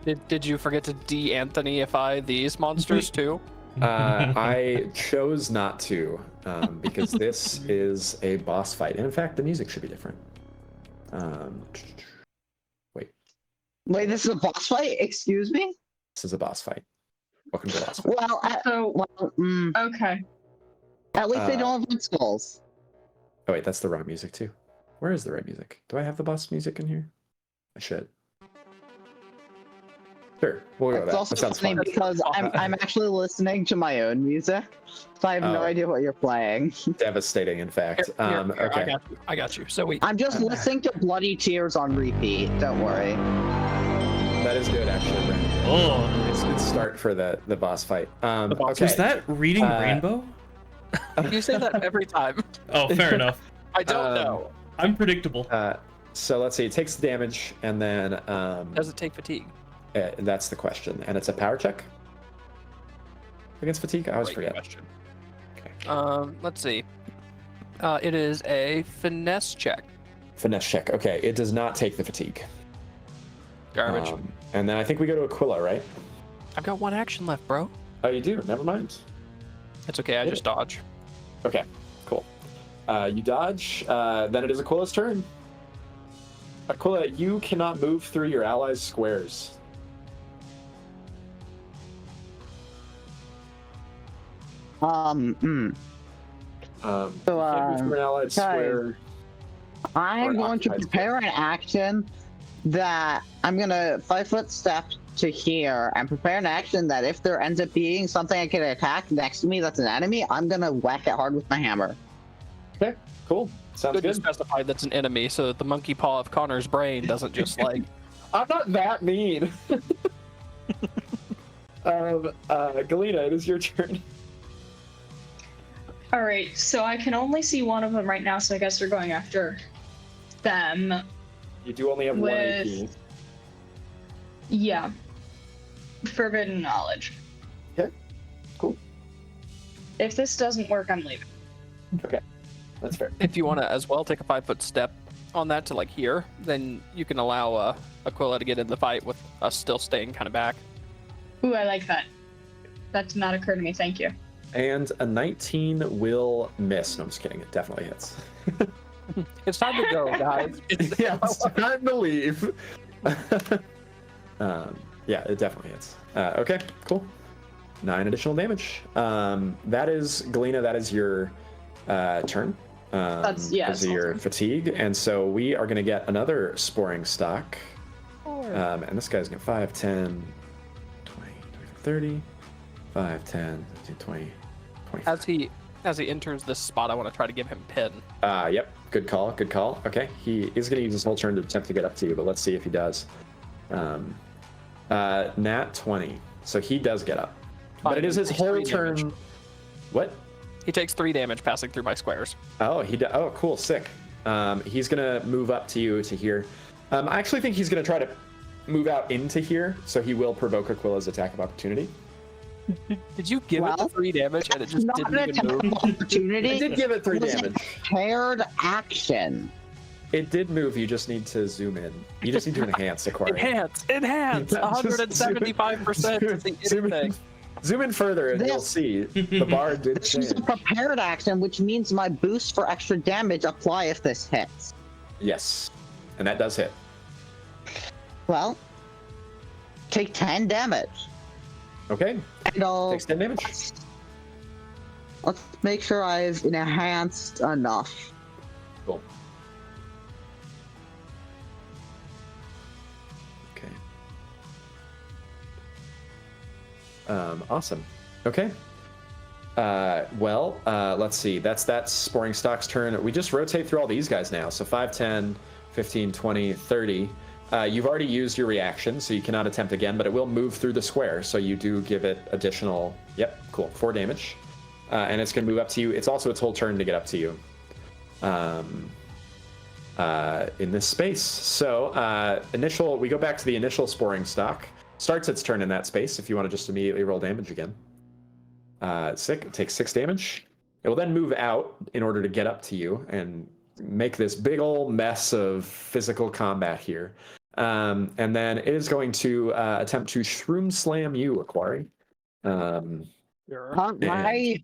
Did you forget to de-Anthonyify these monsters too? I chose not to, because this is a boss fight. And in fact, the music should be different. Wait. Wait, this is a boss fight? Excuse me? This is a boss fight. Welcome to the boss fight. Okay. At least they don't have wood skulls. Oh wait, that's the wrong music too. Where is the right music? Do I have the boss music in here? I should. Sure, we'll go with It's that. also That sounds funny fun. because I'm actually listening to my own music, so I have no Oh. idea what you're playing. Devastating, in fact. Here, Okay. I got you. So we. I'm just listening to Bloody Tears on repeat. Don't worry. That is good, actually, Brandon. Oh, It's a good start for the boss fight. Okay. was that reading Rainbow? You say that every time. Oh, fair enough. I don't know. I'm predictable. So let's see. It takes damage, and then Does it take fatigue? that's the question. And it's a power check against fatigue. I always Great forget. question. Okay. Let's see. It is a finesse check. Finesse check. Okay, it does not take the fatigue. Garbage. And then I think we go to Aquila, right? I've got one action left, bro. Oh, you do? Never mind. It's okay. I Hit just it. dodge. Okay, cool. You dodge. Then it is Aquila's turn. Aquila, you cannot move through your allies' squares. Hmm. You can't move through an allied square. I'm going to occupied prepare an action that I'm gonna 5-foot step to here and prepare an action that if there ends up being something I can attack next to me that's an enemy, I'm gonna whack it hard with my hammer. Okay, cool. Sounds Good to good. specify that's an enemy, so that the monkey paw of Connor's brain doesn't just like. I'm not that mean. Galena, it is your turn. All right. So I can only see one of them right now. So I guess they're going after them. You do only have one With- AP. Yeah. Forbidden knowledge. Okay, cool. If this doesn't work, I'm leaving. Okay, that's fair. If you want to as well take a 5-foot step on that to like here, then you can allow Aquila to get in the fight with us still staying kind of back. Ooh, I like that. That did not occur to me. Thank you. And a 19 will miss. No, I'm just kidding. It definitely hits. It's time to go, guys. Yeah, it's time to leave. Yeah, it definitely hits. Okay, cool. 9 additional damage. That is, Galena, that is your turn. That's- yeah, Because of it's your awesome. fatigue. And so we are going to get another sporing stock. And this guy's going to 5, 10, 20, 30, 5, 10, 15, 20, 25. As he enters this spot, I want to try to give him pin. Yep, good call, good call. Okay, he is going to use his whole turn to attempt to get up to you, but let's see if he does. Nat 20, so he does get up. Fine, But it is his he takes whole 3 turn. damage. What? He takes 3 damage passing through my squares. Oh, oh, cool, sick. He's going to move up to you to here. I actually think he's going to try to move out into here, so he will provoke Aquila's attack of opportunity. Did you give it 3 damage and it just Not didn't an even attack move? of opportunity. It did give it 3 It was a damage. Paired action. It did move, you just need to zoom in. You just need to enhance Aquaria. Enhance! Yeah, just 175% is the zoom in. thing. Zoom in further and you'll This- see the bar did This change. is a prepared action, which means my boost for extra damage apply if this hits. Yes, and that does hit. Well, take 10 damage. Okay, And I'll, takes 10 damage. let's make sure I've enhanced enough. Cool. Okay. Awesome. Okay. Let's see. That's that Sporing Stock's turn. We just rotate through all these guys now. So 5, 10, 15, 20, 30. You've already used your reaction, so you cannot attempt again, but it will move through the square. So you do give it additional, yep, cool, 4 damage. And it's going to move up to you. It's also its whole turn to get up to you in this space. So we go back to the initial Sporing Stock. Starts its turn in that space if you want to just immediately roll damage again. Sick, it takes 6 damage. It will then move out in order to get up to you and make this big old mess of physical combat here. And then it is going to attempt to shroom slam you, Aquari. I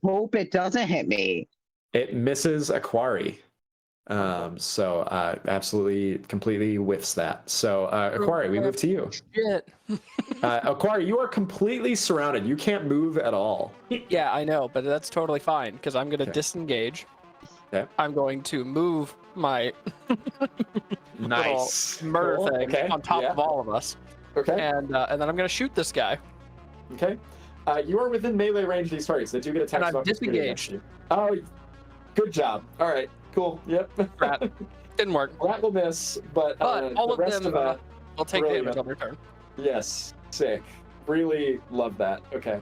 hope it doesn't hit me. It misses Aquari. So absolutely, completely whiffs that. So Aquari, we move to you. Shit. Aquari, you are completely surrounded. You can't move at all. Yeah, I know, but that's totally fine because I'm going to disengage. Okay. I'm going to move my nice little murder thing on top of all of us. Okay. And then I'm going to shoot this guy. Okay. You are within melee range of these targets. They do get attacks. And I'm disengaged. Oh, good job. All right. Cool. Yep. That didn't work. That will miss, but all the of rest them of will take damage on their turn. Yes. Sick. Really love that. Okay.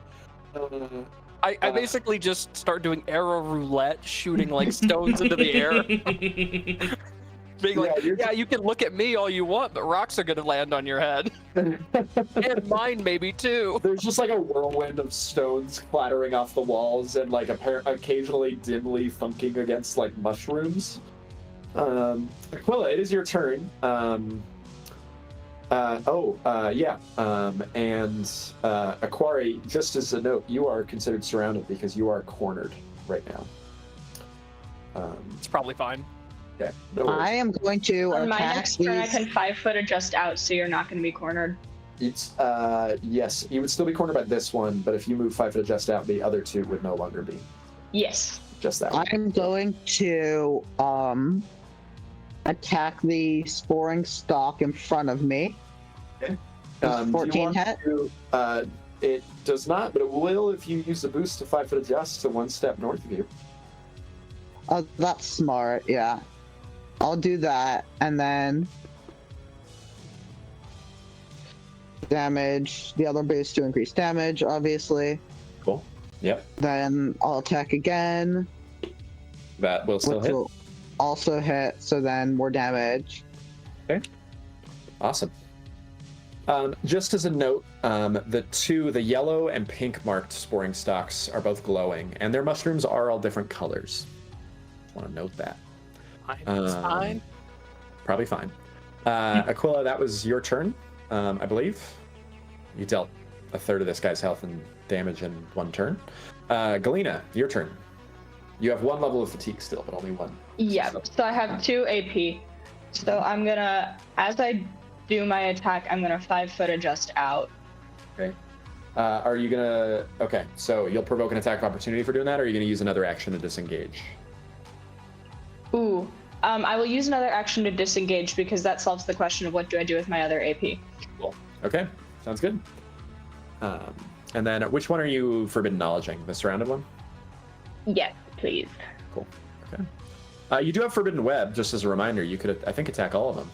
I basically just start doing arrow roulette, shooting like stones into the air. Being like, yeah, you can look at me all you want, but rocks are gonna land on your head. And mine maybe too. There's just like a whirlwind of stones clattering off the walls and like occasionally dimly thunking against like mushrooms. Aquila, it is your turn. And Aquari, just as a note, you are considered surrounded because you are cornered right now. It's probably fine. Okay. No worries. I am going to On my attack next turn, I these. can 5-foot adjust out, so you're not going to be cornered. It's yes, you would still be cornered by this one, but if you move 5-foot adjust out, the other two would no longer be. Yes. Just that one. I'm going to attack the sporing stalk in front of me. Okay. Does 14 hit? It does not, but it will if you use the boost to 5-foot adjust to one step north of you. Oh, that's smart. Yeah, I'll do that, and then damage. The other boost to increase damage, obviously. Cool. Yep. Then I'll attack again. That will still which hit. Will also hit. So then more damage. Okay. Awesome. Just as a note, the yellow and pink marked sporing stalks are both glowing, and their mushrooms are all different colors. Want to note that. It's fine. Probably fine. Aquila, that was your turn, I believe. You dealt a third of this guy's health and damage in one turn. Galena, your turn. You have one level of fatigue still, but only one. Yeah, so I have 2 AP. So I'm gonna, as I do my attack, I'm gonna 5-foot adjust out. Okay. Are you gonna? Okay, so you'll provoke an attack of opportunity for doing that, or are you gonna use another action to disengage? Ooh. I will use another action to disengage because that solves the question of what do I do with my other AP. Cool. Okay, sounds good. And then which one are you forbidden knowledging? The surrounded one? Yes, please. Cool. Okay. You do have forbidden web, just as a reminder. You could, I think, attack all of them.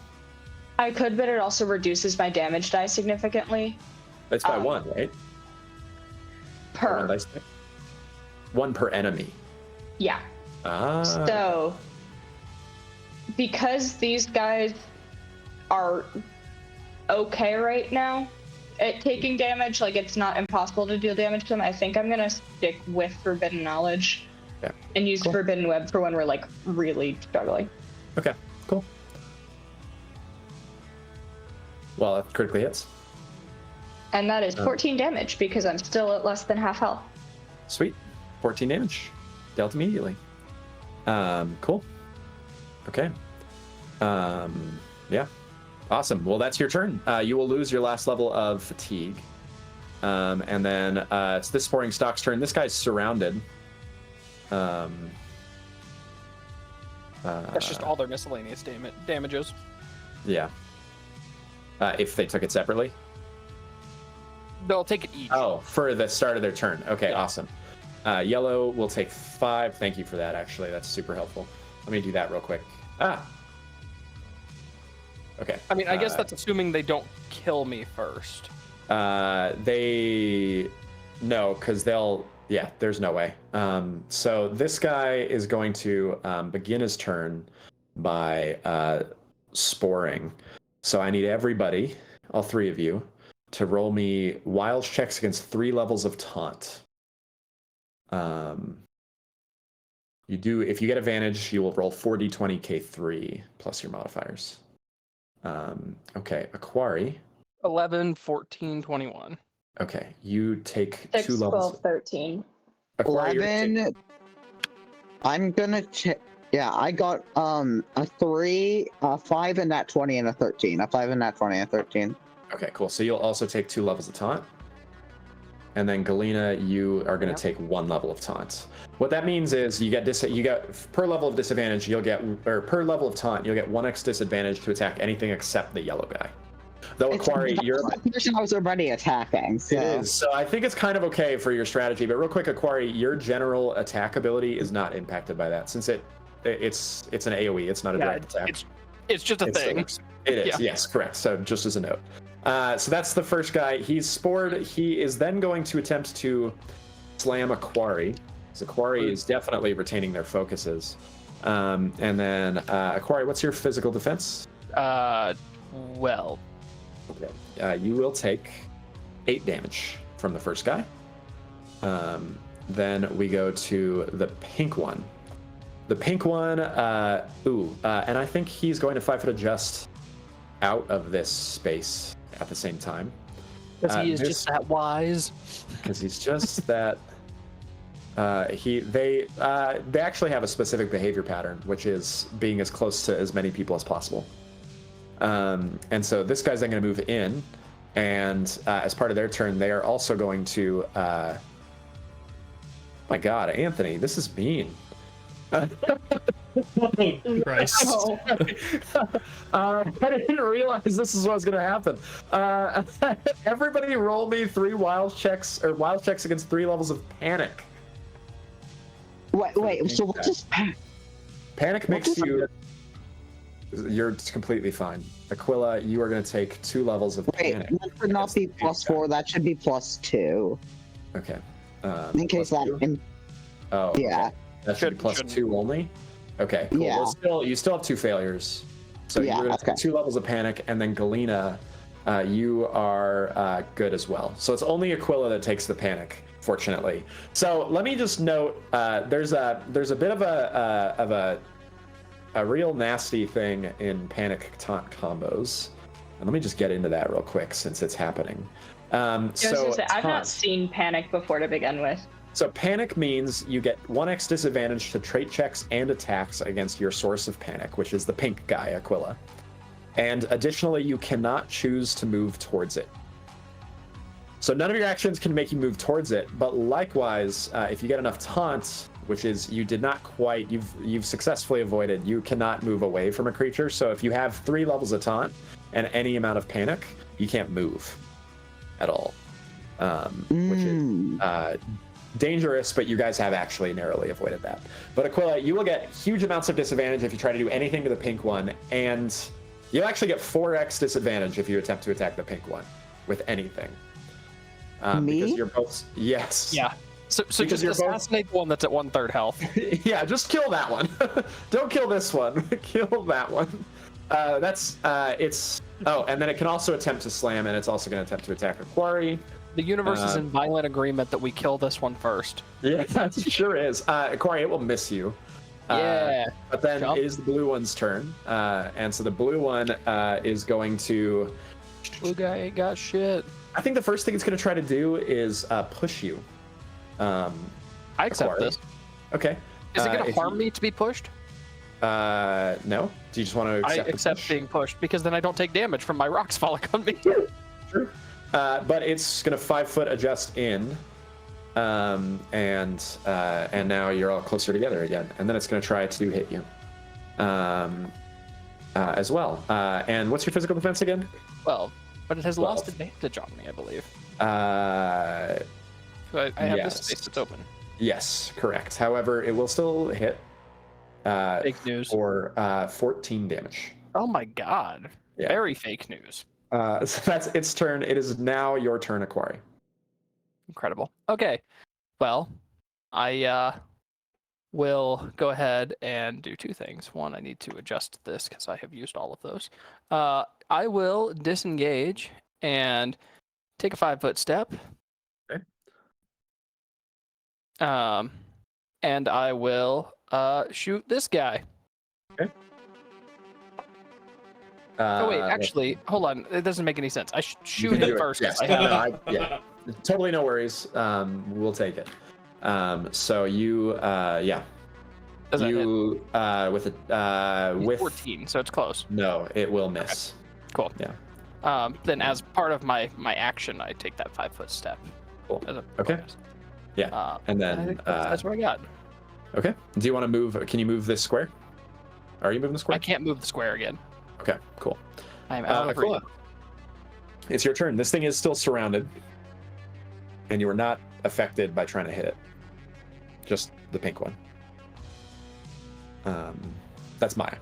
I could, but it also reduces my damage die significantly. It's by one, right? Per. One dice die? One per enemy. Yeah. So, because these guys are okay right now at taking damage, like it's not impossible to deal damage to them, I think I'm gonna stick with Forbidden Knowledge and use Forbidden Web for when we're like really struggling. Okay, cool. Well, that critically hits. And that is 14 damage because I'm still at less than half health. Sweet. 14 damage. Dealt immediately. Cool. Okay. Yeah. Awesome. Well, that's your turn. You will lose your last level of fatigue. And then it's this sporing stock's turn. This guy's surrounded. That's just all their miscellaneous damages. Yeah. If they took it separately? They'll take it each. Oh, for the start of their turn. Okay, awesome. Yellow will take 5. Thank you for that, actually. That's super helpful. Let me do that real quick. Okay. I mean, I guess that's assuming they don't kill me first. No, because they'll... Yeah, there's no way. So this guy is going to begin his turn by sporing. So I need everybody, all 3 of you, to roll me wild checks against 3 levels of taunt. You do, if you get advantage, you will roll 4d20 K3 plus your modifiers. Okay, Aquari. 11, 14, 21. Okay, you take 6, 2 levels. 12, 13. Aquari, you're 11. I'm gonna check. Yeah, I got a 3, a 5 in that 20, and a 13. A 5 in that 20 and 13. Okay, cool. So you'll also take 2 levels of taunt. And then Galena, you are going to take 1 level of taunt. What that means is you get per level of disadvantage, or per level of taunt, you'll get 1x disadvantage to attack anything except the yellow guy. Though Aquari, you're the person I was already attacking. So. It is. So I think it's kind of okay for your strategy. But real quick, Aquari, your general attack ability is not impacted by that, since it's an AOE. It's not a direct attack. It's just a thing. It is. Yes, correct. So just as a note. So that's the first guy. He's spored. He is then going to attempt to slam Aquari. So Aquari is definitely retaining their focuses. And then Aquari, what's your physical defense? 12. Okay. You will take 8 damage from the first guy. Then we go to the pink one. The pink one, and I think he's going to 5-foot adjust out of this space at the same time. Because he is just that wise. Because he's just that. They actually have a specific behavior pattern, which is being as close to as many people as possible. And so this guy's then going to move in, and as part of their turn, they are also going to. My God, Anthony, this is mean. Oh, Christ. Oh. I didn't realize this is what was going to happen. Everybody roll me 3 wild checks against 3 levels of panic. Wait. So what does Panic makes you. You're completely fine. Aquila, you are going to take 2 levels of panic. That should not be +4. That should be +2. Okay. In case that. Oh. Yeah. Okay. That should be +2 only. Okay. Cool. Yeah. Well, you still have 2 failures. So Yeah, you're going to take okay. 2 levels of panic, and then Galena, you are good as well. So it's only Aquila that takes the panic, fortunately. So let me just note, there's a bit of a real nasty thing in panic taunt combos. And let me just get into that real quick since it's happening. I've not seen panic before to begin with. So panic means you get 1x disadvantage to trait checks and attacks against your source of panic, which is the pink guy, Aquila. And additionally, you cannot choose to move towards it. So none of your actions can make you move towards it, but likewise, if you get enough taunt, which is you've successfully avoided, you cannot move away from a creature. So if you have 3 levels of taunt and any amount of panic, you can't move at all, which is dangerous, but you guys have actually narrowly avoided that. But Aquila, you will get huge amounts of disadvantage if you try to do anything to the pink one, and you'll actually get 4x disadvantage if you attempt to attack the pink one with anything. Me? Because you're both... Yes. Yeah. So just assassinate the one that's at 1/3 health. Yeah, just kill that one. Don't kill this one. Kill that one. It's... Oh, and then it can also attempt to slam, and it's also going to attempt to attack Aquari. The universe is in violent agreement that we kill this one first. Yeah, it sure is. Aquari, it will miss you. Yeah. But then it is the blue one's turn. And so the blue one is going to... Blue guy ain't got shit. I think the first thing it's going to try to do is push you. I accept Aquari. this. Okay. Is it going to harm me to be pushed? No. Do you just want to accept I accept being pushed because then I don't take damage from my rocks falling on me. True. But it's going to 5-foot adjust in. And now you're all closer together again. And then it's going to try to hit you. As well. And what's your physical defense again? 12. But it has 12. lost advantage on me, I believe. So I have this space that's open. Yes, correct. However, it will still hit. Fake news. For 14 damage. Oh my god. Yeah. Very fake news. So that's its turn. It is now your turn, Aquari. Incredible. Okay. Well, I will go ahead and do 2 things. One, I need to adjust this because I have used all of those. I will disengage and take a 5-foot step. Okay. And I will shoot this guy. Okay. Oh wait, actually, hold on. It doesn't make any sense. I should you shoot can do it first. Yes. I have Yeah, totally no worries. We'll take it. So you, yeah. Does that hit? You, with a, with 14, so it's close. No, it will miss. Cool. Yeah. Then as part of my action, I take that 5-foot step. Cool. As a Okay. bonus. Yeah. And I then, think that's what I got. okay. Do you want to move? Can you move this square? Are you moving the square? I can't move the square again. Okay, cool. I'm out of reach. Aquila, it's your turn. This thing is still surrounded, and you are not affected by trying to hit it. Just the pink one. That's Maya.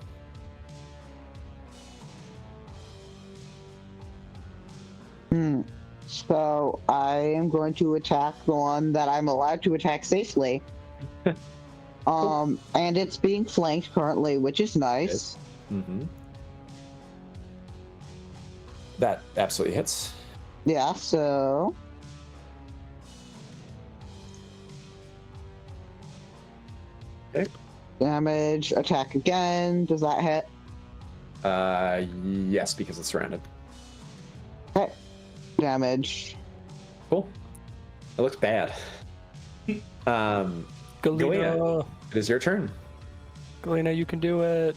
So I am going to attack the one that I'm allowed to attack safely. And it's being flanked currently, which is nice. Mm-hmm. That absolutely hits. Yeah, so Okay. damage, attack again. Does that hit? Yes, because it's surrounded. Okay. Damage. Cool. It looks bad. Galena, it is your turn. Galena, you can do it.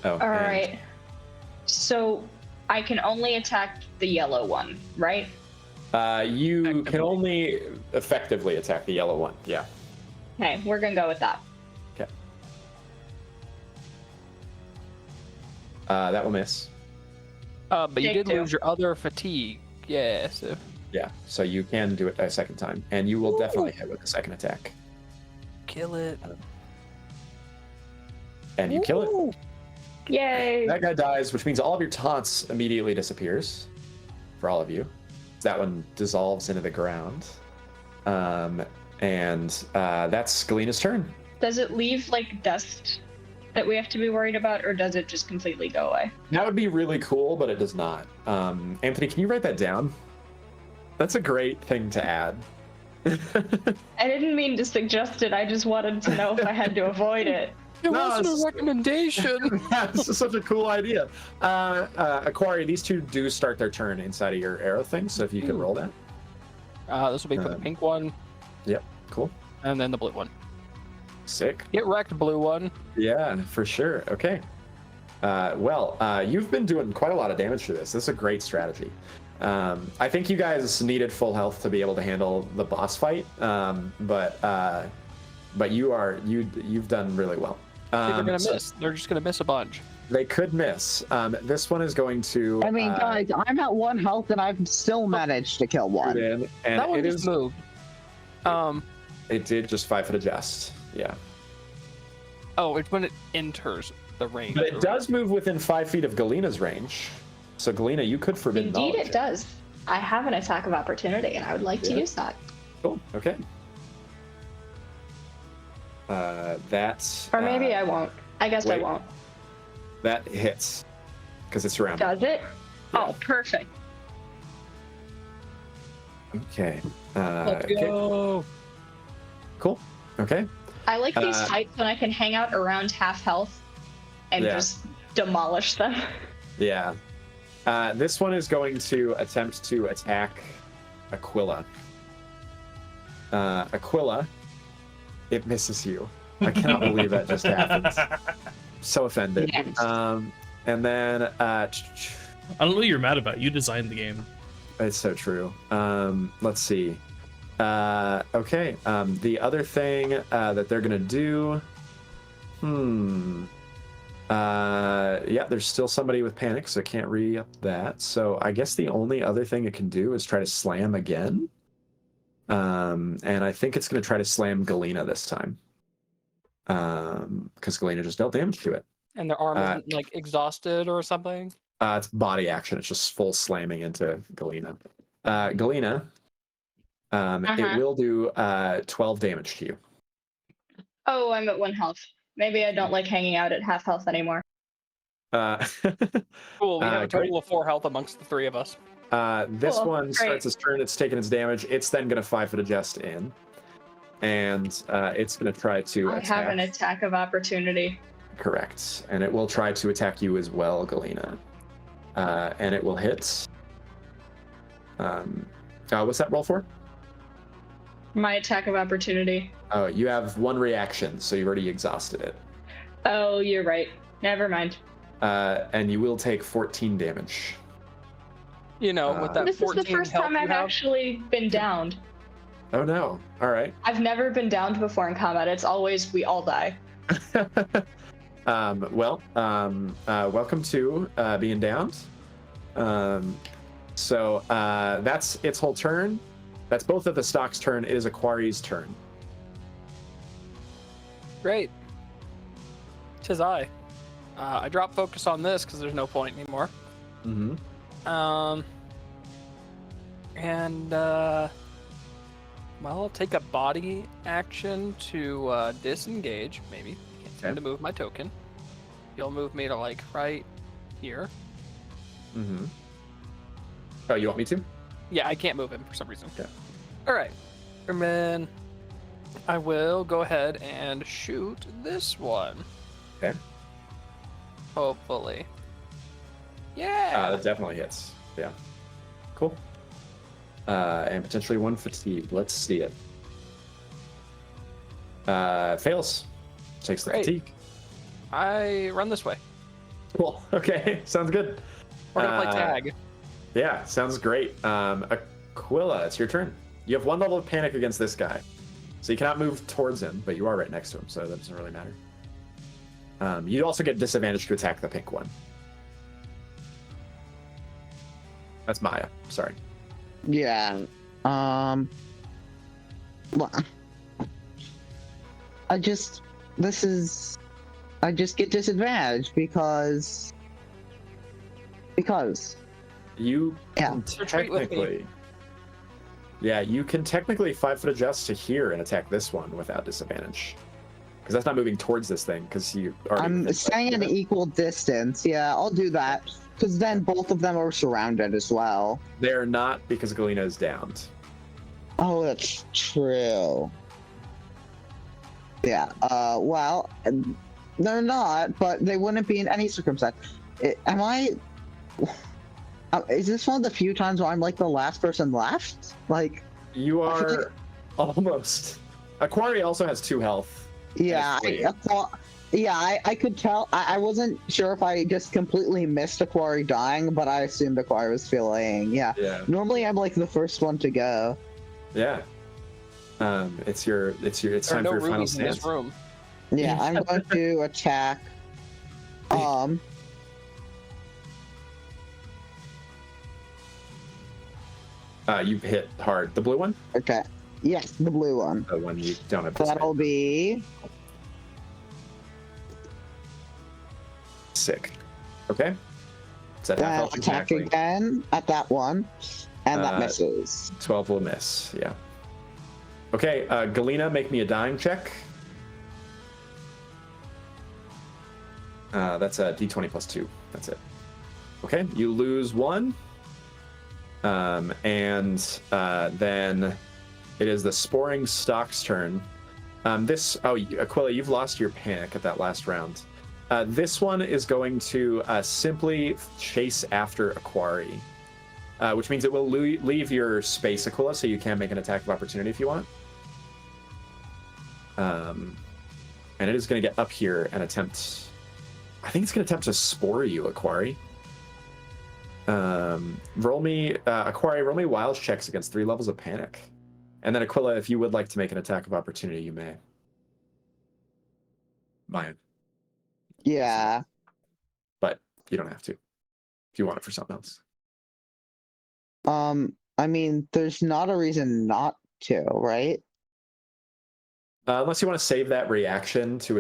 Oh. All right. So I can only attack the yellow one, right? You can only effectively attack the yellow one. Yeah. Okay, we're gonna go with that. Okay. That will miss. But you Take did 2. lose your other fatigue. Yeah, so Yeah. So you can do it a second time, and you will definitely hit with the second attack. kill it. And you kill it. Yay! That guy dies, which means all of your taunts immediately disappears for all of you. That one dissolves into the ground. And that's Galena's turn. Does it leave like dust that we have to be worried about, or does it just completely go away? That would be really cool, but it does not. Anthony, can you write that down? That's a great thing to add. I didn't mean to suggest it. I just wanted to know if I had to avoid it. It No, wasn't it's- a recommendation. This is such a cool idea. Aquari, these two do start their turn inside of your arrow thing, so if you could roll that. This will be for the pink one, Yep, cool. and then the blue one. Sick. Get wrecked, blue one. Yeah, for sure. Okay. You've been doing quite a lot of damage for this. This is a great strategy. I think you guys needed full health to be able to handle the boss fight, but you've done really well. They're gonna miss. They're just gonna miss a bunch. They could miss. This one is going to. I mean, guys, I'm at 1 health and I've still managed to kill one. And That one it just is. moved. It did just 5-foot adjust. Yeah. Oh, it's when it enters the range. But it does move within 5 feet of Galena's range. So Galena, you could forbid Indeed, knowledge. it does. I have an attack of opportunity, and I would like to Yeah. use that. Cool. Okay. That's. Or maybe I won't. I guess I wait. won't. That hits because it's surrounded. Does it? Oh, perfect. Okay. Let's Okay. go. Cool. Okay. I like these Uh, fights when I can hang out around half health and Yeah. just demolish them. Yeah. This one is going to attempt to attack Aquila. Aquila, it misses you. I cannot believe that just happened. So offended. Yes. And then I don't know what you're mad about. You designed the game. it's so true. Let's see. Okay. The other thing that they're gonna do. Yeah, there's still somebody with panic, so I can't re-up that. So I guess the only other thing it can do is try to slam again. And I think it's gonna try to slam Galena this time. Because Galena just dealt damage to it. And their arm isn't like exhausted or something. It's body action. It's just full slamming into Galena. Galena, it will do 12 damage to you. Oh, I'm at 1 health. Maybe I don't like hanging out at half health anymore. Cool. We have a great. total of 4 health amongst the 3 of us. This Cool, one great. starts its turn. It's taking its damage. It's then going to 5-foot adjust in, and it's going to try to I attack. have an attack of opportunity. Correct, and it will try to attack you as well, Galena. and it will hit. What's that roll for? My attack of opportunity. Oh, you have one reaction, so you've already exhausted it. Oh, you're right. Never mind. And you will take 14 damage. You know, with that This is 14 the first health time you I've have. actually been downed. Oh no! All right. I've never been downed before in combat. It's always we all die. Welcome to being downed. So that's its whole turn. That's both of the stock's turn. It is Aquari's turn. Great. 'Tis I. I drop focus on this because there's no point anymore. Mm-hmm. I'll take a body action to disengage, maybe. Can't seem to move my token. You'll move me to, like, right here. Mm-hmm. Oh, you want me to? Yeah, I can't move him for some reason. Yeah. Alright. And then I will go ahead and shoot this one. Okay. Hopefully. Yeah! That definitely hits. Yeah. Cool. And potentially one fatigue. Let's see it. Fails. Takes the Great. fatigue. I run this way. Cool. Okay. Sounds good. We're gonna play tag. Yeah, sounds great. Aquila, it's your turn. You have one level of panic against this guy. So you cannot move towards him, but you are right next to him, so that doesn't really matter. You also get disadvantage to attack the pink one. That's Maya. Sorry. Yeah. Well, I just get disadvantage because You Yeah. can Retreat with me. technically. Yeah, you can technically 5-foot adjust to here and attack this one without disadvantage. Because that's not moving towards this thing, because you already. I'm staying at an equal distance. Yeah, I'll do that. Because then both of them are surrounded as well. They're not, because Galena is downed. Oh, that's true. Yeah, well, they're not, but they wouldn't be in any circumstance. Is this one of the few times where I'm like the last person left? Like, You are almost. Aquari also has 2 health. yeah, I could tell. I wasn't sure if I just completely missed Aquari dying, but I assumed Aquari was feeling. Yeah. Normally I'm like the first one to go. Yeah. It's There are time no for your final rubies in this stance. room. Yeah, I'm going to attack. You hit hard. The blue one? Okay. Yes, the blue one. The one you don't have That'll be sick. Okay. Is that half health attack exactly? again at that one, and that misses. 12 will miss. Yeah. Okay, Galena, make me a dying check. That's a d20 plus 2. That's it. Okay, you lose 1. And then it is the Sporing Stock's turn. Aquila, you've lost your panic at that last round. This one is going to simply chase after Aquari, which means it will leave your space, Aquila, so you can make an attack of opportunity if you want. And it is going to get up here and attempt... I think it's going to attempt to spore you, Aquari. Aquari, roll me wild checks against 3 levels of panic. And then Aquila, if you would like to make an attack of opportunity, you may. Mine. Yeah. But you don't have to. If you want it for something else. I mean, there's not a reason not to, right? Unless you want to save that reaction to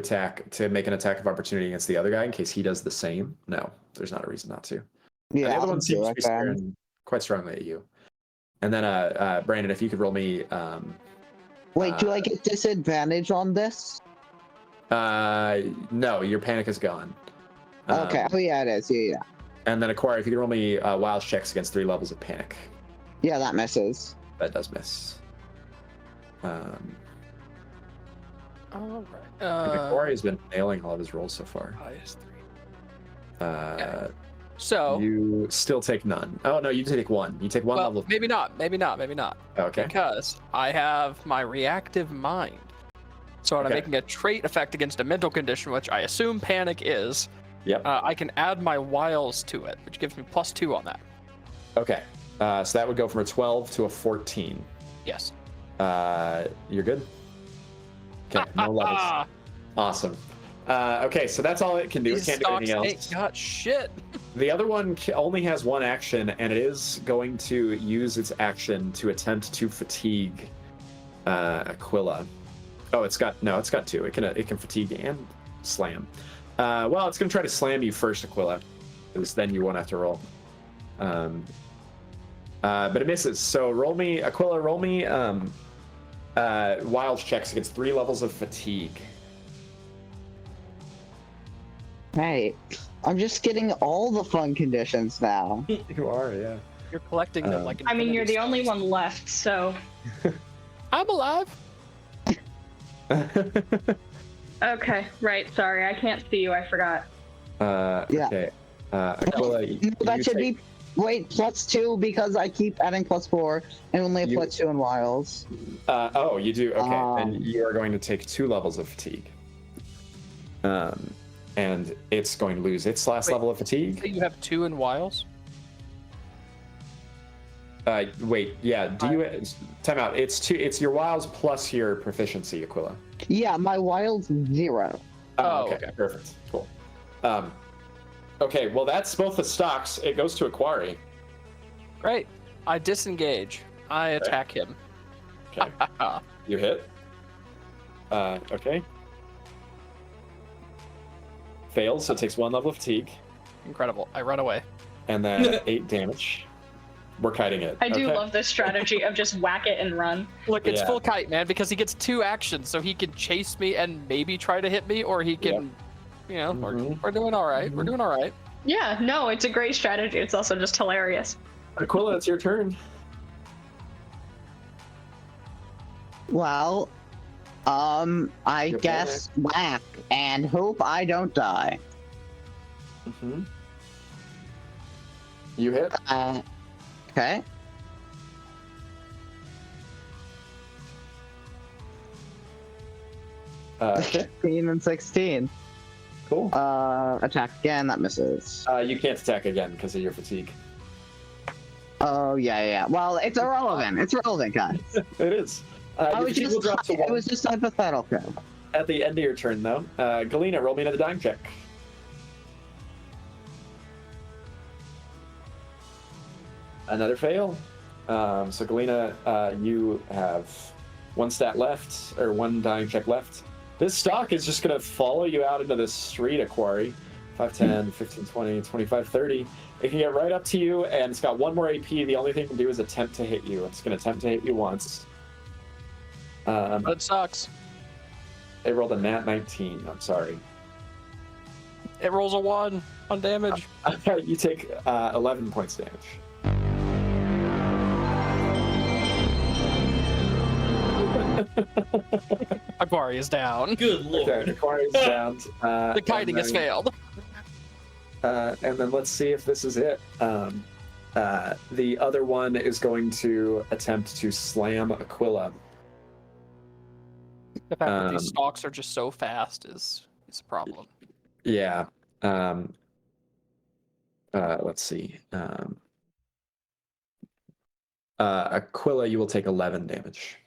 make an attack of opportunity against the other guy in case he does the same. No, there's not a reason not to. Yeah, and the other one seems to be then. staring quite strongly at you. And then, Brandon, if you could roll me. Wait, do I get disadvantage on this? No, your panic is gone. Okay. Oh yeah, it is. Yeah. And then Aquari, if you could roll me wild checks against 3 levels of panic. Yeah, that misses. That does miss. All right. Aquari has been nailing all of his rolls so far. Highest 3. So you still take none. Oh no, you take one. You take one well, level. maybe not. Okay. Because I have my reactive mind. So when I'm making a trait effect against a mental condition, which I assume panic is, Yep. I can add my wiles to it, which gives me +2 on that. Okay. So that would go from a 12 to a 14. Yes. You're good? Okay, no levels. Awesome. Okay, so that's all it can do. It can't do anything else. Ain't got shit. The other one only has one action, and it is going to use its action to attempt to fatigue Aquila. Oh, it's got two. It can fatigue and slam. Well, it's going to try to slam you first, Aquila, because then you won't have to roll. But it misses. So Aquila, roll me wild checks against 3 levels of fatigue. Right. I'm just getting all the fun conditions now. You are, yeah. You're collecting them like. I mean, you're the only Infinity one left, so. I'm alive. Okay, right. Sorry, I can't see you. I forgot. Okay. Aquila, That should be. Wait, +2 because I keep adding +4 and only a +2 in wiles. Oh, you do? Okay. And you are going to take 2 levels of fatigue. And it's going to lose its last level of fatigue. You have 2 in wiles? Wait, yeah. Do you time out? It's your wiles plus your proficiency, Aquila. Yeah, my wiles 0. Oh, okay. Perfect. Cool. Okay, well that's both the stocks. It goes to Aquari. Great. I disengage. I attack him. Okay. You hit. Okay. Fails, so it takes 1 level of fatigue. Incredible. I run away. And then 8 damage. We're kiting it. I do love this strategy of just whack it and run. Look, it's full kite, man, because he gets 2 actions, so he can chase me and maybe try to hit me, or he can, we're doing all right. We're doing all right. Yeah, no, it's a great strategy. It's also just hilarious. Aquila, it's your turn. Well, I guess whack and hope I don't die. Mm-hmm. You hit. Okay. Okay. 15 and 16. Cool. Attack again, that misses. You can't attack again because of your fatigue. Oh, yeah. Well, it's irrelevant. It's irrelevant, guys. It is. It was just hypothetical. At the end of your turn, though. Galena, roll me another dying check. Another fail. So Galena, you have 1 stat left, or 1 dying check left. This stock is just going to follow you out into the street, Aquari. 5, 10, 15, 20, 25, 30. It can get right up to you, and it's got 1 more AP. The only thing it can do is attempt to hit you. It's going to attempt to hit you once. That sucks. It rolled a nat 19. I'm sorry. It rolls a 1 on damage. You take 11 points damage. Aquari is down. Good lord. Okay, Aquari's down. The kiting has failed. And then let's see if this is it. The other one is going to attempt to slam Aquila. The fact that these stalks are just so fast is a problem. Yeah. Let's see. Aquila, you will take 11 damage.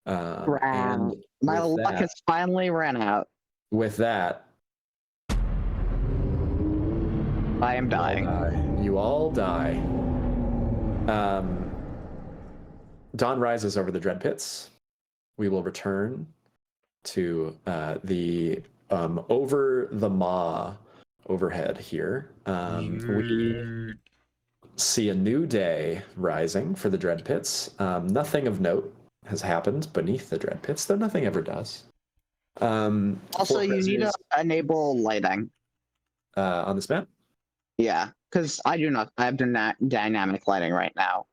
My luck has finally ran out. With that, I am dying. You all die. Dawn rises over the Dread Pits. We will return to the over the Maw overhead here. We see a new day rising for the Dread Pits. Nothing of note has happened beneath the Dread Pits, though nothing ever does. Also, you need to enable lighting. On this map? Yeah, because I do not. I have dynamic lighting right now.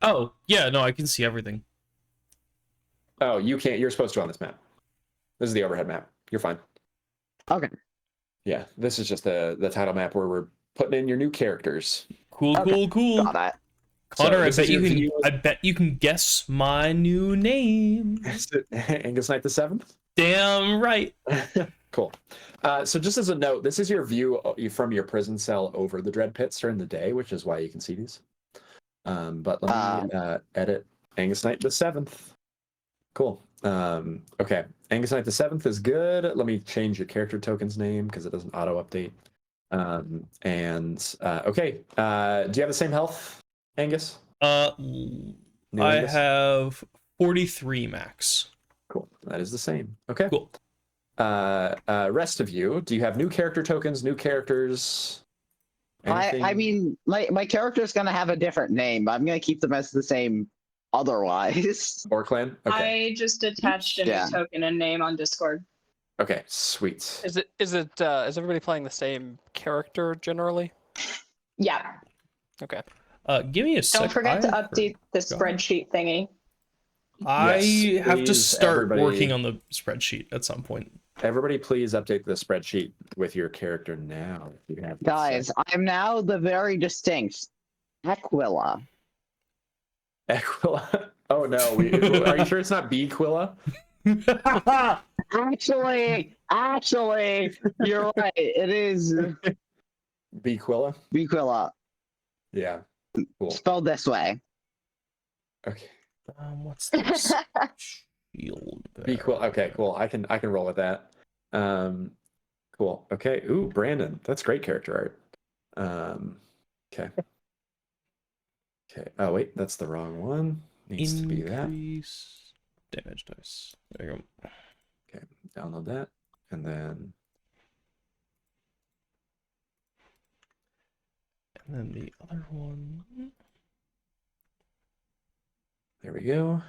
Oh, yeah, no, I can see everything. Oh, you can't. You're supposed to on this map. This is the overhead map. You're fine. Okay. Yeah, this is just the title map where we're putting in your new characters. Cool, Okay, cool. got it. Connor, So this is your view. I bet you can guess my new name. Is it Angus Knight the Seventh? Damn right. Cool. So just as a note, this is your view from your prison cell over the Dread Pits during the day, which is why you can see these. But let me edit Angus Knight the Seventh. Cool. Okay, Angus Knight the Seventh is good. Let me change your character token's name because it doesn't auto update. Okay. Do you have the same health, Angus? I Angus? have 43 max. Cool. That is the same. Okay. Cool. Rest of you, do you have new character tokens, new characters? I mean, my character's gonna have a different name, but I'm gonna keep them as the same otherwise. Or clan? Okay. I just attached a new token and name on Discord. Okay, sweet. Is everybody playing the same character generally? Yeah. Okay. Give me a sec. Don't forget to update the spreadsheet thingy. I have to please, start everybody. working on the spreadsheet at some point. Everybody, please update the spreadsheet with your character now. If you have it Guys, set. I'm now the very distinct Aquila. Aquila. Oh no, are you sure it's not Bequilla? Actually, you're right. It is Bequilla? Aquila, Yeah. Cool. spelled this way. Okay. What's this? Shield Bequilla. Okay, cool. I can roll with that. Cool. Okay. Ooh, Brandon. That's great character art. Okay. Okay. Oh wait, that's the wrong one. Needs to be that. Increase damage dice. There you go. Okay, download that, and then the other one. there we go.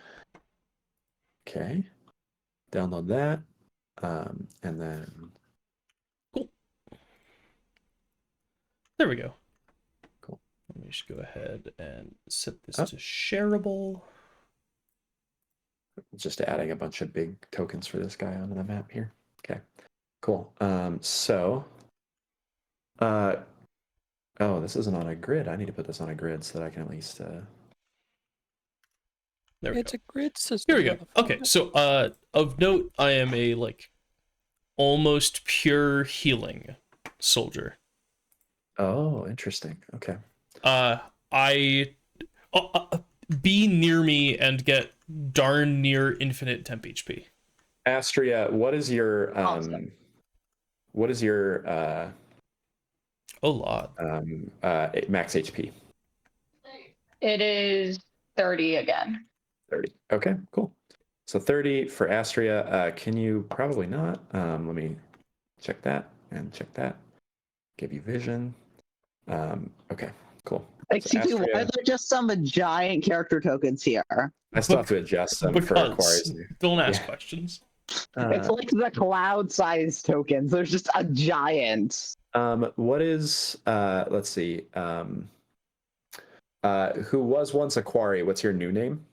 Okay, download that, and then Cool. There we go. Cool. Let me just go ahead and set this to shareable. just adding a bunch of big tokens for this guy onto the map here. Okay, cool. Oh, this isn't on a grid. I need to put this on a grid so that I can at least. There we go. It's a grid system. Here we go. Okay, so of note, I am a almost pure healing soldier. Oh, interesting. Okay. Be near me and get darn near infinite temp HP. Astria, what is your a lot max HP? It is 30 again. 30. Okay, cool. So 30 for Astria. Can you probably not? Let me check that and check that. Give you vision. Okay, cool. Excuse me, why are there just some giant character tokens here? I still have to adjust them for Aquarius. Don't ask questions. It's like the cloud-sized tokens. There's just a giant. What is let's see. Who was once a quarry? What's your new name?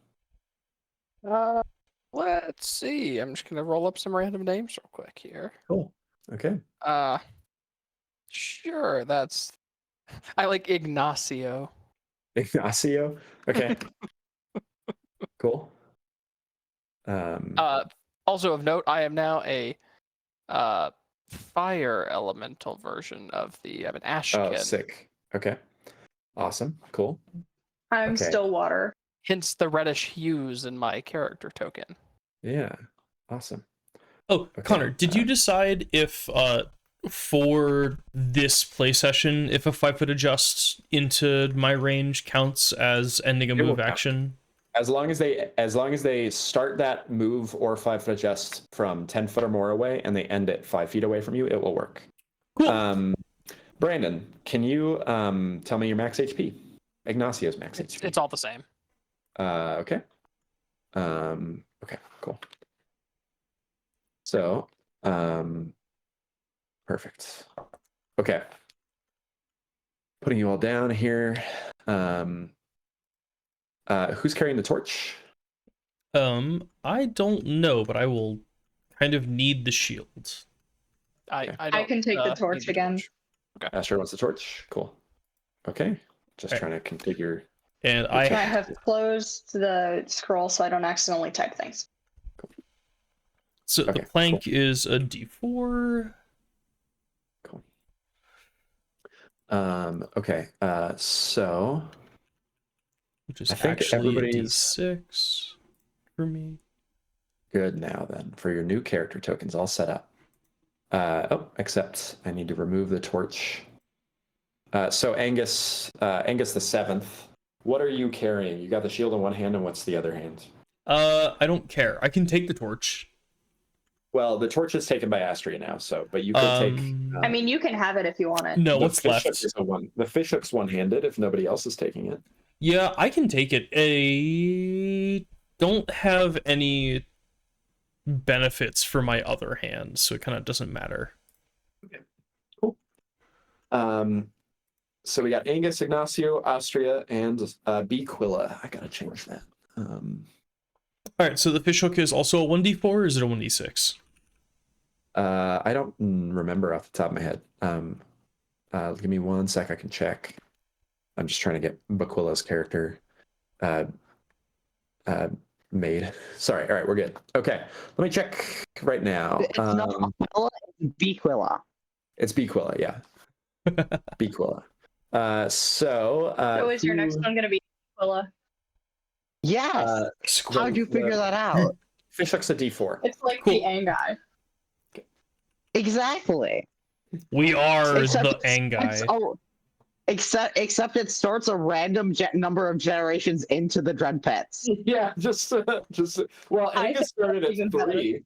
Let's see. I'm just gonna roll up some random names real quick here. Cool. Okay. Sure. I like Ignacio. Ignacio. Okay. Cool. Also of note, I am now a fire elemental version of I'm an Ashkin. Oh, sick. Okay. Awesome. Cool. I'm still water. Hence the reddish hues in my character token. Yeah. Awesome. Oh, okay. Connor, did you decide if for this play session, if a 5-foot adjust into my range counts as ending a move action? As long as they start that move or 5-foot adjust from 10 foot or more away, and they end it 5 feet away from you, it will work. Cool. Brandon, can you tell me your max HP? Ignacio's max HP. It's all the same. Okay. Okay. Cool. So, perfect. Okay. Putting you all down here. Who's carrying the torch? I don't know, but I will kind of need the shield. I can take the torch again. Okay. Asher wants the torch. Cool. Okay. Just trying to configure. And I have closed the scroll so I don't accidentally type things. So the plank is a D4. Cool. Okay. So Which is I think actually everybody's D6 for me. good now then for your new character tokens all set up. Except I need to remove the torch. So Angus the 7th, what are you carrying? You got the shield in one hand, and what's the other hand? I don't care. I can take the torch. Well, the torch is taken by Astria now, but you could take. I mean, you can have it if you want it. No, what's left? The fish hook's one-handed if nobody else is taking it. Yeah, I can take it. I don't have any benefits for my other hand, so it kind of doesn't matter. Okay. Cool. So we got Angus, Ignacio, Astria, and Bequilla. I gotta change that. All right, so the fish hook is also a 1d4, or is it a 1d6? I don't remember off the top of my head. Give me 1 sec, I can check. I'm just trying to get Bequilla's character made. Sorry, all right, we're good. Okay, let me check right now. It's not Aquila, it's Bequilla. It's Bequilla, yeah. Bequilla. So is your next one going to be Aquila? Yes. How'd you figure that out? Fish hook's a D4. It's like the Angai. Exactly. We are the Angai. Except it starts a random number of generations into the Dread Pits. Yeah, well, Angus started at 3.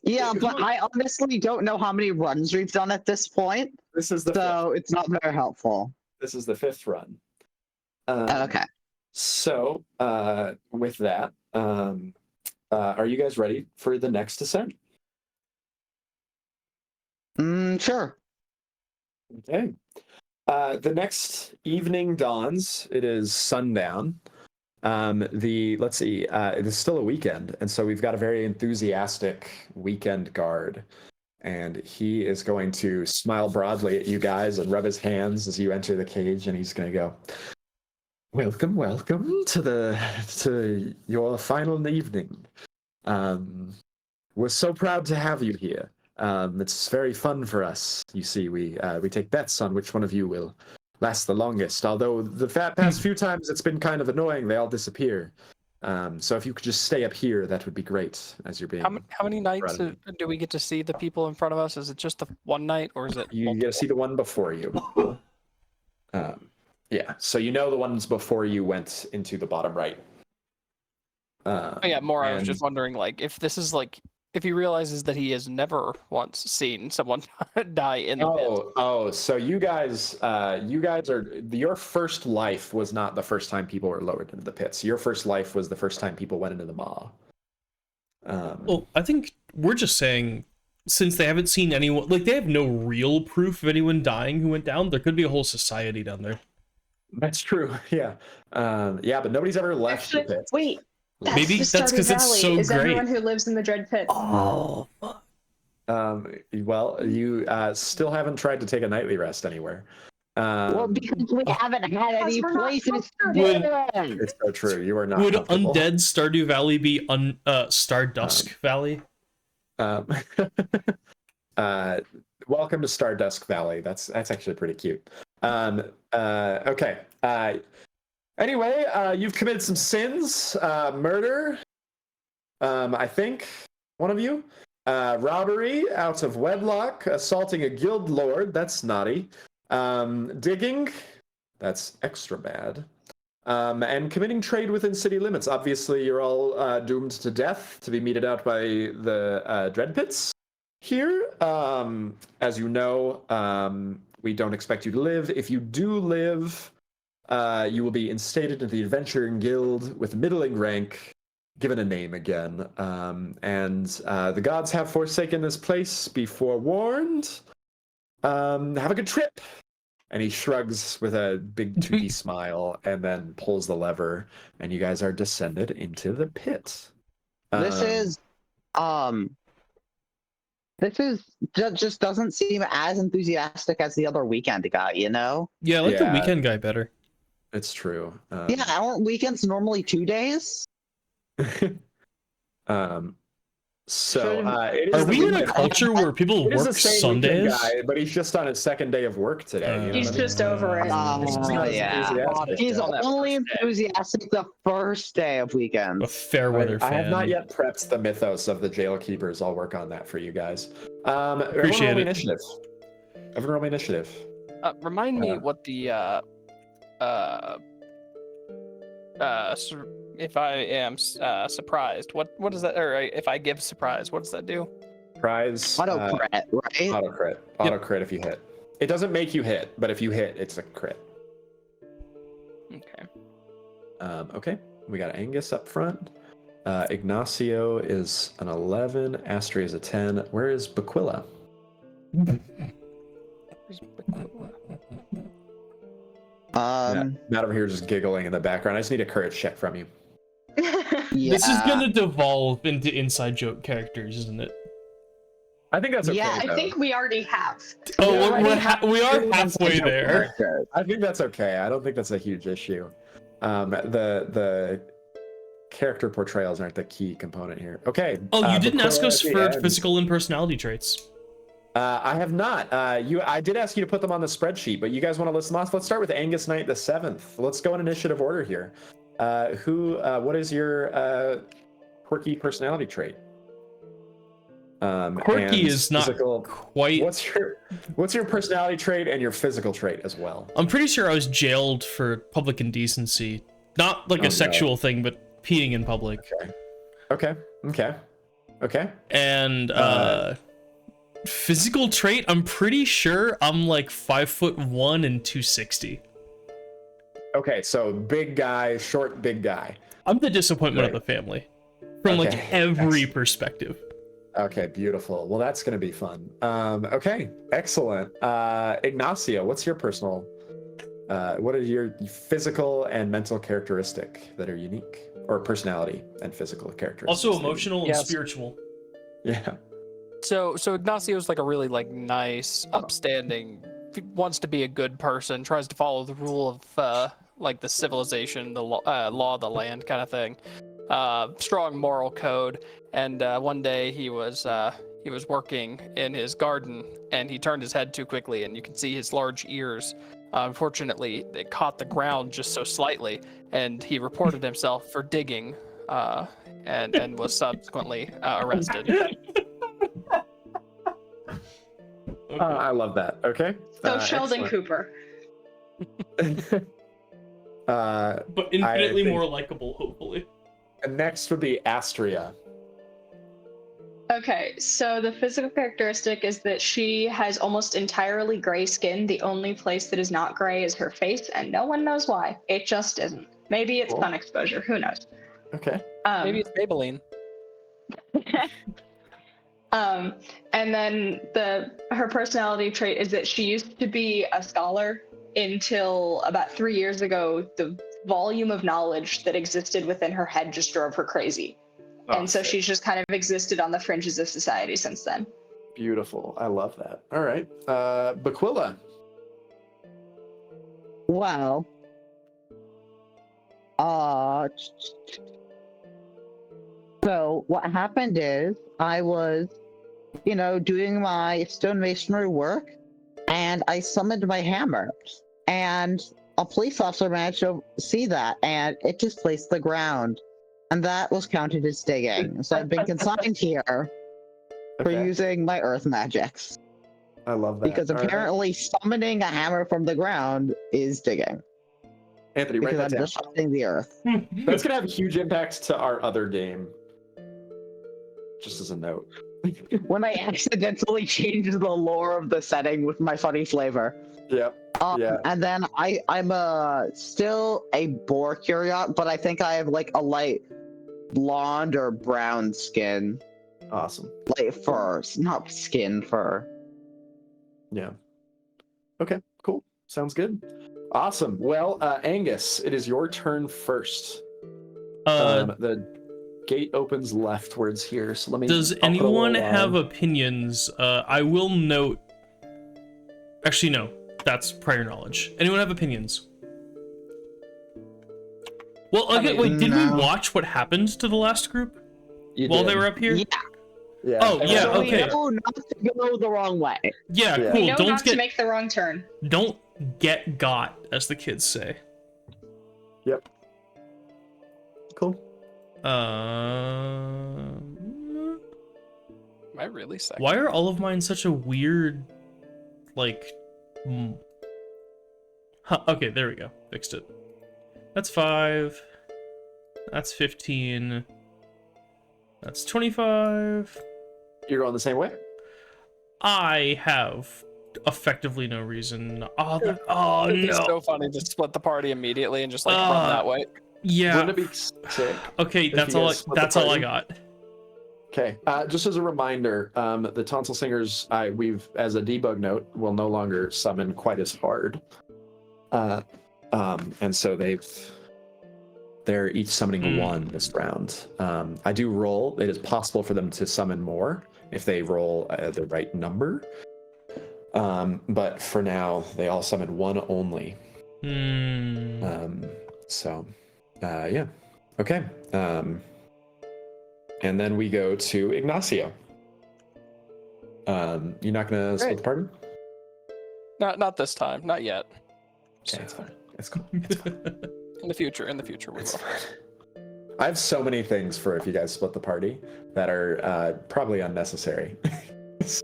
Yeah, but I honestly don't know how many runs we've done at this point. This is the so 5th. It's not very helpful. This is the 5th run. Okay. So, with that, are you guys ready for the next ascent? Sure. Okay. The next evening dawns. It is sundown. Let's see. It is still a weekend, and so we've got a very enthusiastic weekend guard, and he is going to smile broadly at you guys and rub his hands as you enter the cage, and he's going to go, "Welcome, welcome to your final evening. We're so proud to have you here. It's very fun for us. You see, we take bets on which one of you will last the longest. Although the past few times it's been kind of annoying, they all disappear. So if you could just stay up here, that would be great. As you're being how many nights do we get to see the people in front of us? Is it just the one night, or is it? You get to see the one before you. Yeah. So you know the ones before you went into the bottom right. I was just wondering, like, if this is like, if he realizes that he has never once seen someone die in the pit. So you guys are, your first life was not the first time people were lowered into the pits. Your first life was the first time people went into the Maw. Well, I think we're just saying, since they haven't seen anyone, like, they have no real proof of anyone dying who went down, there could be a whole society down there. That's true, yeah. But nobody's ever left the pits. Wait. Maybe that's because it's so is great. Everyone who lives in the Dread Pits. Oh, fuck. Well, you still haven't tried to take a nightly rest anywhere. Well, because we haven't had any places to do. It's so true. You are not. Would undead Stardew Valley be Stardusk Valley? Welcome to Stardusk Valley. That's actually pretty cute. Okay. Anyway, you've committed some sins. Murder. I think one of you. Robbery out of wedlock. Assaulting a guild lord. That's naughty. Digging. That's extra bad. And committing trade within city limits. Obviously, you're all doomed to death to be meted out by the Dread Pits here. As you know, we don't expect you to live. If you do live, you will be instated into the Adventuring Guild with middling rank, given a name again. And the gods have forsaken this place. Be forewarned. Have a good trip. And he shrugs with a big toothy smile and then pulls the lever, and you guys are descended into the pit. This is This just doesn't seem as enthusiastic as the other weekend guy, you know? Yeah, I like the Yeah. weekend guy better. It's true. Yeah, aren't weekends normally 2 days? So it Are is the we in a weekend. culture where people It is the work same weekend Sundays? guy, but he's just on his second day of work today. He's just over it. He's not as Yeah. enthusiastic He's yet. on that only first day. enthusiastic the first day of A weekends. fair weather I fan. have not yet prepped the mythos of the jail keepers. I'll work on that for you guys. Appreciate everyone roll me it. initiative. Everyone roll me initiative. Remind me what the if I am surprised, what does that, or if I give surprise, what does that do? Prize. Auto crit, right? Auto crit. Auto crit if you hit. It doesn't make you hit, but if you hit, it's a crit. Okay. Okay. We got Angus up front. Ignacio is an 11. Astri is a 10. Where is Baquilla? Matt over here just giggling in the background. I just need a courage check from you. This is gonna devolve into inside joke characters, isn't it? I think that's okay. Yeah, I think we already have. Oh, Yeah, we are halfway there. I think that's okay. I don't think that's a huge issue. The character portrayals aren't the key component here. Okay. Oh, you didn't ask Baquilla us at the for end. physical and personality traits. I have not. I did ask you to put them on the spreadsheet, but you guys want to list them off? Let's start with Angus Knight the 7th. Let's go in initiative order here. What is your quirky personality trait? Quirky is not quite. What's your personality trait and your physical trait as well? I'm pretty sure I was jailed for public indecency, not like a sexual thing, but peeing in public. Okay. And physical trait, I'm pretty sure I'm like 5'1" and 260. Okay, so big guy, short, big guy. I'm the disappointment of the family, from like every perspective. Okay, beautiful. Well, that's gonna be fun. Okay, excellent. Ignacio, what's your personal? What are your physical and mental characteristic that are unique, or personality and physical characteristics? Also emotional and spiritual. Yeah. So Ignacio's like a really like nice, upstanding, wants to be a good person, tries to follow the rule of like the civilization, the law of the land kind of thing. Strong moral code. And one day he was working in his garden and he turned his head too quickly, and you can see his large ears. Unfortunately, it caught the ground just so slightly, and he reported himself for digging, and was subsequently arrested. I love that. Okay. So Sheldon excellent. Cooper. But infinitely more likable, hopefully. And next would be Astria. Okay, so the physical characteristic is that she has almost entirely gray skin. The only place that is not gray is her face, and no one knows why. It just isn't. Maybe it's sun exposure. Who knows? Okay. Maybe it's Maybelline. And then her personality trait is that she used to be a scholar until about 3 years ago. The volume of knowledge that existed within her head just drove her crazy. And so she's just kind of existed on the fringes of society since then. Beautiful. I love that. All right. Baquilla. Well, so what happened is I was, doing my stonemasonry work, and I summoned my hammer, and a police officer managed to see that, and it displaced the ground, and that was counted as digging. So I've been consigned here for using my earth magics. I love that. Because apparently summoning a hammer from the ground is digging. Anthony, write that because I'm down. disrupting the earth. That's gonna have a huge impact to our other game. Just as a note. When I accidentally change the lore of the setting with my funny flavor. Yep. Yeah. And then I'm still a boar curiot, but I think I have like a light blonde or brown skin. Awesome. Light fur, not skin, fur. Yeah. Okay, cool. Sounds good. Awesome. Well, Angus, it is your turn first. gate opens leftwards here. So let me. Does anyone have opinions? I will note. Actually, no. That's prior knowledge. Anyone have opinions? Well, okay, wait, did we watch what happened to the last group while they were up here? Yeah. Yeah. Oh, yeah, So okay. we know not to go the wrong way. Yeah, Yeah. cool. We know not to make the wrong turn. Don't get got, as the kids say. Yep. Cool. Am I really second? Why are all of mine such a weird, like... Huh, okay, there we go. Fixed it. That's 5. That's 15. That's 25. You're going the same way? I have effectively no reason. Oh, It'd be no. so funny to split the party immediately and just like run that way. Yeah. Wouldn't it be sick? Okay, if that's you all. guys split the That's all I party? got. Okay. Just as a reminder, the tonsil singers, we've as a debug note, will no longer summon quite as hard. And so they're each summoning one this round. I do roll. It is possible for them to summon more if they roll the right number. But for now, they all summon one only. So, yeah. Okay. And then we go to Ignacio. You're not gonna split the party? Not this time. Not yet. Okay, it's fine. It's cool. It's fine. In the future we It's will. fine. I have so many things for if you guys split the party that are probably unnecessary. it's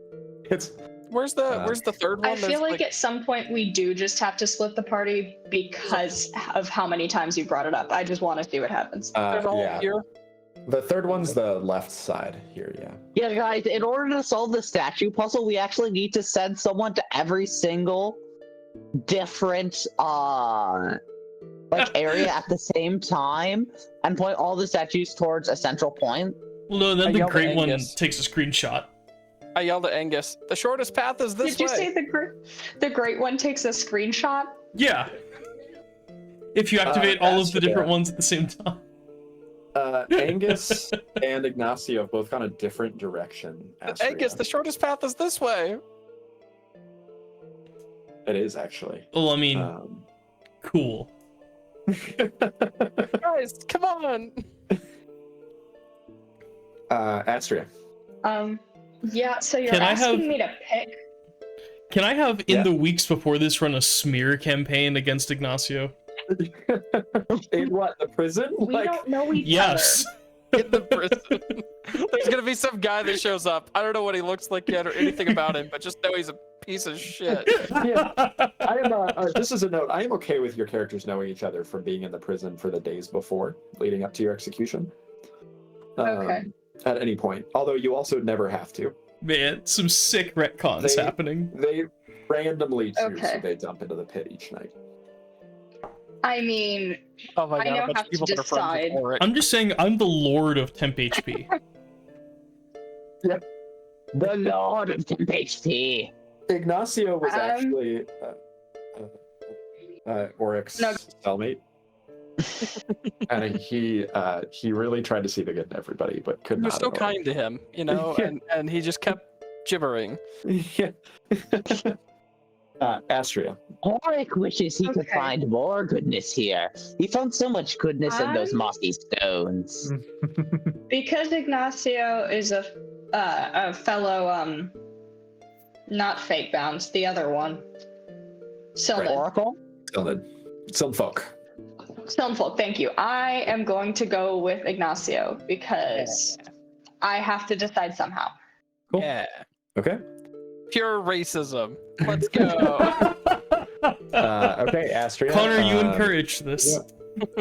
Where's the third one? I feel like at some point we do just have to split the party because of how many times you brought it up. I just want to see what happens. there's all yeah. here. The third one's the left side here, yeah. Yeah, guys, in order to solve the statue puzzle, we actually need to send someone to every single different area at the same time and point all the statues towards a central point. Well, no, then I the yelled at great one Angus. takes a screenshot. I yelled at Angus. The shortest path is this Did you way. say the great one takes a screenshot? Yeah. If you activate all of the different yeah. ones at the same time. Angus and Ignacio have both gone a different direction. Angus, the shortest path is this way. It is actually. Well, I mean, cool. Guys, come on. Astria. Yeah, so you're Can I asking have- me to pick? Can I have, in Yeah. the weeks before this, run a smear campaign against Ignacio? In what, the prison? We don't know each Yes. In the prison. There's gonna be some guy that shows up. I don't know what he looks like yet or anything about him, but just know he's a piece of shit. Yeah. I am. This is a note. I am okay with your characters knowing each other from being in the prison for the days before, leading up to your execution. Okay. At any point. Although you also never have to. Man, some sick retcons They- happening. They randomly choose Okay. who they dump into the pit each night. I mean, Oh my I god, now a bunch have of to people that are friends decide. with Ulrich. I'm just saying, I'm the Lord of Temp HP. The Lord of Temp HP. Ignacio was actually Oryx's No. cellmate. And he really tried to see the good in everybody, but could You're not. so at all. kind to him, you know, Yeah. and he just kept gibbering. Yeah. Astria. Auric wishes he could Okay. find more goodness here. He found so much goodness in those mossy stones. because Ignacio is a fellow, not fake bounds, the other one. Sylvan. Oracle? Some folk. Stoneful, thank you. I am going to go with Ignacio because I have to decide somehow. Cool. Yeah. Okay. Pure racism. Let's go. Okay, Astria. Connor, you encouraged this.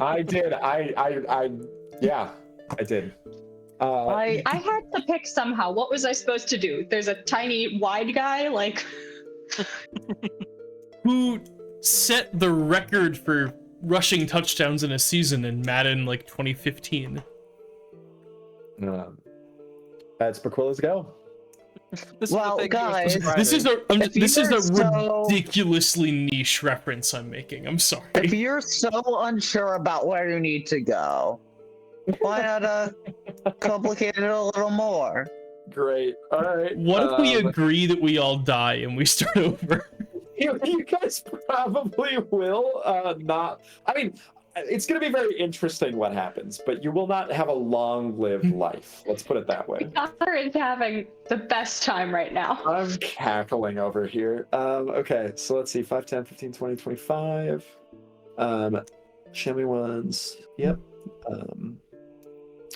I did. Yeah, I did. I had to pick somehow. What was I supposed to do? There's a tiny wide guy, like. Who set the record for rushing touchdowns in a season in Madden, like, 2015? That's Perquilla's go. This Well, is the thing he was guys, describing. This is a you're so- ridiculously niche reference I'm making. I'm sorry. If you're so unsure about where you need to go, why not complicate it a little more. Great. All right. What if we agree that we all die and we start over? You guys probably will not. I mean, it's going to be very interesting what happens, but you will not have a long-lived life. Let's put it that way. Connor is having the best time right now. I'm cackling over here. Okay, so let's see. 5, 10, 15, 20, 25. Shimmy ones. Yep.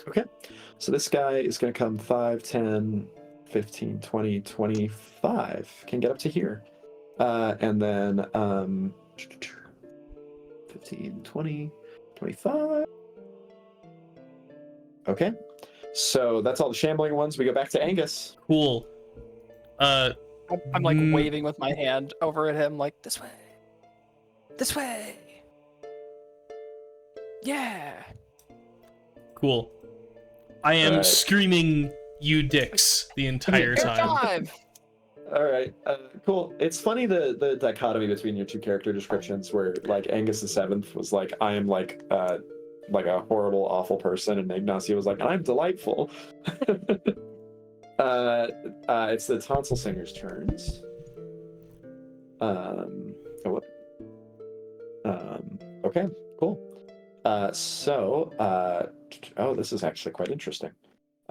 Okay. So this guy is going to come 5, 10, 15, 20, 25. Can get up to here. And then 15, 20, 25. Okay. So that's all the shambling ones. We go back to Angus. Cool. I'm like waving with my hand over at him, like, this way. This way. Yeah. Cool. I am Alright. screaming "you dicks" the entire time. Five. All right, cool. It's funny the dichotomy between your two character descriptions, where like Angus the Seventh was like, I am like a horrible, awful person, and Ignacio was like, I'm delightful. It's the tonsil singer's turns. Okay, cool. Oh, this is actually quite interesting.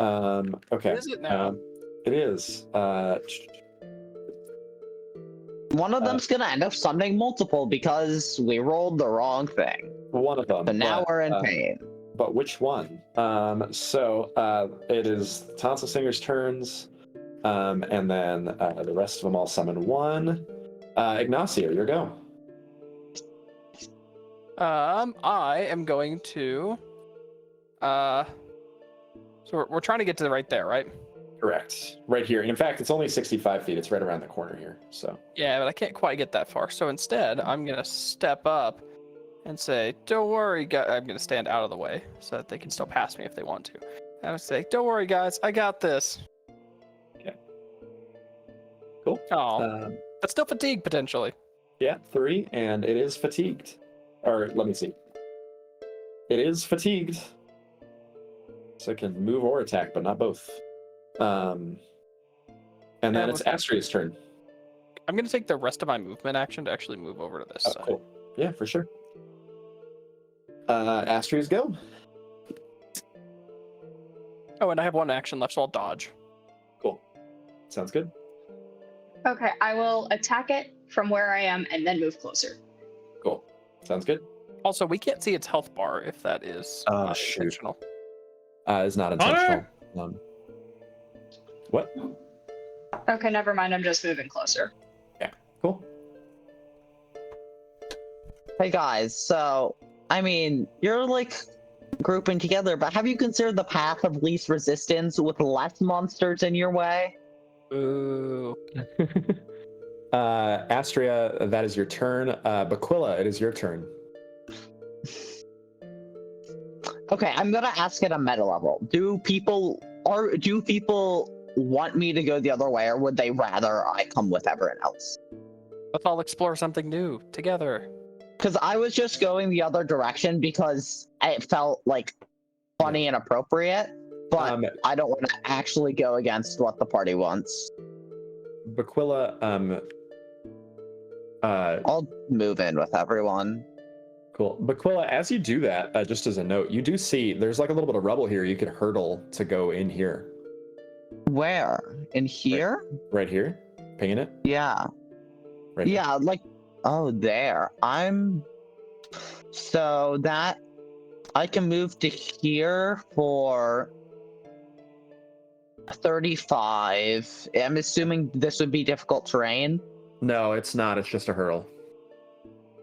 Okay. Is it now? It is. One of them's gonna end up summoning multiple because we rolled the wrong thing. One of them. So now we're in pain. But which one? It is Tonsil Singer's turns, and then the rest of them all summon one. Ignacio, your go. I am going to. So we're trying to get to right there, right? Correct. Right here. And in fact, it's only 65 feet. It's right around the corner here. So. Yeah, but I can't quite get that far. So instead, I'm gonna step up and say, "Don't worry, guys." I'm gonna stand out of the way so that they can still pass me if they want to. And I'm gonna say, "Don't worry, guys. I got this." Okay. Cool. Oh, but still fatigued potentially. Yeah, 3, and it is fatigued. Or let me see. It is fatigued. So it can move or attack, but not both. And then it's Astria's turn. I'm gonna take the rest of my movement action to actually move over to this side. Cool. Yeah, for sure. Astria's go. Oh, and I have one action left, so I'll dodge. Cool. Sounds good. Okay, I will attack it from where I am and then move closer. Cool. Sounds good. Also, we can't see its health bar if that is Shoot. intentional. It's not intentional. What? Okay, never mind. I'm just moving closer. Yeah. Cool. Hey guys, so I mean, you're like grouping together, but have you considered the path of least resistance with less monsters in your way? Ooh. Astria, that is your turn. Baquilla, it is your turn. Okay, I'm gonna ask at a meta level. Do people want me to go the other way, or would they rather I come with everyone else? Let's all explore something new together. Because I was just going the other direction because it felt like funny and appropriate, but I don't want to actually go against what the party wants. Baquilla, I'll move in with everyone. Cool. Baquilla, as you do that, just as a note, you do see there's like a little bit of rubble here. You could hurdle to go in here. Where? In here? Right here? Pinging it? Yeah. Right here. Yeah, like, oh, there. So that, I can move to here for 35. I'm assuming this would be difficult terrain. No, it's not. It's just a hurdle.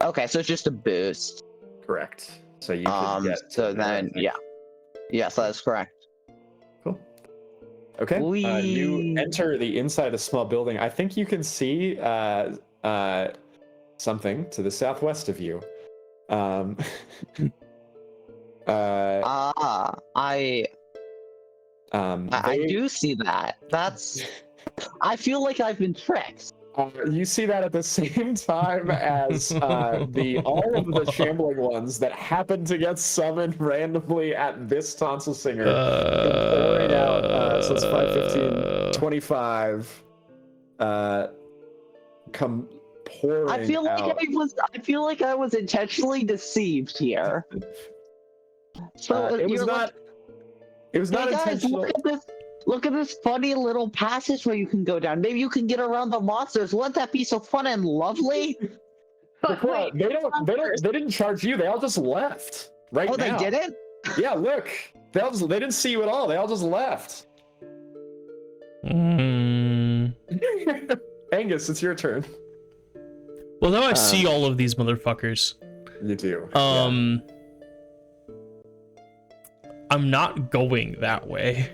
Okay, so it's just a boost. Correct. So you can get. So then, yeah. Yes, that is correct. Cool. Okay. You enter the inside of the small building. I think you can see something to the southwest of you. I do see that. That's. I feel like I've been tricked. You see that at the same time as all of the shambling ones that happen to get summoned randomly at this tonsil singer come pouring out. So it's 5, 15, 25. Come pouring I feel like out. I feel like I was intentionally deceived here. So It was not. It was not hey guys, intentional. look at this funny little passage where you can go down. Maybe you can get around the monsters. Wouldn't that be so fun and lovely? But wait, They didn't charge you. They all just left right Oh, now. they didn't? Yeah, look. They didn't see you at all. They all just left. Angus, it's your turn. Well, now I see all of these motherfuckers. You do. I'm not going that way.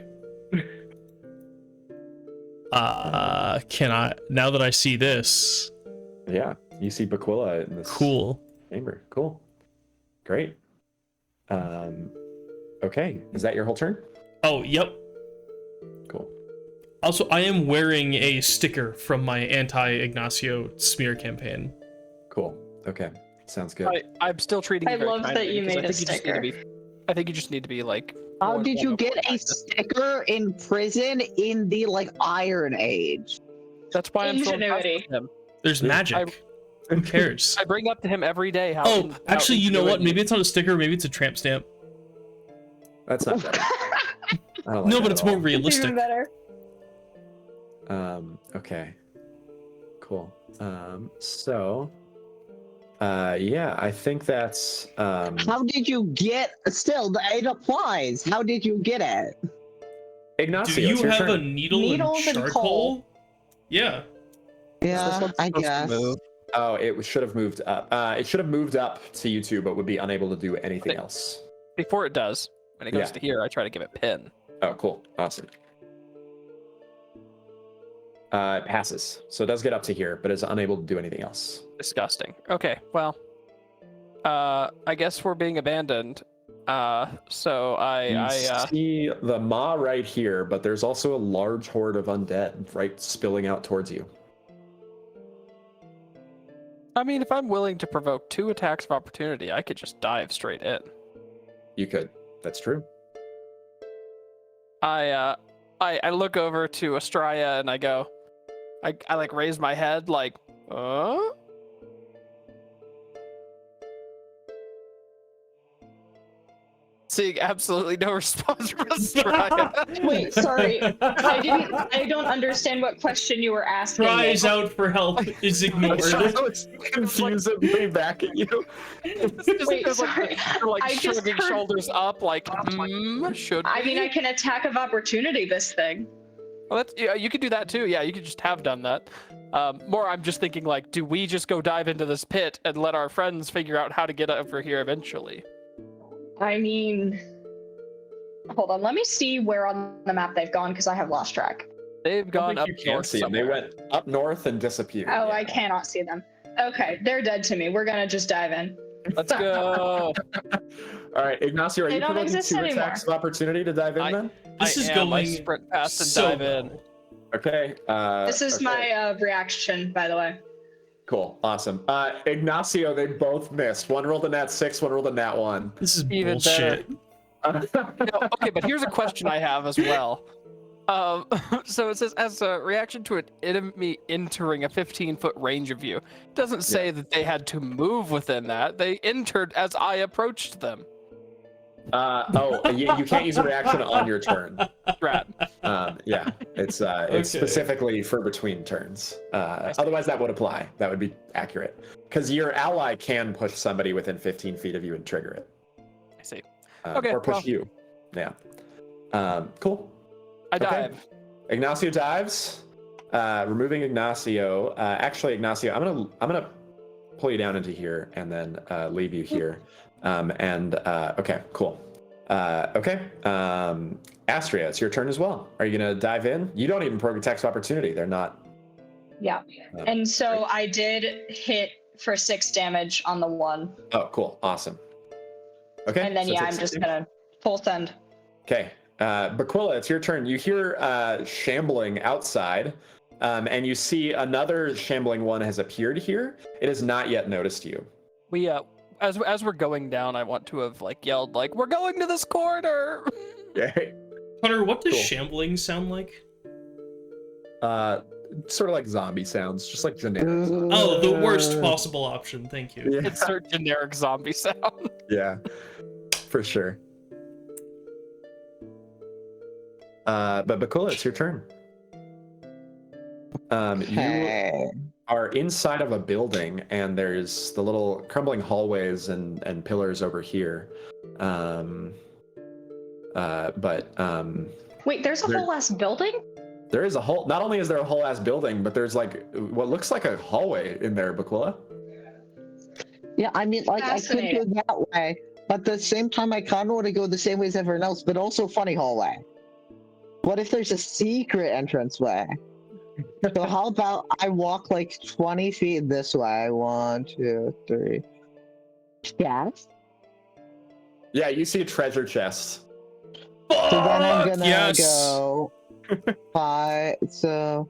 Can I, now that I see this? Yeah, you see Baquilla in this Cool. chamber. Cool. Great. Okay, is that your whole turn? Oh, yep. Cool. Also, I am wearing a sticker from my anti-Ignacio smear campaign. Cool. Okay, sounds good. I'm still treating you I very love that kindly you because made I a think you just need to sticker. be- I think you just need to be like. How more did you informed get before a you do this. sticker in prison in the Iron Age? That's why I'm so impressed Ingenuity. with him. There's magic. Who cares? I bring up to him every day how. Oh, actually, you know what? intuitive- Maybe it's not a sticker. Maybe it's a tramp stamp. That's not bad. I don't like No, that but at it's more all. realistic. Even better. Okay. Cool. Yeah, I think that's How did you get? Still, it applies. How did you get it? Ignacio. Do you it's your have a turn. needle Needles and and charcoal? coal. Yeah. Yeah, one's I supposed to guess. move. Oh, it should have moved up. It should have moved up to you two, but would be unable to do anything Okay. else. Before it does, when it goes Yeah. to here, I try to give it pin. Oh, cool. Awesome. It passes. So it does get up to here, but is unable to do anything else. Disgusting. Okay, well, I guess we're being abandoned. So You see the maw right here, but there's also a large horde of undead right spilling out towards you. I mean, if I'm willing to provoke 2 attacks of opportunity, I could just dive straight in. You could. That's true. I look over to Astraea and I go, I like raise my head like, Seeing absolutely no response from Astraea. Wait, sorry. I don't understand what question you were asking. Cries out for help is ignored. It's confusedly back at you. Wait, sorry. Like I just shrugging heard- shoulders up, like, should I mean, we? I can attack of opportunity this thing. Well, yeah, you could do that too. Yeah, you could just have done that. More, I'm just thinking like, do we just go dive into this pit and let our friends figure out how to get over here eventually? I mean, hold on. Let me see where on the map they've gone because I have lost track. They've gone up You can't north see them. They somewhere. went up north and disappeared. Oh, Yeah. I cannot see them. Okay, they're dead to me. We're gonna just dive in. Let's go. All right, Ignacio, are They you don't provoking exist 2 anymore. attacks of opportunity to dive in I- then? This is I going sprint past and so dive in. well. Okay. This is okay. my reaction, by the way. Cool. Awesome. Ignacio, they both missed. One rolled a nat 6, one rolled a nat 1. This is Even bullshit. No, okay, but here's a question I have as well. So it says, as a reaction to an enemy entering a 15-foot range of you. It doesn't say that they had to move within that. They entered as I approached them. You can't use a reaction on your turn. Rat. Yeah, it's specifically for between turns. Otherwise, that would apply. That would be accurate. Because your ally can push somebody within 15 feet of you and trigger it. I see. Or push well. you. Yeah. Cool. I Okay. dive. Ignacio dives, removing Ignacio. Actually, Ignacio, I'm gonna pull you down into here and then leave you here. Okay, cool. Okay. Astria, it's your turn as well. Are you gonna dive in? You don't even provoke attacks of opportunity. They're not. Yeah. And so I did hit for 6 damage on the one. Oh, cool. Awesome. Okay. And then so yeah, take I'm just 16. gonna full send. Okay. Baquilla, it's your turn. You hear shambling outside. And you see another shambling one has appeared here. It has not yet noticed you. We as we're going down, I want to have like yelled like, "We're going to this corner!" Okay. Hunter, what does Cool. shambling sound like? Sort of like zombie sounds, just like generic. Oh, the worst possible option. Thank you. Yeah. Insert generic zombie sound. Yeah, for sure. But Bakula, it's your turn. You are inside of a building, and there's the little crumbling hallways and pillars over here. Wait, there's a whole ass building? There is a whole. Not only is there a whole ass building, but there's like what looks like a hallway in there, Bakula. Yeah, I mean, like, I could go that way, but at the same time, I kind of want to go the same way as everyone else, but also funny hallway. What if there's a secret entranceway? So how about I walk like 20 feet this way? 1, 2, 3. Yes. Yeah, you see a treasure chest. So then I'm gonna yes. go 5. So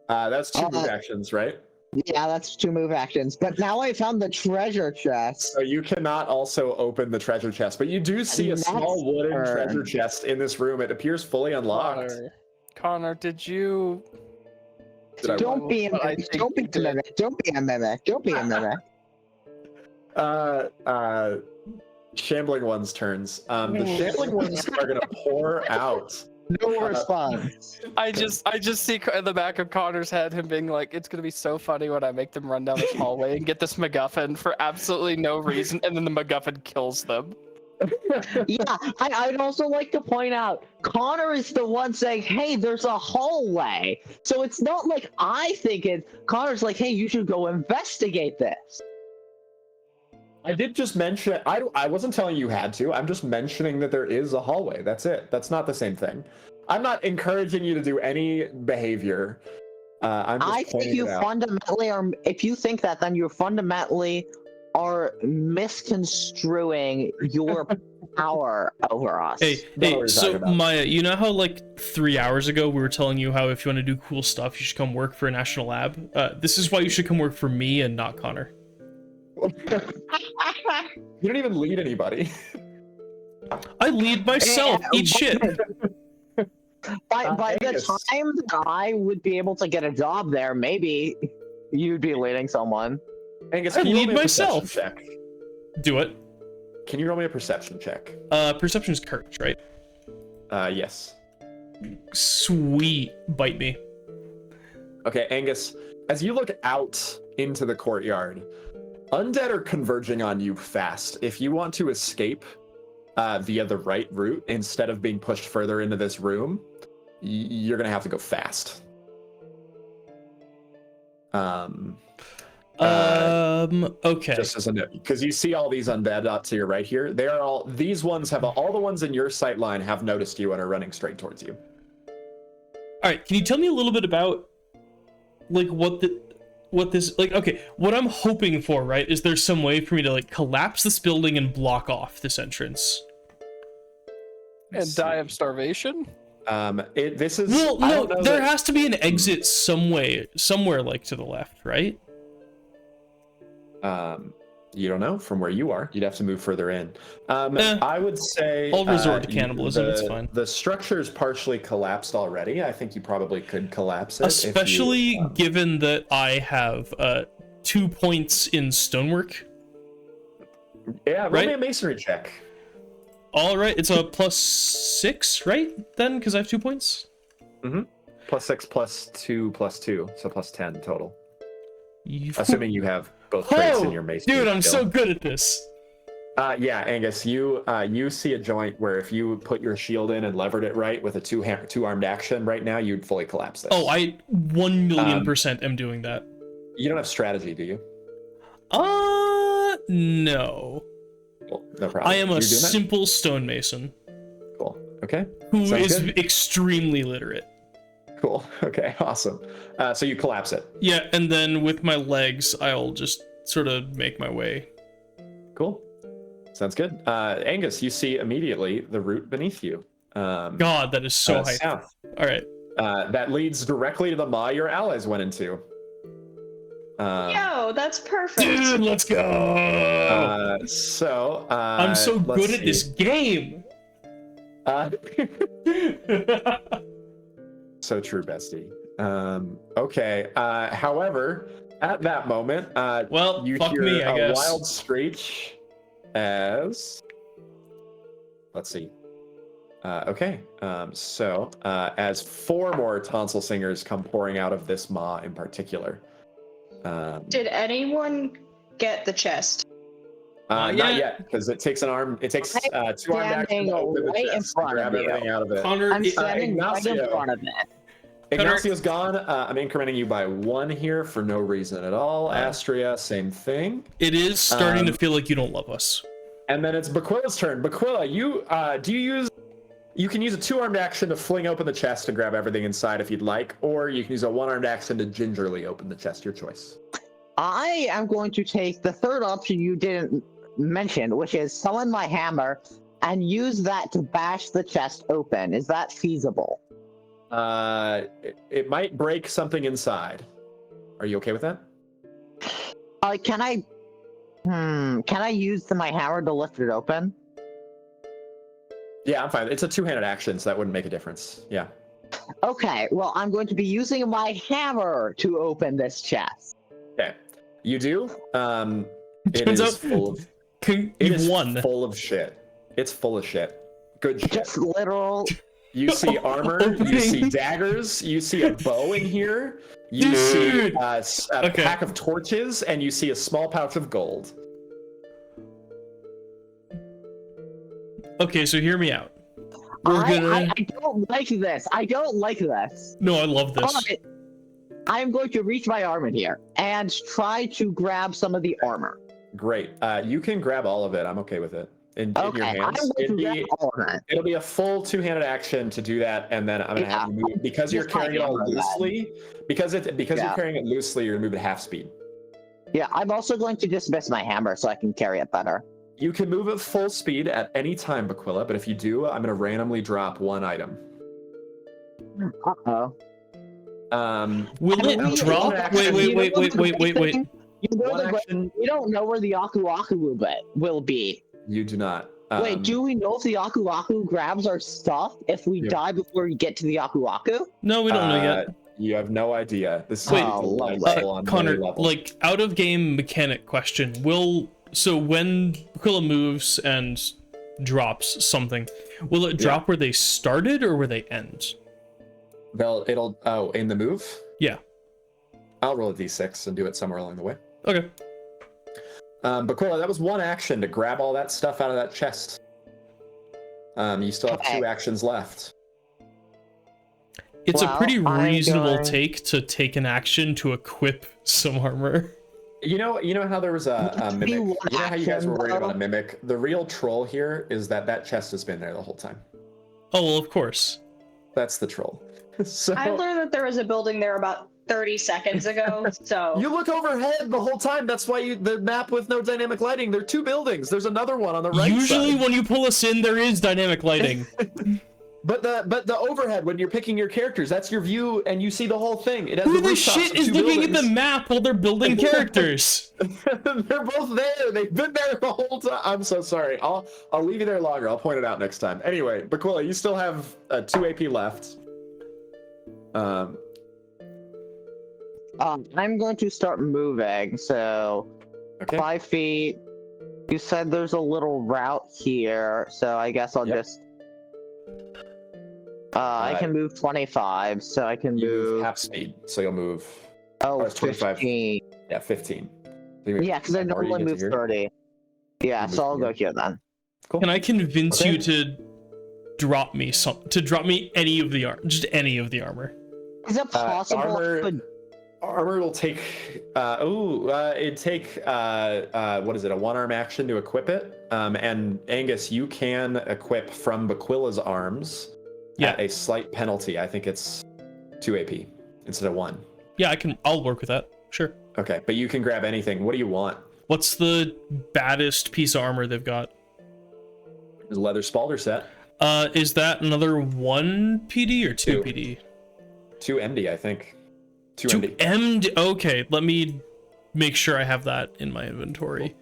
That's 2 move actions, right? yeah, that's 2 move actions. But now I found the treasure chest. So you cannot also open the treasure chest, but you do see a small wooden treasure chest in this room. It appears fully unlocked. Connor, did you? Don't be a mimic. Don't be a mimic. Don't be a mimic. Don't be a mimic. Shambling one's turns. The shambling ones are gonna pour out. No response. I just see in the back of Connor's head him being like, "It's gonna be so funny when I make them run down this hallway and get this MacGuffin for absolutely no reason, and then the MacGuffin kills them." Yeah, I'd also like to point out, Connor is the one saying, "Hey, there's a hallway." So it's not like I think it. Connor's like, "Hey, you should go investigate this." I did just mention. I wasn't telling you had to. I'm just mentioning that there is a hallway. That's it. That's not the same thing. I'm not encouraging you to do any behavior. I think you fundamentally are. If you think that, then you fundamentally are misconstruing your power over us. Hey, so Maya, you know how like 3 hours ago we were telling you how if you want to do cool stuff, you should come work for a national lab? This is why you should come work for me and not Connor. You don't even lead anybody. I lead myself. Eat shit. By the time that I would be able to get a job there, maybe you'd be leading someone. Angus, I can you roll lead me a myself. perception check? Do it. Can you roll me a perception check? Perception is courage, right? Yes. Sweet. Bite me. Okay, Angus, as you look out into the courtyard, undead are converging on you fast. If you want to escape via the right route, instead of being pushed further into this room, you're going to have to go fast. Okay. Just as a note, because you see all these undead up to your right here. They are all, these ones have, all the ones in your sight line have noticed you and are running straight towards you. All right, can you tell me a little bit about like what this, like, okay, what I'm hoping for, right, is there's some way for me to like collapse this building and block off this entrance and die of starvation? This is, well, no, there has to be an exit somewhere like to the left, right? You don't know from where you are. You'd have to move further in. I would say I'll resort to cannibalism. It's fine. The structure's partially collapsed already. I think you probably could collapse it, especially given that I have 2 points in stonework. Yeah, roll right? me a masonry check. All right, it's a +6, right? Then, because I have 2 points. Mm-hmm. +6, +2, +2, so +10 total. Assuming you have both traits in your masonry. Dude, I'm so good at this. Yeah, Angus, you see a joint where if you put your shield in and levered it right with a two-armed action right now, you'd fully collapse this. Oh, I 1,000,000% am doing that. You don't have strategy, do you? No. Well, no problem. I am a simple stonemason. Cool. Okay. Who is extremely literate. Cool. Okay. Awesome. So you collapse it. Yeah, and then with my legs, I'll just sort of make my way. Cool. Sounds good. Angus, you see immediately the route beneath you. God, that is so high. South. All right. That leads directly to the maw your allies went into. Yo, that's perfect. Dude, let's go. I'm so good at this game. So true, bestie. Okay. However, at that moment, well, you fuck hear me, I a guess. wild screech as. Let's see. As 4 more tonsil singers come pouring out of this maw in particular. Did anyone get the chest? Not yet, because it takes an arm. It takes 2 armed actions to open the chest and grab everything out of it. Connor, I'm standing right in Ignacio. front of it. Ignacio's gone. I'm incrementing you by 1 here for no reason at all. Astria, same thing. it is starting to feel like you don't love us. And then it's Baquilla's turn. Baquilla, you can use a 2-armed action to fling open the chest and grab everything inside if you'd like, or you can use a 1-armed action to gingerly open the chest. Your choice. I am going to take the third option you didn't mention, which is summon my hammer and use that to bash the chest open. Is that feasible? It might break something inside. Are you okay with that? Can I use my hammer to lift it open? Yeah, I'm fine. It's a 2-handed action, so that wouldn't make a difference. Yeah. Okay, well, I'm going to be using my hammer to open this chest. Okay. You do. It Turns is out full of. You It is won. full of shit. It's full of shit. Good shit. Just literal. You see armor, you see daggers, you see a bow in here, you Dude. see a pack of torches, and you see a small pouch of gold. Okay, so hear me out. I don't like this. I don't like this. No, I love this. But I'm going to reach my arm in here and try to grab some of the armor. Great. You can grab all of it. I'm okay with it. In your Okay, I'm hands. going to grab all of it. It'll be a full 2-handed action to do that, and then I'm gonna have you move because you're Just my carrying it all hammer, then. loosely. Because you're carrying it loosely, you're gonna move at half speed. Yeah, I'm also going to dismiss my hammer so I can carry it better. You can move at full speed at any time, Baquilla, but if you do, I'm gonna randomly drop 1 item. Uh-oh. Will it drop? Wait. We don't know where the Aku Aku will be. You do not. Wait, do we know if the Aku Aku grabs our stuff if we die before we get to the Aku Aku? No, we don't know yet. You have no idea. This is Wait, on Connor, many levels. like out of game mechanic question. So when Aquila moves and drops something, will it drop where they started or where they end? It'll in the move? Yeah. I'll roll a d6 and do it somewhere along the way. Okay. Baquilla, that was 1 action to grab all that stuff out of that chest. You still have 2 actions left. It's a pretty reasonable take to take an action to equip some armor. You know how there was a mimic? You know how you guys were worried about a mimic? The real troll here is that chest has been there the whole time. Oh, well, of course. That's the troll. So I learned that there was a building there about 30 seconds ago, so... You look overhead the whole time. That's why the map with no dynamic lighting. There are 2 buildings. There's another one on the right Usually side. when you pull us in, there is dynamic lighting. But the overhead, when you're picking your characters, that's your view, and you see the whole thing. It has Who the rooftops shit of is 2 looking at buildings. the map while they're building characters? They're both there. They've been there the whole time. I'm so sorry. I'll leave you there longer. I'll point it out next time. Anyway, Baquilla, you still have 2 AP left. I'm going to start moving, so 5 feet. You said there's a little route here, so I guess I'll just... I can move 25, so I can move half speed, so you'll move... Oh, it's 25. 15. Yeah, 15. Yeah, because I normally move 30. Yeah, so I'll go here then. Cool. Can I convince you to drop me any of the armor? Is it possible? Armor will take it'd take what is it, a 1-arm action to equip it, and Angus, you can equip from Baquilla's arms at a slight penalty. I think it's 2 AP instead of 1. Yeah, I'll work with that, sure. Okay, but you can grab anything. What do you want? What's the baddest piece of armor they've got? There's a leather spalder set. Is that another 1 PD or 2 PD? 2 MD, I think. 2 To MD. MD. Okay, let me make sure I have that in my inventory.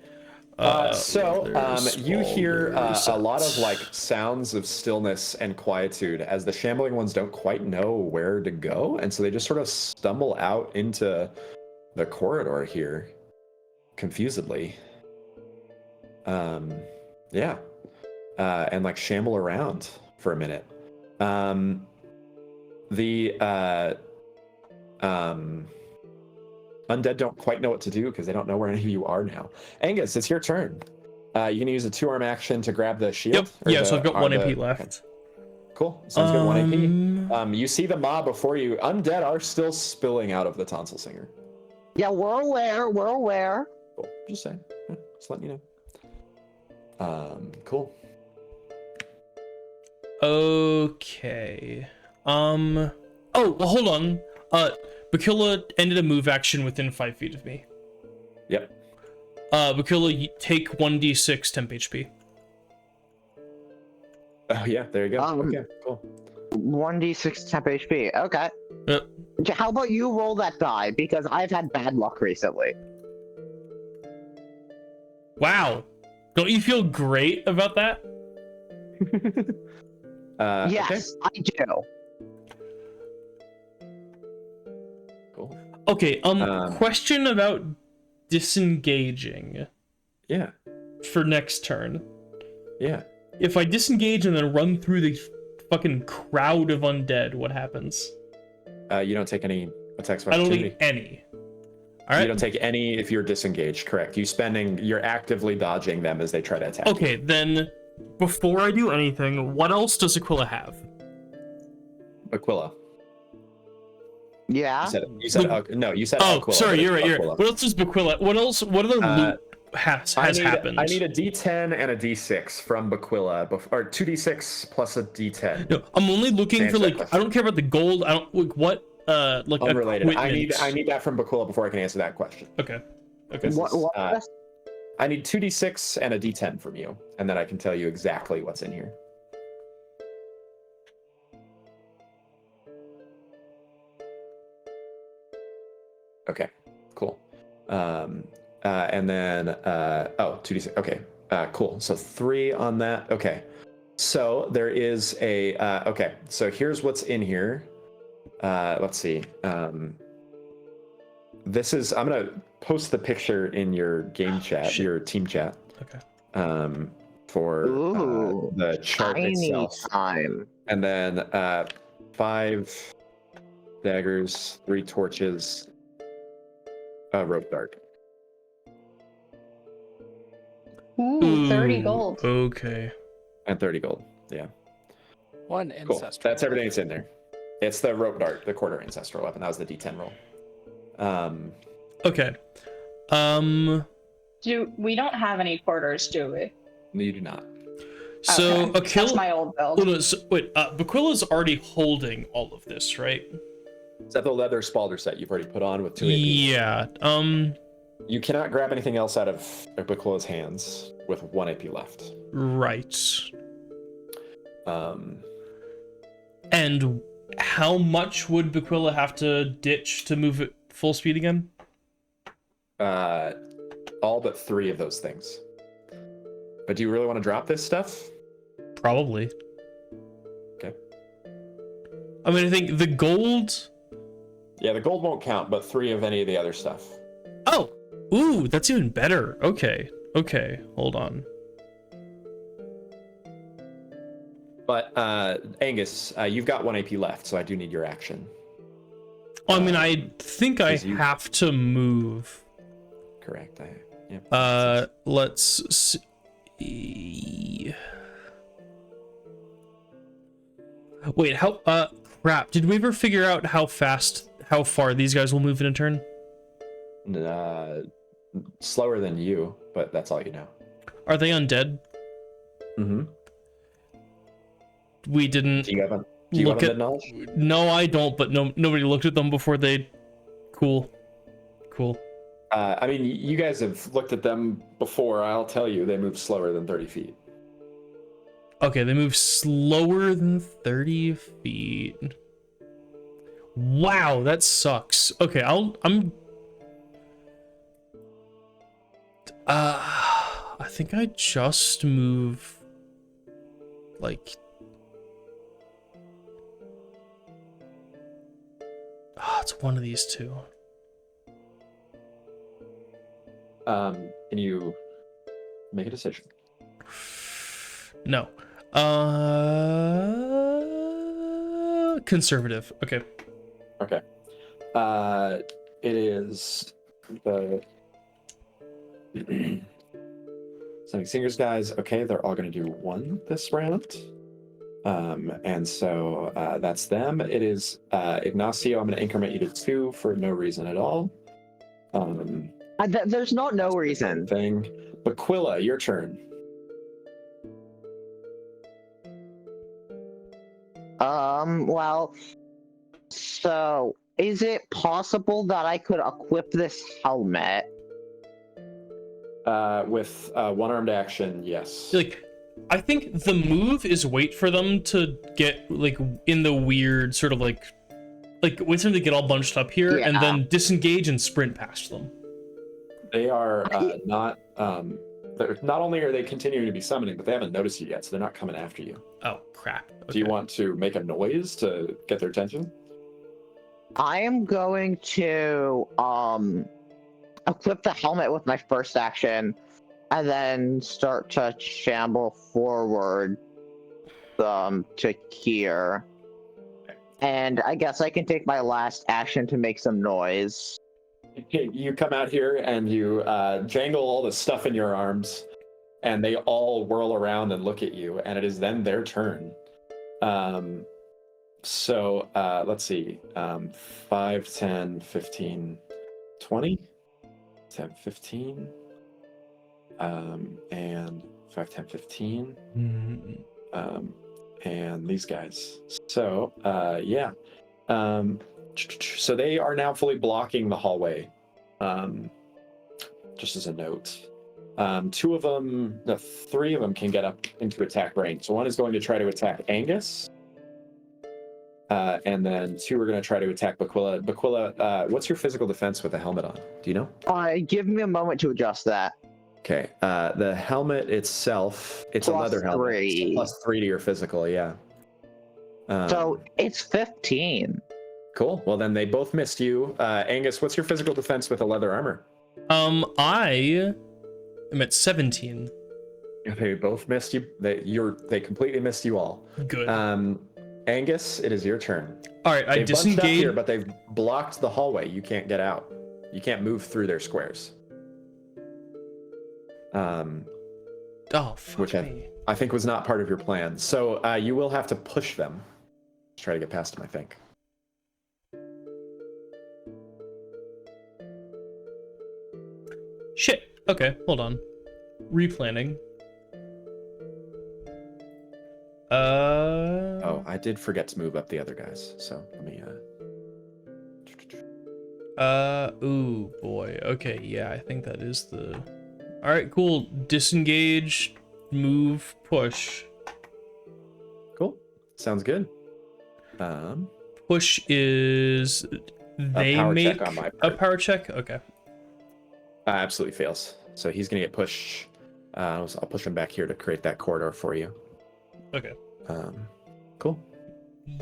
You hear a lot of like sounds of stillness and quietude as the shambling ones don't quite know where to go, and so they just sort of stumble out into the corridor here, confusedly. And like shamble around for a minute. Undead don't quite know what to do because they don't know where any of you are now. Angus, it's your turn. You can use a 2-arm action to grab the shield. Yep. Yeah, so I've got 1 AP left. Okay. Cool. Sounds good. 1 AP. You see the mob before you. Undead are still spilling out of the tonsil singer. Yeah, we're aware. We're aware. Cool. Just saying. Just letting you know. Cool. Okay. Oh, well, hold on. Bakula ended a move action within 5 feet of me. Yep. Bakula, take 1d6 temp HP. Oh yeah, there you go. Okay, cool. 1d6 temp HP. Okay. Yep. How about you roll that die? Because I've had bad luck recently. Wow. Don't you feel great about that? Yes, okay. I do. Cool. Okay, question about disengaging. Yeah. For next turn. Yeah. If I disengage and then run through the fucking crowd of undead, what happens? You don't take any attacks of I don't opportunity. take any. All right. You don't take any if you're disengaged, correct. You're actively dodging them as they try to attack Okay, you. then before I do anything, what else does Aquila have? Aquila. Yeah. You said no, you said Oh, Aquila, sorry, you're right. Aquila. What else does Aquila? What else? What other loot has happened? I need a D10 and a D6 from Aquila, or 2D6 plus a D10. No, I'm only looking for like question. I don't care about the gold. I don't like what like unrelated. Equipment. I need that from Aquila before I can answer that question. Okay. Okay. What? I need 2D6 and a D10 from you, and then I can tell you exactly what's in here. Okay, cool. And then 2D6. Okay, cool. So 3 on that. Okay, so there is a okay. So here's what's in here. Let's see. This is. I'm gonna post the picture in your game chat, your team chat. Okay. For the chart itself. Time. And then 5 daggers, 3 torches, a rope dart. Ooh, 30 gold. Okay. And 30 gold. Yeah. 1 Cool. ancestral. That's everything that's in there. It's the rope dart, the quarter ancestral weapon. That was the D10 roll. Okay. We don't have any quarters, do we? No, you do not. So okay. Aquila. That's my old build. Oh, no, so, wait. Baquila's already holding all of this, right? Is that the leather spalder set you've already put on with 2 AP? Yeah. You cannot grab anything else out of Baquila's hands with 1 AP left. Right. And how much would Baquila have to ditch to move at full speed again? All but 3 of those things. But do you really want to drop this stuff? Probably. Okay. I mean, I think the gold. Yeah, the gold won't count, but 3 of any of the other stuff. Oh, ooh, that's even better. Okay, okay, hold on. But Angus, you've got 1 AP left, so I do need your action. I mean, I think I have to move. Correct. Yeah. Let's see. Wait, how? Crap. Did we ever figure out how far these guys will move in a turn? Slower than you, but that's all you know. Are they undead? Mm-hmm. We didn't. Do you have undead knowledge? No, I don't. But nobody looked at them before they. Cool. I mean, you guys have looked at them before. I'll tell you, they move slower than 30 feet. Okay, they move slower than 30 feet. Wow, that sucks. Okay, I think I just move like it's one of these two. Can you make a decision? No. Conservative. Okay. Okay. It is the Sonic Singers guys. Okay, they're all going to do 1 this round. And so that's them. It is Ignacio. I'm going to increment you to 2 for no reason at all. There's no reason. Thing. Aquila, your turn. Well, so is it possible that I could equip this helmet? With one-armed action, yes. Like, I think the move is wait for them to get like in the weird sort of like wait for them to get all bunched up here, and then disengage and sprint past them. They are not. Not only are they continuing to be summoning, but they haven't noticed you yet, so they're not coming after you. Oh crap! Okay. Do you want to make a noise to get their attention? I am going to equip the helmet with my first action, and then start to shamble forward to here. And I guess I can take my last action to make some noise. You come out here and you jangle all the stuff in your arms, and they all whirl around and look at you, and it is then their turn. So let's see. 5, 10, 15, 20, 10, 15, and 5, 10, 15, and these guys. So yeah. So they are now fully blocking the hallway. Just as a note, 3 of them can get up into attack range. So 1 is going to try to attack Angus, and then 2 are going to try to attack Bakula. Bakula, what's your physical defense with the helmet on? Do you know? Give me a moment to adjust that. Okay. The helmet itself, it's a leather helmet. It's +3 to your physical, yeah. So it's 15. Cool. Well, then they both missed you. Angus, what's your physical defense with a leather armor? I am at 17. They both missed you. They completely missed you all. Good. Angus, it is your turn. All right, I disengage. Up here, but they've blocked the hallway. You can't get out. You can't move through their squares. Fuck which me. I think was not part of your plan. So you will have to push them. Let's try to get past them, I think. Shit. Okay, hold on. Replanning. Oh, I did forget to move up the other guys. So let me. Ooh, boy. Okay, yeah, I think that is the. All right, cool. Disengage, move, push. Cool. Sounds good. Push is they power make check on my a part. power check. Okay. Absolutely fails. So he's gonna get pushed. I'll push him back here to create that corridor for you. Okay. Cool.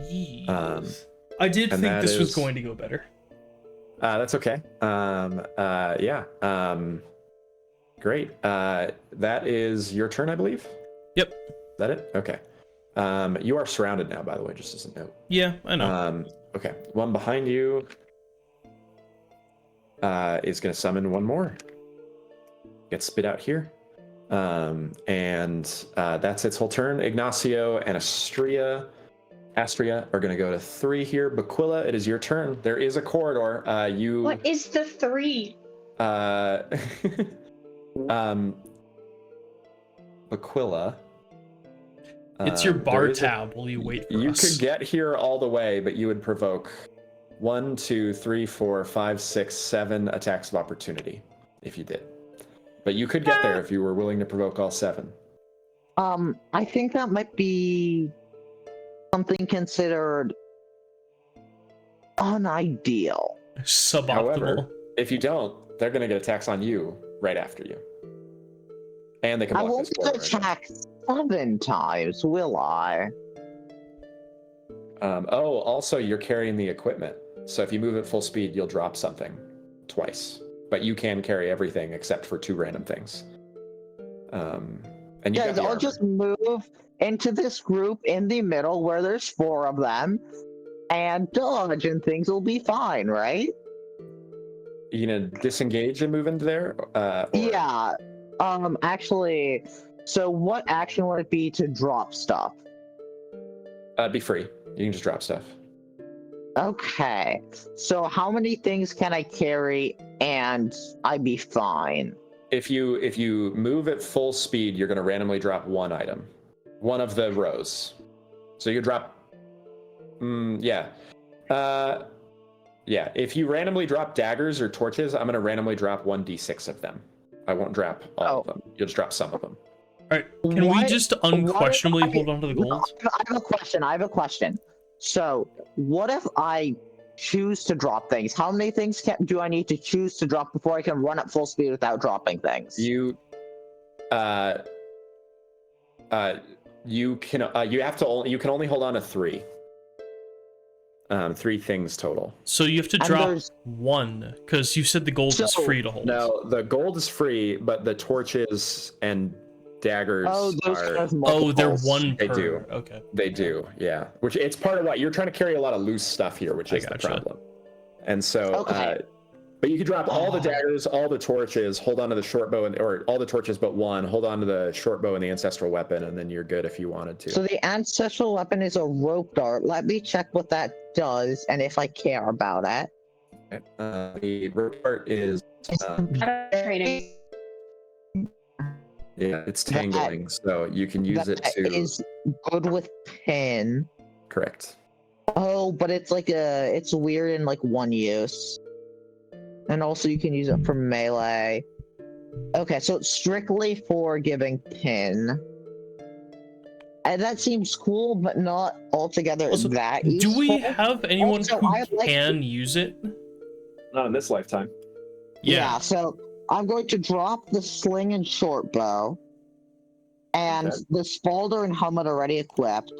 Yes. I did think this was going to go better. That's okay. Yeah. Great. That is your turn, I believe. Yep. Is that it? Okay. You are surrounded now, by the way, just as a note. Yeah, I know. Okay. One behind you is going to summon one more. Gets spit out here. And that's its whole turn. Ignacio and Astria are going to go to 3 here. Bakula, it is your turn. There is a corridor. What is the 3? Bakula. It's your bar tab while you wait for you us. could get here all the way, but you would provoke 1, 2, 3, 4, 5, 6, 7 attacks of opportunity if you did. But you could get there if you were willing to provoke all 7. I think that might be something considered unideal. Suboptimal. However, if you don't, they're going to get attacks on you right after you. And they can I block won't this get corner. attacked 7 times, will I? Also, you're carrying the equipment. So if you move at full speed, you'll drop something twice. But you can carry everything except for 2 random things. And you got Guys, the I'll armor. just move into this group in the middle where there's 4 of them and dodge and things will be fine, right? You gonna disengage and move into there? Or... Yeah. Actually, so what action would it be to drop stuff? Be free. You can just drop stuff. Okay. So how many things can I carry and I'd be fine? If you move at full speed, you're gonna randomly drop 1 item. One of the rows. So you drop yeah. Yeah, if you randomly drop daggers or torches, I'm going to randomly drop 1d6 of them. I won't drop all of them. You'll just drop some of them. All right, can we just unquestionably hold on to the gold? I have a question. So, what if I choose to drop things? How many things do I need to choose to drop before I can run at full speed without dropping things? You can only hold on to 3. 3 things total. So you have to drop 1 because you said the gold is free to hold. No, the gold is free, but the torches and daggers they're 1 per. They do. Okay. They do, yeah. Which it's part of what you're trying to carry a lot of loose stuff here, which is the problem. And so, but you could drop all the daggers, all the torches, hold on to the short bow, or all the torches but 1, hold on to the short bow and the ancestral weapon, and then you're good if you wanted to. So the ancestral weapon is a rope dart. Let me check what that does and if I care about it. The rope dart is training. Yeah, it's tangling, so you can use it to. It is good with pin. Correct. Oh, but it's like it's weird in like 1 use. And also you can use it for melee. Okay, so it's strictly for giving pin. And that seems cool, but not altogether that useful. Do we have anyone who can use it? Not in this lifetime. Yeah, so I'm going to drop the sling and short bow. And the spalder and helmet already equipped.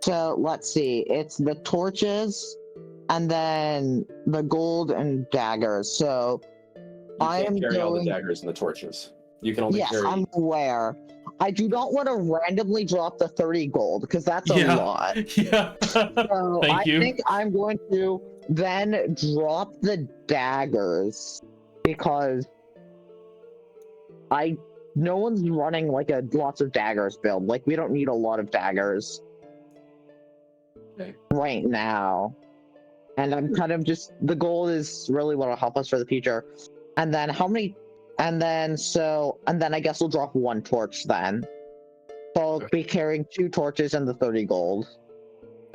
So let's see, it's the torches and then the gold and daggers. So I am carry all the daggers and the torches. You can only carry. Yes, I'm aware. I do not want to randomly drop the 30 gold because that's a lot. Yeah. So Thank you. I think I'm going to then drop the daggers because no one's running like a lots of daggers build. Like we don't need a lot of daggers right now. And I'm kind of just, the goal is really what will help us for the future. And then and then I guess we'll drop 1 torch then. So I'll be carrying 2 torches and the 30 gold.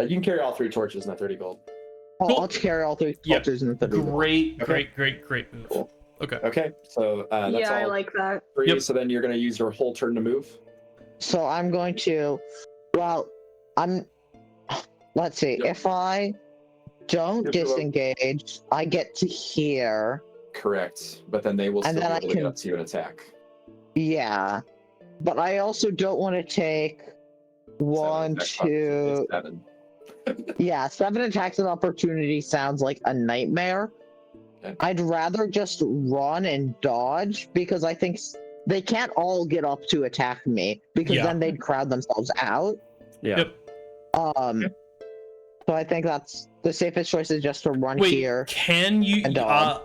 You can carry all 3 torches and the 30 gold. I'll carry all 3 torches and the 30 gold. Great move. Cool. Okay, so that's all. I like that. 3, so then you're going to use your whole turn to move? So I'm going to, let's see, if I don't disengage, I get to here. Correct, but then they will still be able to get up to you and attack. Yeah, but I also don't want to take 1, 2... 7. Yeah, 7 attacks of opportunity sounds like a nightmare. Okay. I'd rather just run and dodge because I think they can't all get up to attack me because then they'd crowd themselves out. Yeah. So I think that's the safest choice is just to run here. Can you? And dodge.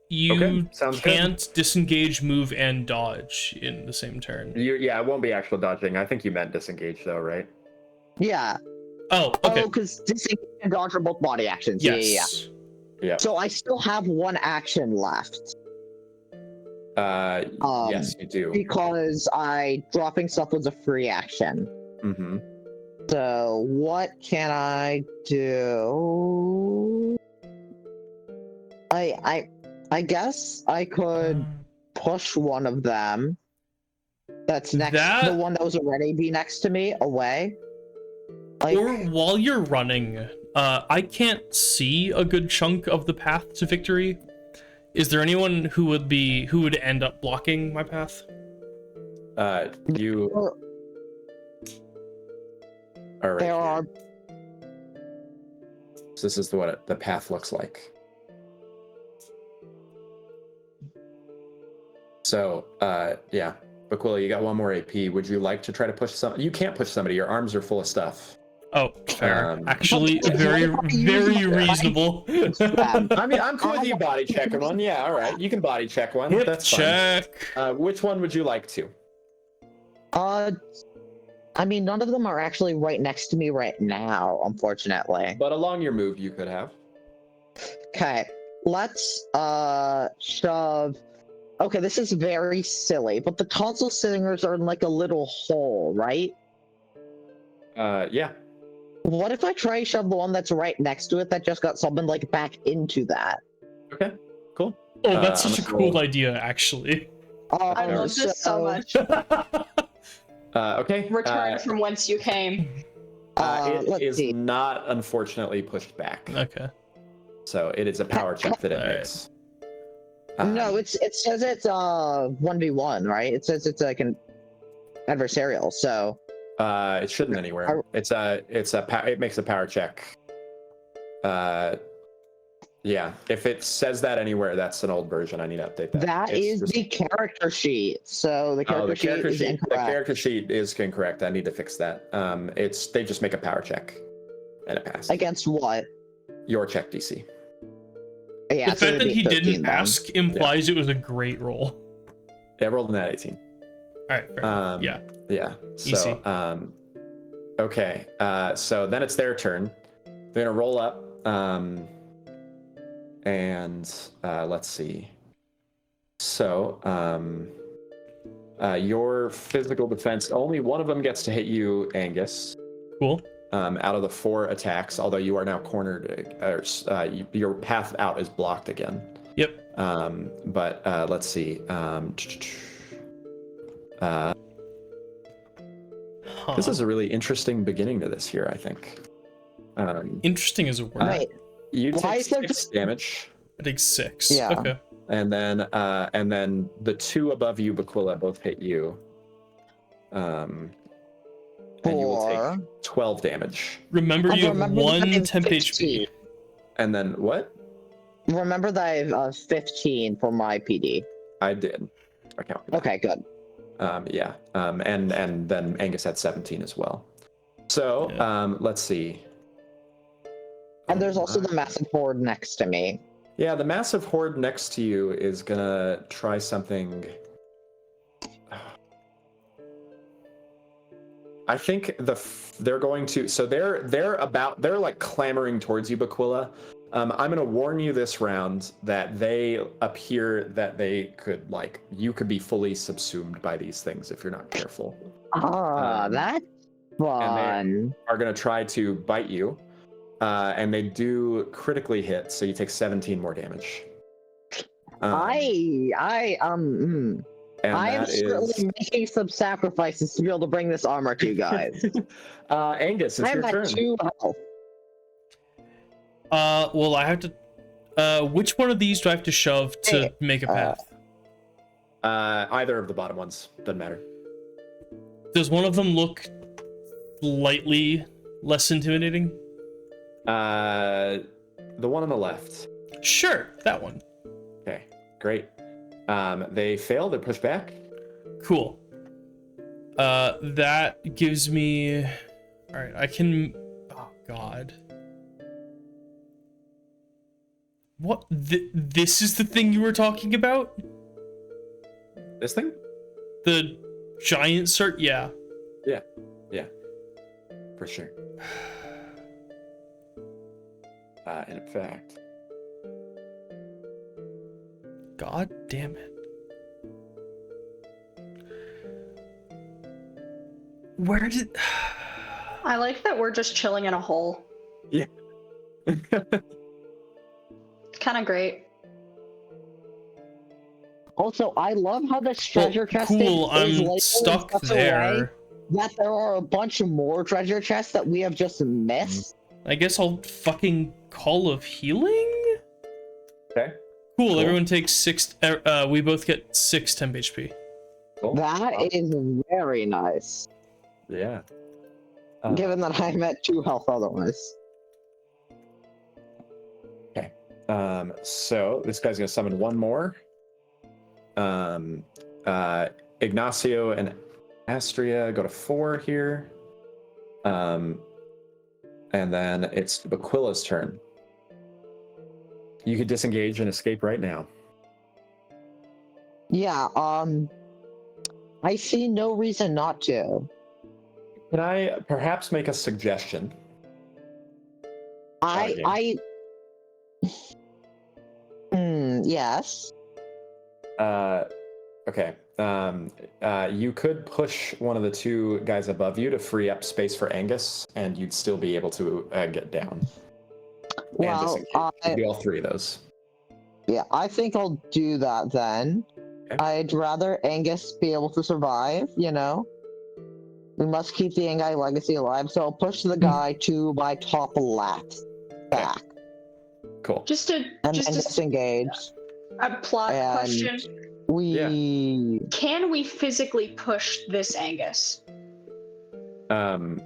You can't disengage, move, and dodge in the same turn. Yeah, it won't be actual dodging. I think you meant disengage though, right? Yeah. Oh, okay. Oh, because disengage and dodge are both body actions. Yes. Yeah. So I still have 1 action left. Yes, you do. Because dropping stuff was a free action. Mm-hmm. So what can I do? I guess I could push one of them. That's next. The one that was already be next to me away. Or while you're running, I can't see a good chunk of the path to victory. Is there anyone who would end up blocking my path? You are right There here. are. So this is what the path looks like. So, yeah. Aquila, you got one more AP. Would you like to try to push some? You can't push somebody. Your arms are full of stuff. Oh, fair. Actually, Okay, very, what if I use very my reasonable. I mean, I'm cool with you body checking one. Yeah, all right. You can body check one. Whip That's check. fine. Which one would you like to? I mean, none of them are actually right next to me right now, unfortunately. But along your move, you could have. Okay, let's shove. Okay, this is very silly, but the console singers are in like a little hole, right? Yeah. What if I try to shove the one that's right next to it that just got summoned like back into that? Okay. Cool. Oh, that's I'm such a gonna cool roll. idea, actually. I love this so much. Okay. Return from whence you came. It let's is see. not unfortunately pushed back. Okay. So it is a power check that it Alright. makes. No, it says it's 1v1, right? It says it's like an adversarial, so It shouldn't anywhere. It makes a power check. Yeah. If it says that anywhere, that's an old version. I need to update that. that It's is just- the character sheet. So the Oh, character, sheet is the incorrect. character sheet is incorrect. I need to fix that. They just make a power check, and it passed. Against what? Your check DC. Yeah, The so fact it'd that be he 13 didn't then. ask implies it was a great roll. Yeah, I rolled in that 18. All right. Fair enough. Yeah. Yeah. So, Easy. Okay. So then it's their turn. They're gonna roll up. And let's see. So, your physical defense, only one of them gets to hit you, Angus. Cool. Out of the 4 attacks, although you are now cornered, your path out is blocked again. Yep. But let's see. This is a really interesting beginning to this here, I think. Interesting as a word. Wait, You Why take is there 6 just- damage, I think 6. Yeah. Okay. and then the 2 above you, Bakula, both hit you. And you will Four. take 12 damage. Remember, And you have remember that 1 I'm temp 15. HP. And then what? Remember that I have 15 for my PD. I did. I count. Okay, good. Yeah. And then Angus had 17 as well. So Yeah. let's see. And there's also the massive horde next to me. Yeah, the massive horde next to you is gonna try something. I think they're going to. So they're like clamoring towards you, Bakula. I'm gonna warn you this round that they appear that you could be fully subsumed by these things if you're not careful. That's fun. Are gonna try to bite you, and they do critically hit, so you take 17 more damage. I am that certainly making some sacrifices to be able to bring this armor to you guys. Angus, it's I'm your at turn. 2 health. Well, I have to. Which one of these do I have to shove to make a path? Either of the bottom ones doesn't matter. Does one of them look slightly less intimidating? The one on the left. Sure, that one. Okay, great. They fail. They push back. Cool. That gives me. All right, I can. Oh God. What? This is the thing you were talking about? This thing? The giant cert? Yeah. Yeah, for sure. In fact, God damn it. Where did... I like that we're just chilling in a hole. yeah. Kind of great. Also, I love how this treasure chest cool, is I'm labeled in stuck such a way there. that there are a bunch of more treasure chests that we have just missed. I guess I'll fucking Call of Healing? Okay. Cool, everyone takes 6, we both get 6 temp HP. Cool. That is very nice. Yeah. Given that I'm at 2 health otherwise. Okay. So this guy's gonna summon one more. Ignacio and Astria go to 4 here. And then it's Baquilla's turn. You could disengage and escape right now. Yeah, I see no reason not to. Can I perhaps make a suggestion? Yes. Okay. You could push one of the 2 guys above you to free up space for Angus, and you'd still be able to get down. Well, do all 3 of those. Yeah, I think I'll do that then. Okay. I'd rather Angus be able to survive, you know? We must keep the Angai legacy alive, so I'll push the guy to my top left back. Cool. Just to Disengage. a plot question. Can we physically push this Angus? What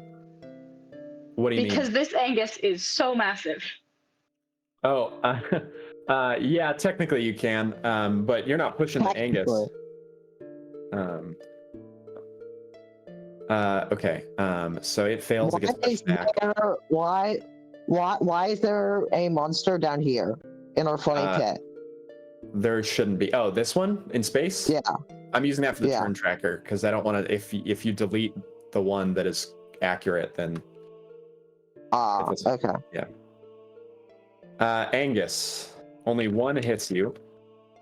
do you mean? Because this Angus is so massive. Oh, yeah, technically you can, but you're not pushing the Angus. Okay, so it fails. It gets pushed back. Why is there a monster down here in our floating pit? There shouldn't be. Oh, this one in space? Yeah. I'm using that for the turn tracker because I don't want to. If you delete the one that is accurate, then. Okay. Yeah. Angus, only 1 hits you.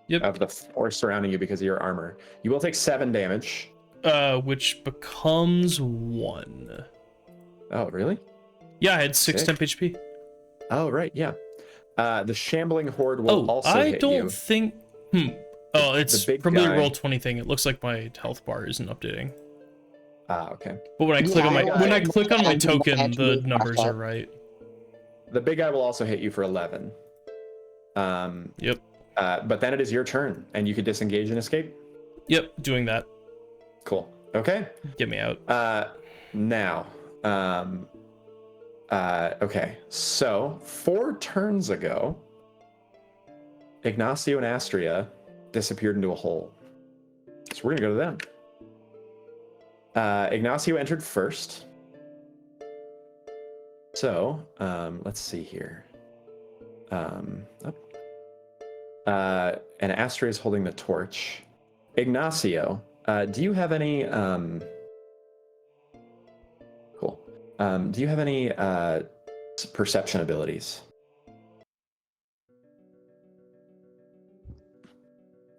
Yep. Of the 4 surrounding you because of your armor. You will take 7 damage. Which becomes 1. Oh, really? Yeah, I had 6 temp HP. Oh, right, yeah. The shambling horde will also hit you. I don't think... Oh, it's probably a roll 20 thing. It looks like my health bar isn't updating. Okay. But when I click on my token, the numbers are right. The big guy will also hit you for 11. Yep. But then it is your turn, and you could disengage and escape. Yep, doing that. Cool. Okay. Get me out. Now. Okay. So 4 turns ago, Ignacio and Astria disappeared into a hole. So we're gonna go to them. Ignacio entered first. So let's see here. And Astria is holding the torch. Ignacio, do you have any cool. Do you have any perception abilities?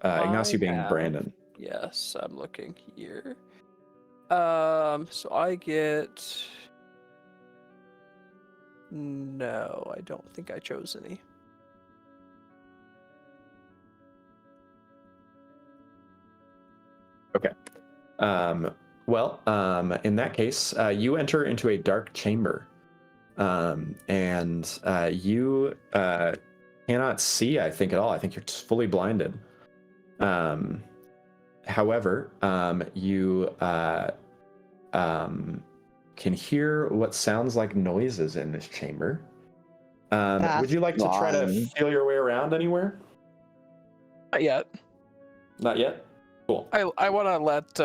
Ignacio being Brandon. Yes, I'm looking here. So I get... No, I don't think I chose any. Okay. Well, in that case, you enter into a dark chamber, and you cannot see, I think, at all. I think you're fully blinded. However, you can hear what sounds like noises in this chamber. Would you like to try to feel your way around anywhere? Not yet. Not yet? Cool. I want to let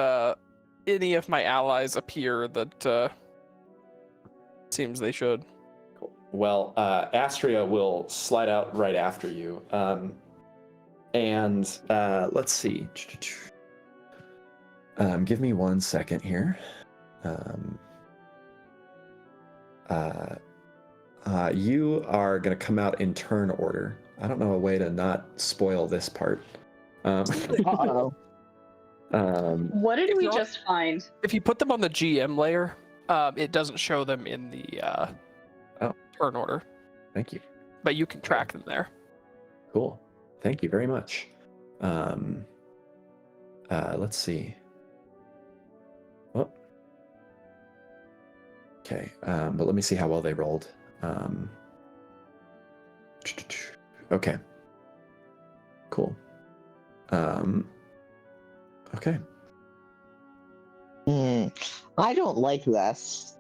any of my allies appear that seems they should. Cool. Well, Astria will slide out right after you. And let's see. Give me 1 second here. You are going to come out in turn order. I don't know a way to not spoil this part. Uh-oh. What did we just find? If you put them on the GM layer, it doesn't show them in the turn order. Thank you. But you can track them there. Cool. Thank you very much. Let's see. Oh. Okay, but let me see how well they rolled. Okay. Cool. Okay. I don't like this.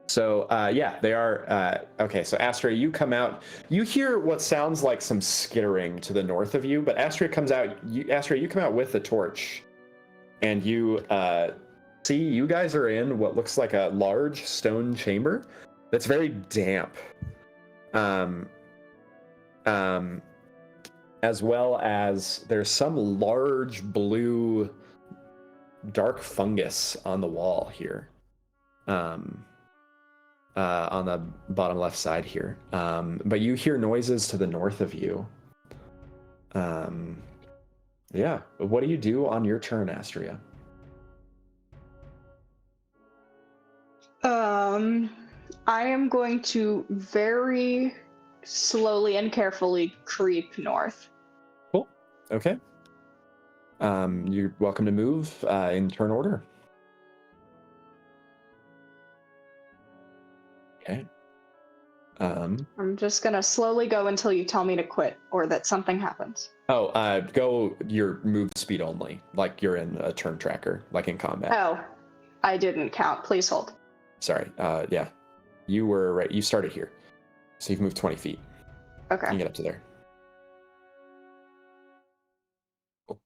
So yeah, they are okay. So Astria, you come out. You hear what sounds like some skittering to the north of you, but Astria comes out. Astria, you come out with the torch, and you see you guys are in what looks like a large stone chamber that's very damp. As well as there's some large blue dark fungus on the wall here. On the bottom left side here. But you hear noises to the north of you. Yeah. What do you do on your turn, Astria? I am going to very slowly and carefully creep north. Cool. Okay. You're welcome to move in turn order. Okay. I'm just gonna slowly go until you tell me to quit or that something happens. Go your move speed only, like you're in a turn tracker, like in combat. Oh, I didn't count. Please hold. Sorry. Yeah. You were right. You started here. So you've moved 20 feet. Okay. You can get up to there. Cool.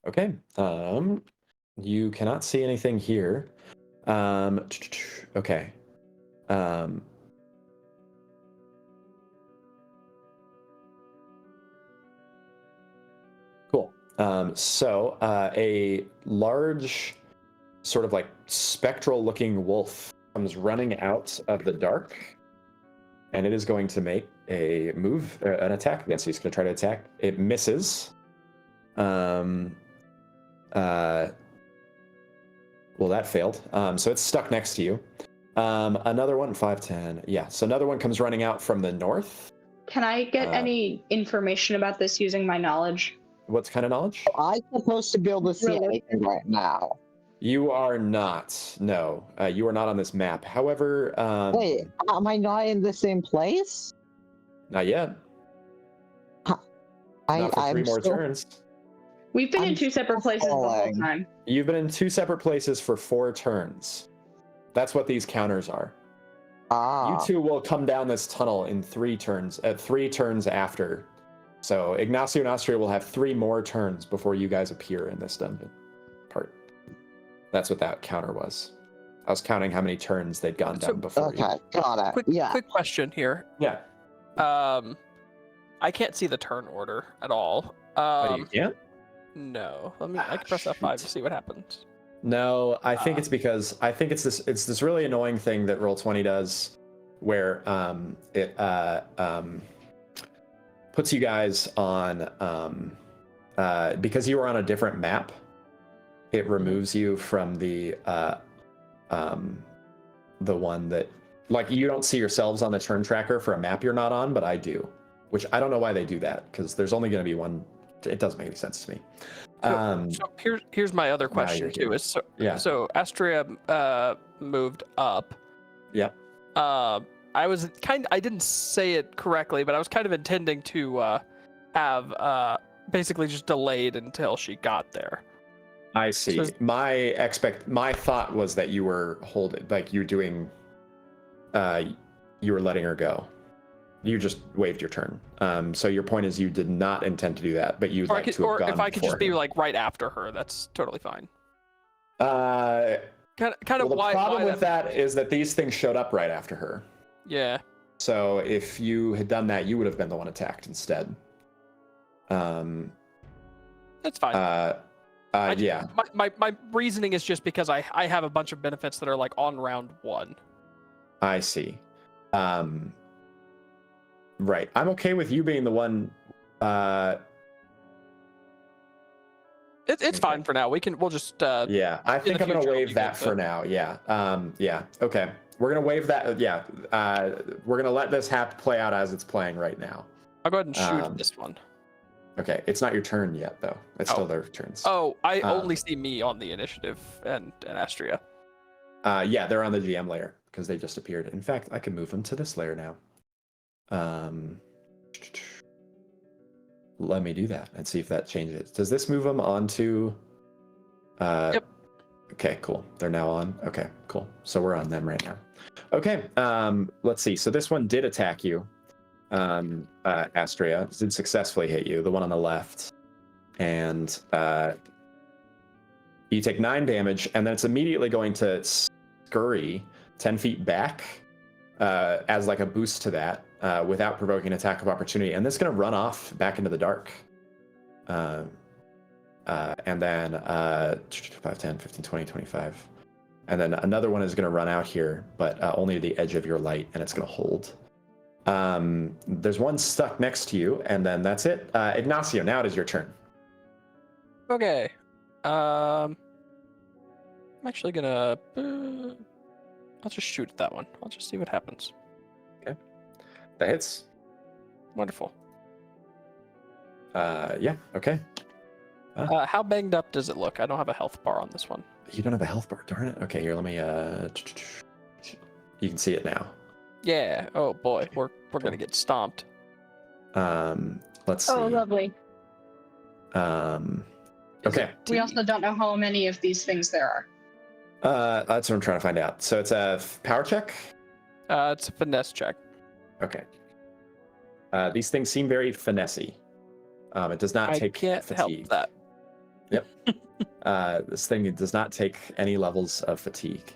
Okay. You cannot see anything here. Okay. Cool. So a large, sort of like spectral-looking wolf comes running out of the dark, and it is going to make a move, an attack against you. It's going to try to attack. It misses. Well, that failed. So it's stuck next to you. Another one, 5, 10. Yeah, so another one comes running out from the north. Can I get any information about this using my knowledge? What kind of knowledge? I'm supposed to be able to see Really? anything right now. You are not. No, you are not on this map. However, Wait, am I not in the same place? not yet. Not for 3 more turns. We've been in I'm 2 separate places the whole time. You've been in 2 separate places for 4 turns. That's what these counters are. You 2 will come down this tunnel in 3 turns, at 3 turns after. So Ignacio and Astria will have 3 more turns before you guys appear in this dungeon part. That's what that counter was. I was counting how many turns they'd gone down before. Okay, got it. Quick question here. Yeah. I can't see the turn order at all. You can't? No. I can press F5 to see what happens. No, I think it's because it's this really annoying thing that Roll20 does, where it puts you guys on because you are on a different map. It removes you from the one that, like, you don't see yourselves on the turn tracker for a map you're not on, but I do, which I don't know why they do that, because there's only going to be one. It doesn't make any sense to me. So here's my other question too. So Astria moved up. Yep. I didn't say it correctly, but I was kind of intending to have basically just delayed until she got there. I see. So, my thought was that you were holding, like you're doing, you were letting her go. You just waived your turn. So your point is you did not intend to do that, but you'd like to have gone Or if I could just be beforehand. like right after her, that's totally fine. Well, The problem with that is that these things showed up right after her. Yeah. So if you had done that, you would have been the one attacked instead. That's fine. Yeah. My reasoning is just because I have a bunch of benefits that are like on round 1. I see. Right. I'm okay with you being the one. It's fine for now. We'll just. Yeah, I think I'm gonna waive that for now. Yeah. Yeah. Okay. We're gonna waive that. Yeah. We're gonna let this play out as it's playing right now. I'll go ahead and shoot this one. Okay. It's not your turn yet, though. It's still their turns. Oh, I only see me on the initiative and Astria. Yeah, they're on the GM layer because they just appeared. In fact, I can move them to this layer now. Let me do that and see if that changes. Does this move them onto? Yep. Okay, cool. They're now on. Okay, cool. So we're on them right now. Okay. Let's see. So this one did attack you, Astria. Did successfully hit you. The one on the left, and you take 9 damage, and then it's immediately going to scurry 10 feet back as like a boost to that without provoking an attack of opportunity. And this is going to run off back into the dark. And then 5, 10, 15, 20, 25. And then another one is going to run out here, but only to the edge of your light, and it's going to hold. There's one stuck next to you, and then that's it. Ignacio, now it is your turn. Okay. I'm actually gonna. I'll just shoot at that one. I'll just see what happens. Okay. That hits. Wonderful. Yeah. Okay. How banged up does it look? I don't have a health bar on this one. You don't have a health bar, darn it. Okay, here, let me. You can see it now. Yeah. Oh boy, we're gonna get stomped. Let's see. Oh, lovely. Okay. We also don't know how many of these things there are. That's what I'm trying to find out. So it's a power check. It's a finesse check. Okay. These things seem very finessey. It does not take can't fatigue. help that. Yep. This thing does not take any levels of fatigue.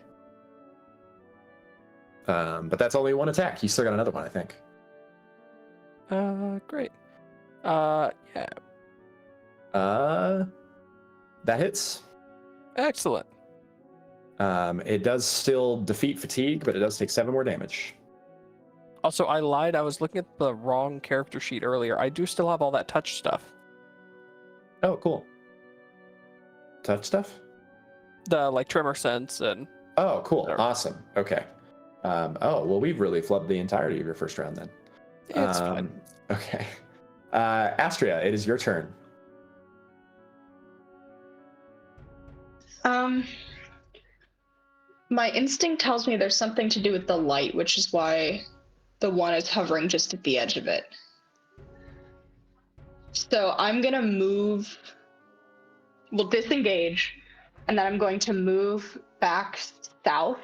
But that's only one attack. You still got another one, I think. Great. Yeah. That hits. Excellent. It does still defeat fatigue, but it does take 7 more damage. Also, I lied. I was looking at the wrong character sheet earlier. I do still have all that touch stuff. Oh, cool. Touch stuff? The like tremor sense and. Oh, cool. Whatever. Awesome. Okay. Oh, well, we've really flubbed the entirety of your first round then. It's fine. Okay. Astria, it is your turn. My instinct tells me there's something to do with the light, which is why the one is hovering just at the edge of it. So I'm gonna disengage, and then I'm going to move back south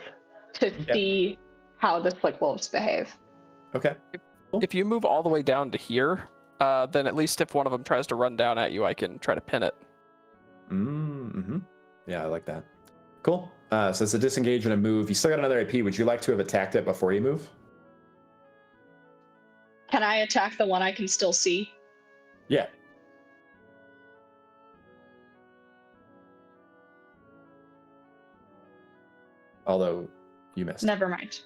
to see how the Slick Wolves behave. Okay. If you move all the way down to here, then at least if one of them tries to run down at you, I can try to pin it. Mm-hmm. Yeah, I like that. Cool. So it's a disengage and a move. You still got another AP. Would you like to have attacked it before you move? Can I attack the one I can still see? Yeah. Although you missed. Never mind.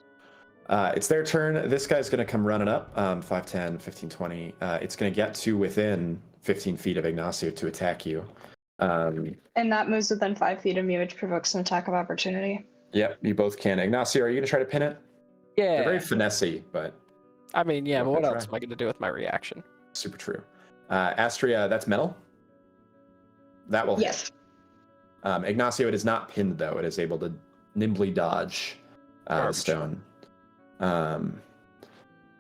It's their turn. This guy's going to come running up. 5, 10, 15, 20. It's going to get to within 15 feet of Ignacio to attack you. And that moves within 5 feet of me, which provokes an attack of opportunity. Yep, you both can. Ignacio, are you going to try to pin it? Yeah. They're very finessey, but... I mean, yeah, but what try. else am I going to do with my reaction? Super true. Astria, that's metal? That will Yes. hit. Ignacio, it is not pinned, though. It is able to nimbly dodge the stone.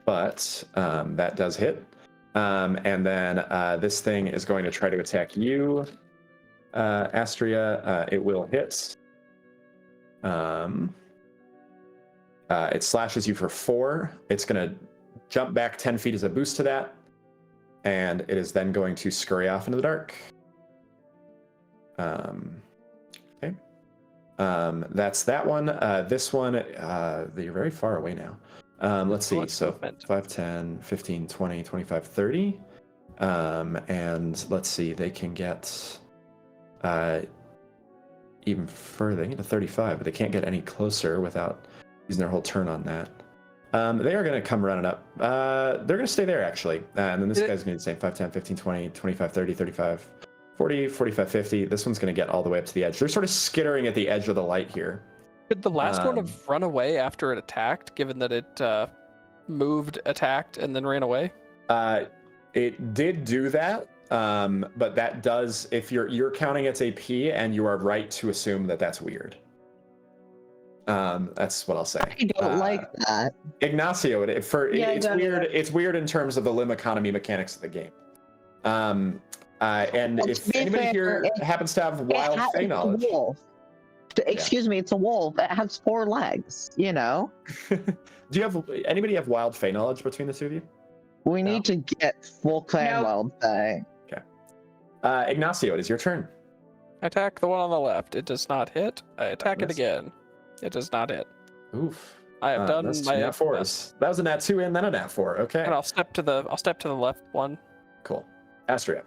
But that does hit. And then this thing is going to try to attack you, Astria. It will hit. It slashes you for 4. It's going to jump back 10 feet as a boost to that. And it is then going to scurry off into the dark. Okay. That's that one. This one, you're very far away now. Let's see. So 5, 10, 15, 20, 25, 30. And let's see. They can get even further. They can get to 35, but they can't get any closer without using their whole turn on that. They are going to come running up. They're going to stay there, actually. And then this guy's going to say 5, 10, 15, 20, 25, 30, 35, 40, 45, 50. This one's going to get all the way up to the edge. They're sort of skittering at the edge of the light here. Could the last one have run away after it attacked, given that it moved, attacked, and then ran away? It did do that, but that does, if you're counting its AP, and you are right to assume that that's weird. That's what I'll say. I don't like that. Ignacio, it's don't weird. either. It's weird in terms of the limb economy mechanics of the game. And Well, if to be anybody fair, here happens to have wild fey it's a knowledge, wolf. Excuse me, it's a wolf. It has 4 legs. You know. do you have anybody have wild fey knowledge between the two of you? We No. need to get full clan Nope. wild fey. Ignacio, it is your turn. Attack the one on the left. It does not hit. I attack it Miss. again. It does not hit. Oof. I have done that's my two nat 4s. That was a nat 2 and then a nat 4. Okay. And I'll step to the left one. Cool. Astria.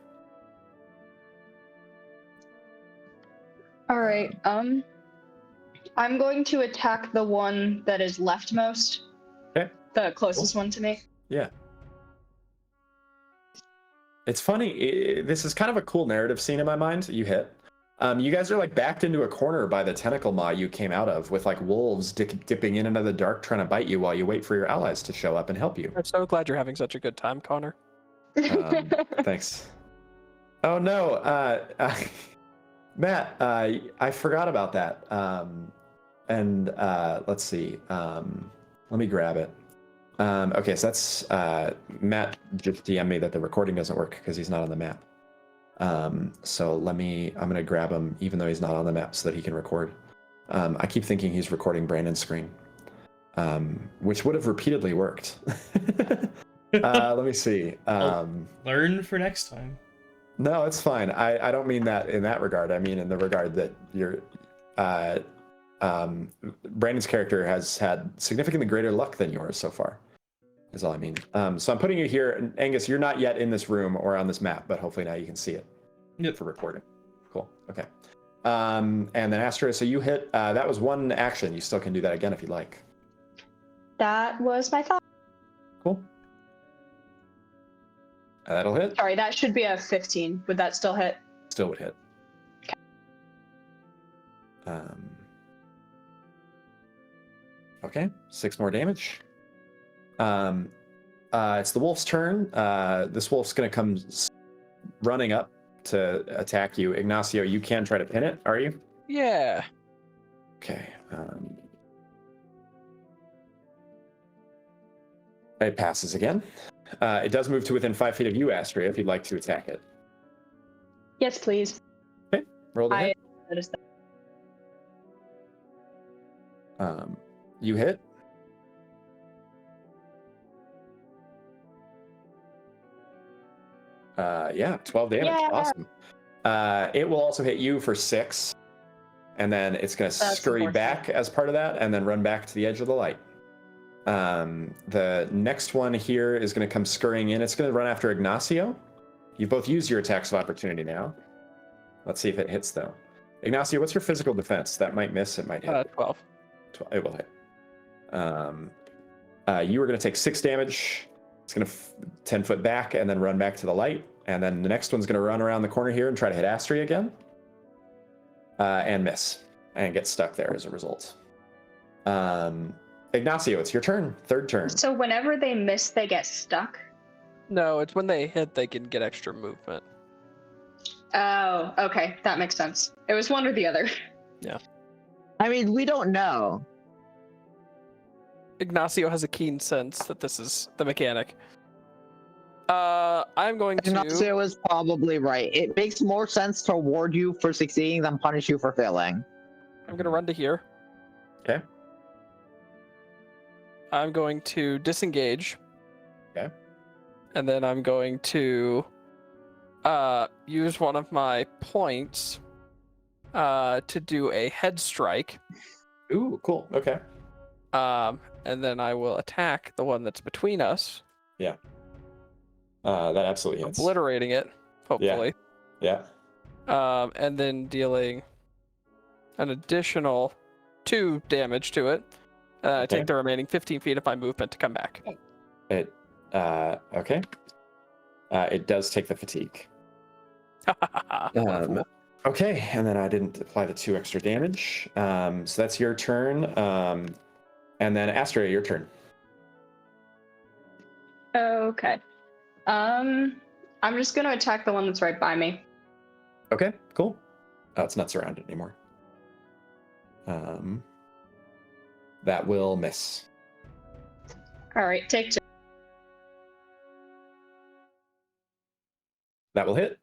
All right. I'm going to attack the one that is leftmost. Okay. The closest one to me. Yeah. It's funny. This is kind of a cool narrative scene in my mind. You hit. You guys are like backed into a corner by the tentacle maw you came out of, with like wolves dipping in into the dark trying to bite you while you wait for your allies to show up and help you. I'm so glad you're having such a good time, Connor. Thanks. Oh no, Matt, I forgot about that. Let's see. Let me grab it. Okay, so that's Matt just DM'd me that the recording doesn't work because he's not on the map. So I'm gonna grab him even though he's not on the map so that he can record. I keep thinking he's recording Brandon's screen, which would have repeatedly worked. Let me see. Learn for next time. No, it's fine. I don't mean that in that regard. I mean in the regard that Brandon's character has had significantly greater luck than yours so far, is all I mean. So I'm putting you here. And Angus, you're not yet in this room or on this map, but hopefully now you can see it for recording. Cool. Okay. And then Astro, so you hit, that was one action. You still can do that again if you'd like. That was my thought. Cool. That'll hit. Sorry, that should be a 15. Would that still hit? Still would hit. Okay, 6 more damage. It's the wolf's turn. This wolf's gonna come running up to attack you. Ignacio, you can try to pin it, are you? Yeah. Okay. It passes again. It does move to within 5 feet of you, Astria, if you'd like to attack it. Yes, please. Okay, roll the hit. Noticed that. You hit. Yeah, 12 damage. Yeah. Awesome. It will also hit you for 6, and then it's going to scurry back as part of that, and then run back to the edge of the light. The next one here is going to come scurrying in. It's going to run after Ignacio. You've both used your attacks of opportunity now. Let's see if it hits, though. Ignacio, what's your physical defense? That might miss. It might hit. 12. It will hit. You are going to take 6 damage. It's going to 10 foot back and then run back to the light. And then the next one's going to run around the corner here and try to hit Astria again. And miss. And get stuck there as a result. Ignacio, it's your turn. Third turn. So whenever they miss, they get stuck? No, it's when they hit, they can get extra movement. Oh, okay. That makes sense. It was one or the other. Yeah. I mean, we don't know. Ignacio has a keen sense that this is the mechanic. I'm going to... Ignacio is probably right. It makes more sense to reward you for succeeding than punish you for failing. I'm going to run to here. Okay. I'm going to disengage. Okay. And then I'm going to use one of my points to do a head strike. Ooh, cool. Okay. And then I will attack the one that's between us. Yeah. That absolutely hits. Obliterating it, hopefully. Yeah. And then dealing an additional 2 damage to it. I take the remaining 15 feet of my movement to come back. Okay. It does take the fatigue. Okay, and then I didn't apply the 2 extra damage. So that's your turn. And then Astria, your turn. Okay. I'm just gonna attack the one that's right by me. Okay, cool. Oh, it's not surrounded anymore. That will miss. All right, take 2. That will hit.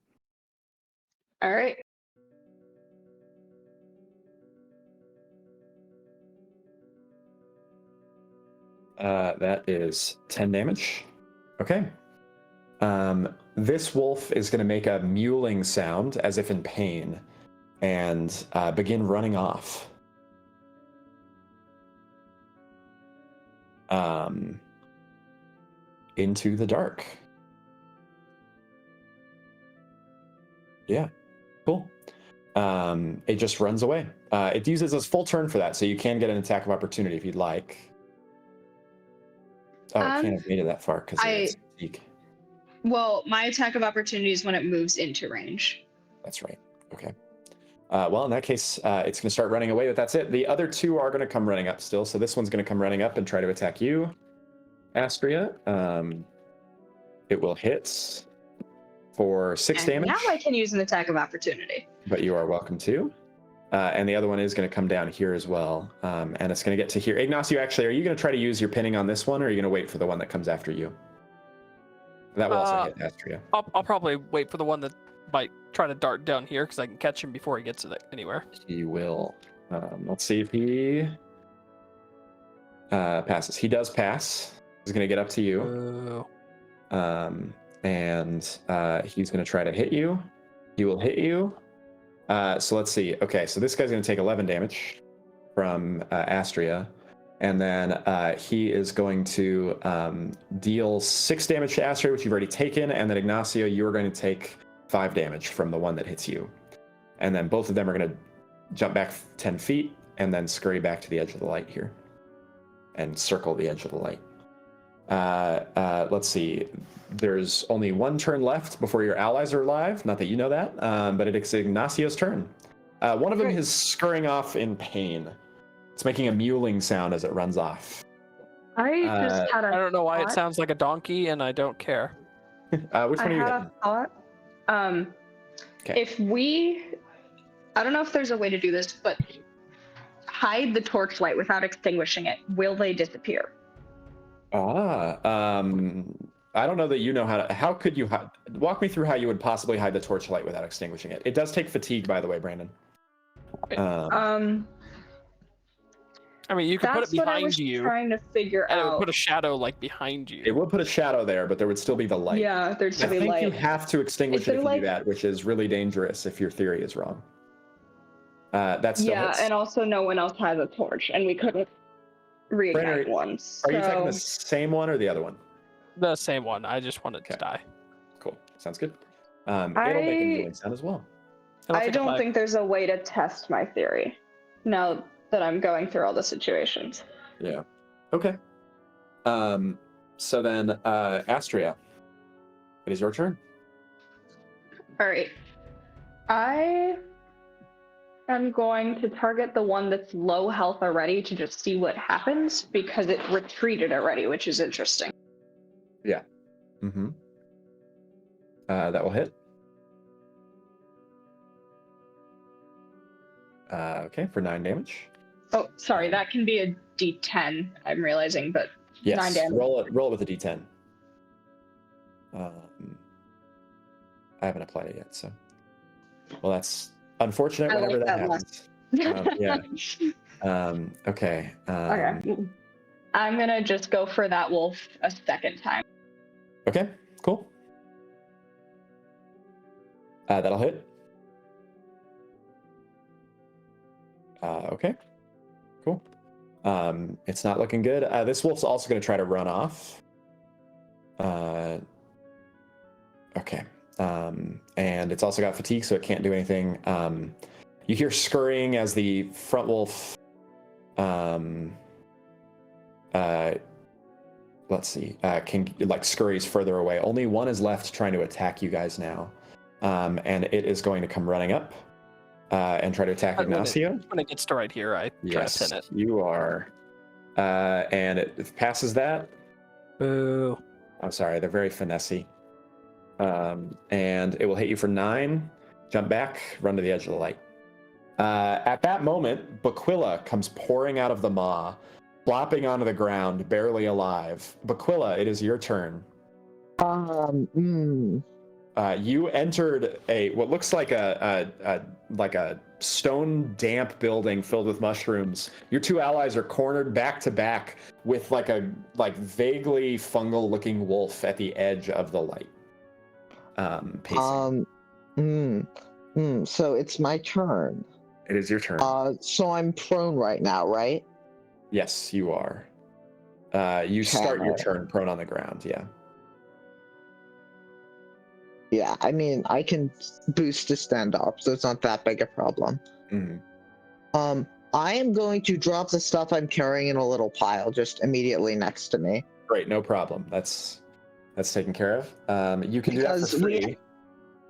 All right. That is 10 damage. Okay. This wolf is going to make a mewling sound as if in pain and begin running off. Into the dark. Yeah, cool. It just runs away. It uses its full turn for that, so you can get an attack of opportunity if you'd like. Oh, it can't have made it that far because it's fatigue. Well, my attack of opportunity is when it moves into range. That's right. Okay. Well, in that case, it's going to start running away, but that's it. The other 2 are going to come running up still. So this one's going to come running up and try to attack you, Astria. It will hit for 6 damage. Now I can use an attack of opportunity. But you are welcome to. And the other one is going to come down here as well. And it's going to get to here. Ignacio, actually, are you going to try to use your pinning on this one, or are you going to wait for the one that comes after you? That will also hit Astria. I'll probably wait for the one that might try to dart down here because I can catch him before he gets to anywhere. He will. Let's see if he passes. He does pass. He's going to get up to you. And he's going to try to hit you. He will hit you. So let's see. Okay, so this guy's going to take 11 damage from Astria. And then he is going to deal 6 damage to Astria, which you've already taken. And then Ignacio, you're going to take 5 damage from the one that hits you. And then both of them are going to jump back 10 feet and then scurry back to the edge of the light here. And circle the edge of the light. Let's see. There's only 1 turn left before your allies are alive. Not that you know that, but it's Ignacio's turn. One of them is scurrying off in pain. It's making a mewling sound as it runs off. I just had a I don't know why it thought. sounds like a donkey, and I don't care. Which one are you had hitting? a thought. Okay. If we, I don't know if there's a way to do this, but hide the torchlight without extinguishing it, will they disappear? I don't know that you know how to. How could you walk me through how you would possibly hide the torchlight without extinguishing it? It does take fatigue, by the way, Brandon. I mean, you could put it That's what I behind was you, trying to figure and it would out. put a shadow like behind you. It would put a shadow there, but there would still be the light. Yeah, there'd I still be think light. you have to extinguish Is it there if you like- do that, which is really dangerous if your theory is wrong. That's still Yeah, hits. and also no one else has a torch, and we couldn't reignite Brandon, one. Are you taking the So same one or the other one? The same one. I just wanted to Okay. die. Cool. Sounds good. It'll make a mewling sound as well. I don't think there's a way to test my theory now that I'm going through all the situations. Yeah. Okay. So then, Astria, it is your turn. All right. I am going to target the one that's low health already to just see what happens because it retreated already, which is interesting. Yeah. Mm-hmm. That will hit. Okay, for 9 damage. Oh, sorry, that can be a D10, I'm realizing, but Yes. 9 damage. Roll it with a D10. I haven't applied it yet, so. Well, that's unfortunate I whenever like that that happens. Okay. Okay. I'm gonna just go for that wolf a second time. Okay, cool. That'll hit. Okay, cool. It's not looking good. This wolf's also going to try to run off. Okay. And it's also got fatigue, so it can't do anything. You hear scurrying as the front wolf. Let's see. Can scurries further away. Only one is left trying to attack you guys now, and it is going to come running up and try to attack Ignacio. When it gets to right here, I try to pin it. You are. And it passes that. Boo. I'm sorry, they're very finessey. And it will hit you for 9. Jump back, run to the edge of the light. At that moment, Baquilla comes pouring out of the maw, flopping onto the ground, barely alive. Baquilla, it is your turn. You entered what looks like a stone damp building filled with mushrooms. Your two allies are cornered back to back with like a vaguely fungal looking wolf at the edge of the light. Pacing. So it's my turn. It is your turn. So I'm prone right now, right? Yes, you are. You start your turn prone on the ground, yeah. Yeah, I mean, I can boost to stand up, so it's not that big a problem. Mm-hmm. I am going to drop the stuff I'm carrying in a little pile just immediately next to me. Great, no problem. That's taken care of. You can do that for free.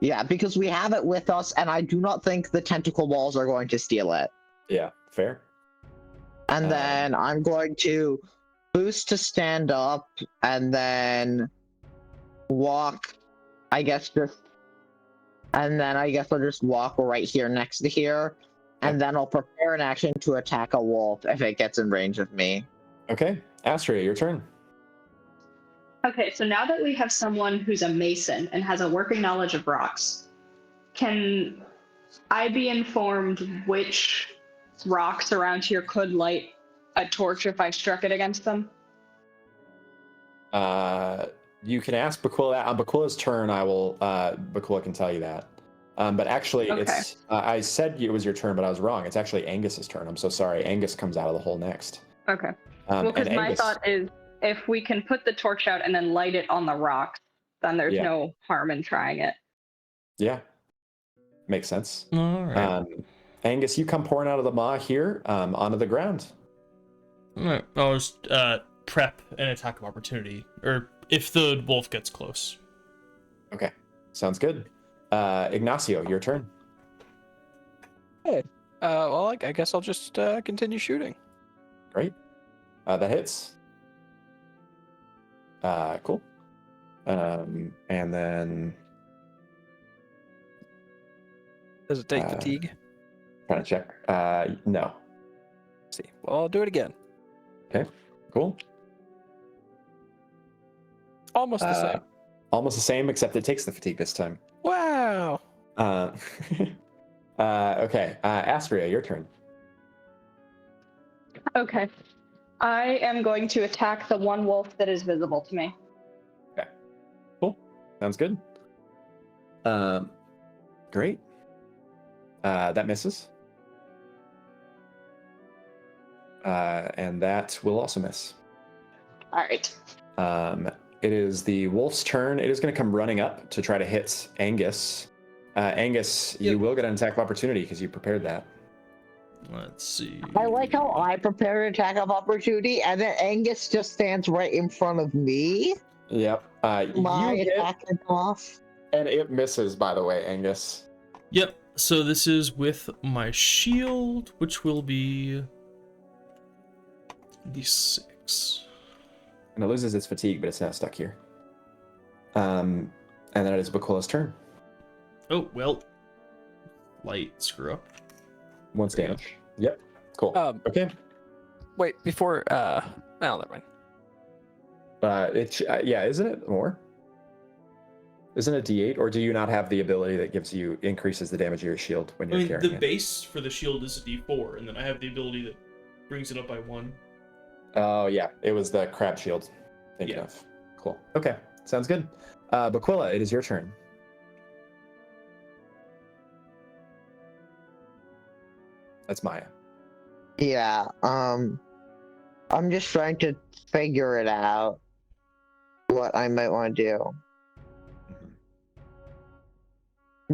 Yeah, because we have it with us, and I do not think the tentacle balls are going to steal it. Yeah, fair. And then I'm going to boost to stand up, and then walk, I guess I'll just walk right here next to here, and then I'll prepare an action to attack a wolf if it gets in range of me. Okay, Astria, your turn. Okay, so now that we have someone who's a mason and has a working knowledge of rocks, can I be informed which rocks around here could light a torch if I struck it against them? You can ask Baquilla. On Baquilla's turn, Baquilla can tell you that. But actually, it's I said it was your turn, but I was wrong. It's actually Angus's turn. I'm so sorry. Angus comes out of the hole next. Okay. Well, because my thought is, if we can put the torch out and then light it on the rocks, then there's no harm in trying it. Yeah. Makes sense. All right. Angus, you come pouring out of the maw here onto the ground. All right. I'll just prep an attack of opportunity, or if the wolf gets close. Okay. Sounds good. Ignacio, your turn. Hey. Well, I guess I'll just continue shooting. Great. That hits. Cool. And then... Does it take fatigue? Trying to check. No. Let's see. Well, I'll do it again. Okay, cool. Almost the same. Almost the same, except it takes the fatigue this time. Wow. Okay, Astria, your turn. Okay. I am going to attack the one wolf that is visible to me. Okay, cool. Sounds good. Great. That misses. And that will also miss. All right. It is the wolf's turn. It is going to come running up to try to hit Angus. Angus, you will get an attack of opportunity because you prepared that. Let's see. I like how I prepare an attack of opportunity, and then Angus just stands right in front of me. Yep. My attack is off. And it misses, by the way, Angus. Yep. So this is with my shield, which will be D6. And it loses its fatigue, but it's now stuck here. And then it is Baquilla's turn. Oh, well. Light screw up. Once damage. Yep. Cool. Okay. Wait, before no, never mind. Isn't it more? Isn't it D8, or do you not have the ability that increases the damage of your shield when you're carrying it? The base for the shield is a D4, and then I have the ability that brings it up by 1. Oh yeah, it was the crab shield. Thinking of. Cool. Okay, sounds good. Baquilla, it is your turn. That's Maya. Yeah, I'm just trying to figure it out, what I might want to do.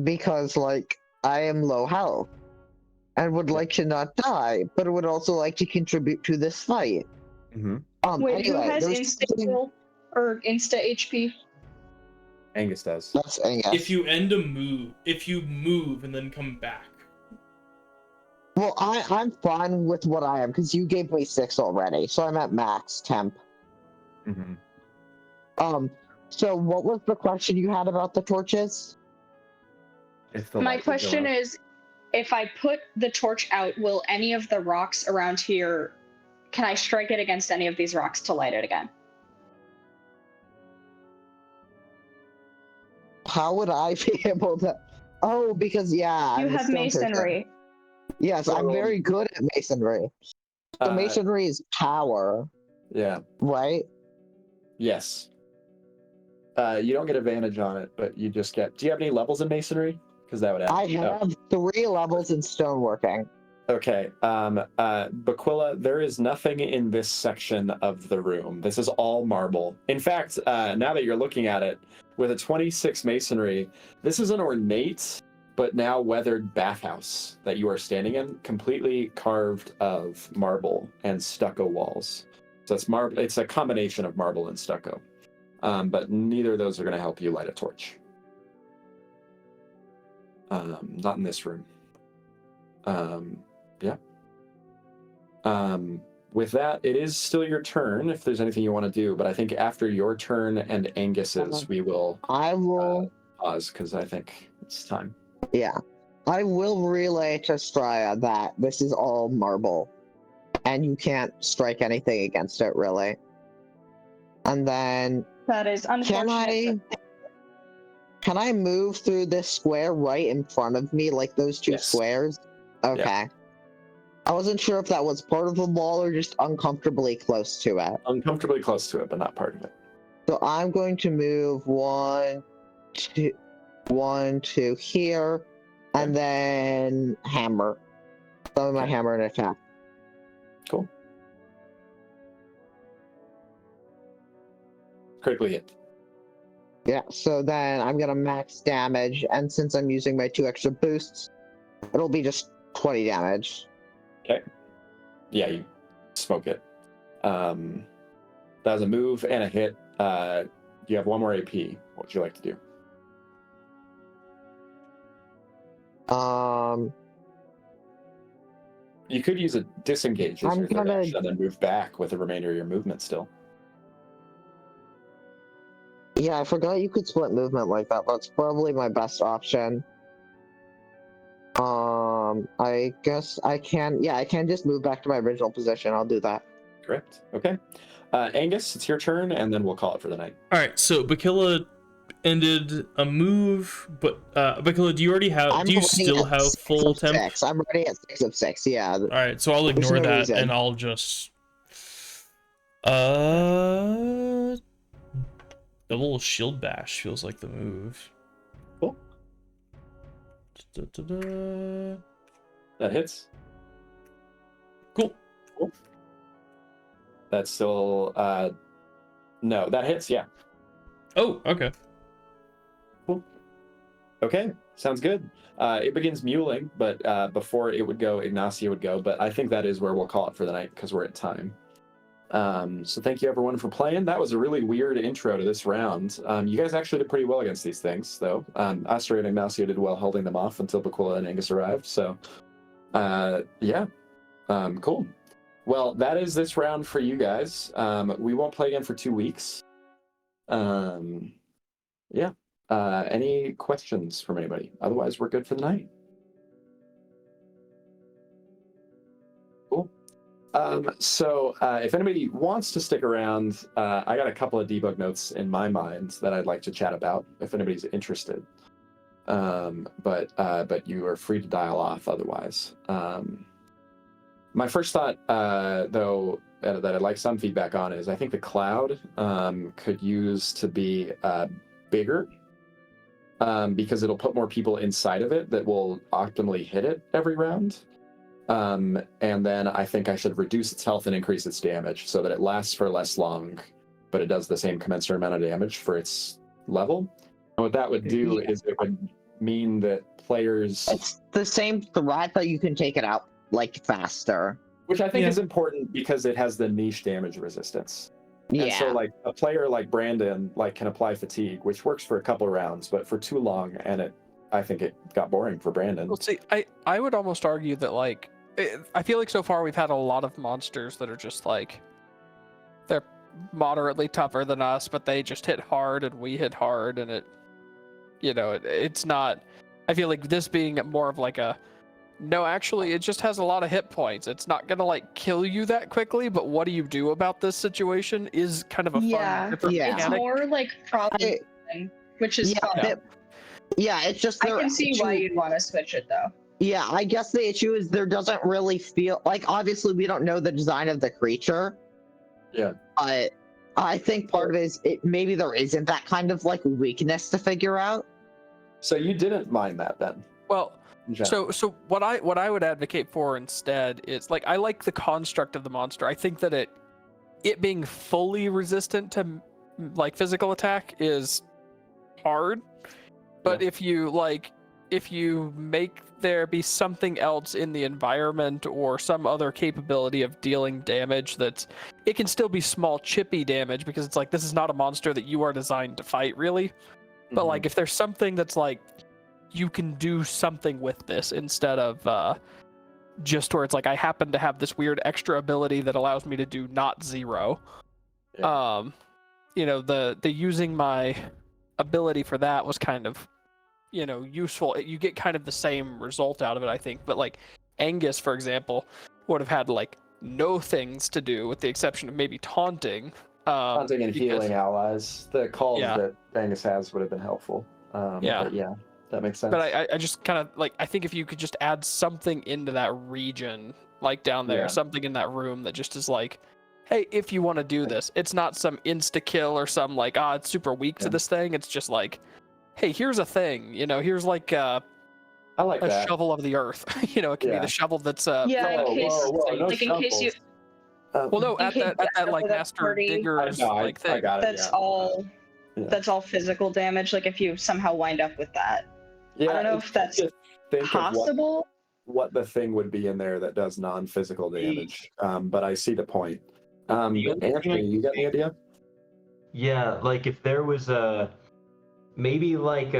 Because, like, I am low health, and would like to not die, but would also like to contribute to this fight. Mm-hmm. Wait, who has insta or insta HP? Angus does. That's Angus. If you move and then come back. Well, I'm fine with what I am, because you gave me 6 already, so I'm at max temp. Mm-hmm. So what was the question you had about the torches? My question is, if I put the torch out, will any of the rocks around here can I strike it against any of these rocks to light it again? How would I be able to? Oh, because yeah, You I'm a have stone masonry. person. Yes, I'm very good at masonry. So masonry is power, Yeah. right? Yes. You don't get advantage on it, but you just get. Do you have any levels in masonry? Because that would add. I have 3 levels in stoneworking. Okay. Baquilla, there is nothing in this section of the room. This is all marble. In fact, now that you're looking at it, with a 26 masonry, this is an ornate but now weathered bathhouse that you are standing in, completely carved of marble and stucco walls. So it's marble. It's a combination of marble and stucco. But neither of those are going to help you light a torch. Not in this room. Yeah. With that, it is still your turn if there's anything you want to do, but I think after your turn and Angus's, we will I will pause because I think it's time. Yeah. I will relay to Straya that this is all marble. And you can't strike anything against it, really. And then That is unfortunate. Can I move through this square right in front of me, like those 2 squares? Okay. Yeah. I wasn't sure if that was part of the wall or just uncomfortably close to it. Uncomfortably close to it, but not part of it. So I'm going to move 1, 2 here, and then hammer. Summon my hammer and attack. Cool. Critically hit. Yeah, so then I'm gonna max damage, and since I'm using my 2 extra boosts, it'll be just 20 damage. Okay. Yeah, you smoke it. That was a move and a hit. You have 1 more AP. What would you like to do? You could use a disengage as your third action and then move back with the remainder of your movement still. Yeah, I forgot you could split movement like that. That's probably my best option. I guess I can. Yeah, I can just move back to my original position. I'll do that. Correct. Okay. Angus, it's your turn, and then we'll call it for the night. All right. So Baquilla ended a move, but Baquilla, do you already have? Do you still have full temp? 6. I'm already at 6 of 6. Yeah. All right. So I'll ignore that, and I'll just double shield bash feels like the move. Cool. That hits. Cool. That's still no, that hits, yeah. Oh, okay. Cool. Okay, sounds good. It begins muling, but before it would go, Ignacio would go, but I think that is where we'll call it for the night because we're at time. So thank you everyone for playing. That was a really weird intro to this round. You guys actually did pretty well against these things, though. Astra and Ignacio did well holding them off until Baquilla and Angus arrived. So, yeah, cool. Well, that is this round for you guys. We won't play again for 2 weeks. Yeah. Any questions from anybody? Otherwise, we're good for the night. Cool. So if anybody wants to stick around, I got a couple of debug notes in my mind that I'd like to chat about if anybody's interested. But you are free to dial off otherwise. My first thought, though, that I'd like some feedback on is I think the cloud could use to be bigger because it'll put more people inside of it that will optimally hit it every round. And then I think I should reduce its health and increase its damage so that it lasts for less long, but it does the same commensurate amount of damage for its level. And what that would do is it would mean that players... It's the same threat that you can take it out, like, faster. Which I think is important because it has the niche damage resistance. Yeah. And so, like, a player like Brandon, like, can apply fatigue, which works for a couple rounds, but for too long, and I think it got boring for Brandon. Well, see, I would almost argue that, like, I feel like so far we've had a lot of monsters that are just, like, they're moderately tougher than us, but they just hit hard and we hit hard, and it's not... I feel like this being more of, like, a No, actually, it just has a lot of hit points. It's not gonna like kill you that quickly, but what do you do about this situation is kind of a fun, different Yeah. It's mechanic. more like problem solving, which is fun. It's just I can see why you'd want to switch it though. Yeah, I guess the issue is there doesn't really feel like, obviously we don't know the design of the creature. Yeah. But I think part of it is maybe there isn't that kind of like weakness to figure out. So you didn't mind that then? Well, in general? so what I would advocate for instead is like I like the construct of the monster. I think that it being fully resistant to like physical attack is hard, but if you make there be something else in the environment or some other capability of dealing damage it can still be small chippy damage, because it's like this is not a monster that you are designed to fight really. But like if there's something that's like you can do something with this instead of just where it's like I happen to have this weird extra ability that allows me to do not 0. Yeah. The using my ability for that was kind of useful. You get kind of the same result out of it, I think. But like Angus, for example, would have had like no things to do with the exception of maybe taunting. Taunting and healing allies. The calls that Angus has would have been helpful. But yeah, that makes sense. But I just kind of like, I think if you could just add something into that region, like down there, something in that room that just is like, hey, if you want to do this, it's not some insta kill or some like, it's super weak to this thing. It's just like, hey, here's a thing, here's like I like a shovel of the earth. It can be the shovel that's in case you well, no, at that like master digger's like thing. I got it, that's all physical damage. Like if you somehow wind up with that, I don't know if that's possible. What the thing would be in there that does non-physical damage, but I see the point. Anthony, you got the idea? Yeah, like if there was maybe like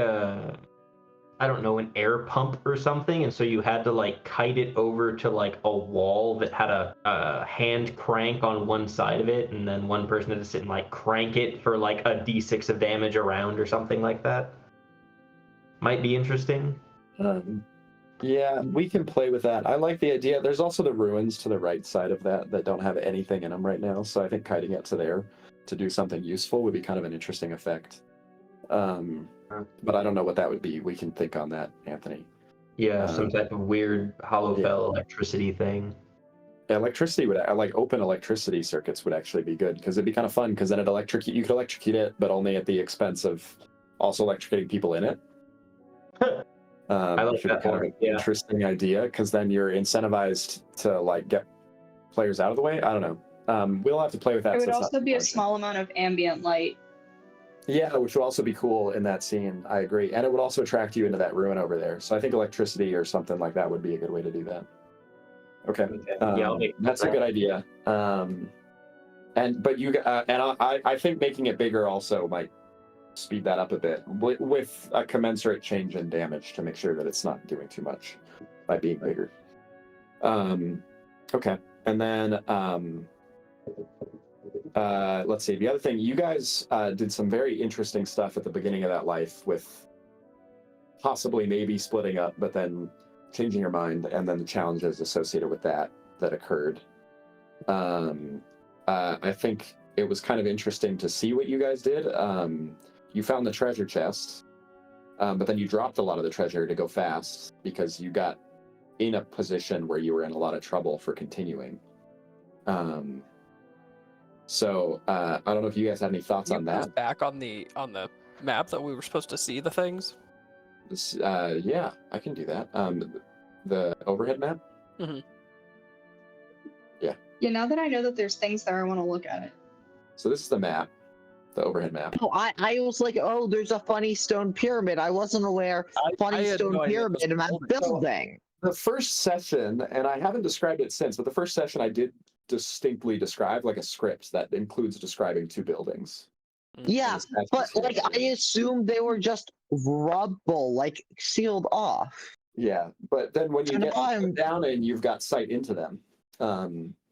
I don't know, an air pump or something, and so you had to like kite it over to like a wall that had a hand crank on one side of it, and then one person had to sit and like crank it for like a d6 of damage around or something like that. Might be interesting. Yeah, we can play with that. I like the idea. There's also the ruins to the right side of that don't have anything in them right now, so I think kiting it to there to do something useful would be kind of an interesting effect. But I don't know what that would be. We can think on that, Anthony. Yeah, some type of weird hollow fell electricity thing. Electricity would open electricity circuits would actually be good, because it'd be kind of fun, because then you could electrocute it, but only at the expense of also electrocuting people in it. I like that kind of an interesting idea, because then you're incentivized to like get players out of the way. I don't know. We'll have to play with that. It would also be a small amount of ambient light. Yeah, which would also be cool in that scene. I agree, and it would also attract you into that ruin over there. So I think electricity or something like that would be a good way to do that. Okay, that's a good idea. I think making it bigger also might speed that up a bit with a commensurate change in damage to make sure that it's not doing too much by being bigger. Okay, and then let's see. The other thing, you guys did some very interesting stuff at the beginning of that life with possibly maybe splitting up, but then changing your mind, and then the challenges associated with that occurred. I think it was kind of interesting to see what you guys did. You found the treasure chest, but then you dropped a lot of the treasure to go fast because you got in a position where you were in a lot of trouble for continuing. So I don't know if you guys had any thoughts on that. Back on the map that we were supposed to see the things. Yeah, I can do that. The overhead map. Mm-hmm. Yeah. Yeah. Now that I know that there's things there, I want to look at it. So this is the map, the overhead map. Oh, I was like, oh, there's a funny stone pyramid. I wasn't aware. Funny stone pyramid in that building. The first session, and I haven't described it since, but the first session I did distinctly describe like a script that includes describing 2 buildings. Yeah, but like I assumed they were just rubble, like sealed off. Yeah, but then when you get down and you've got sight into them,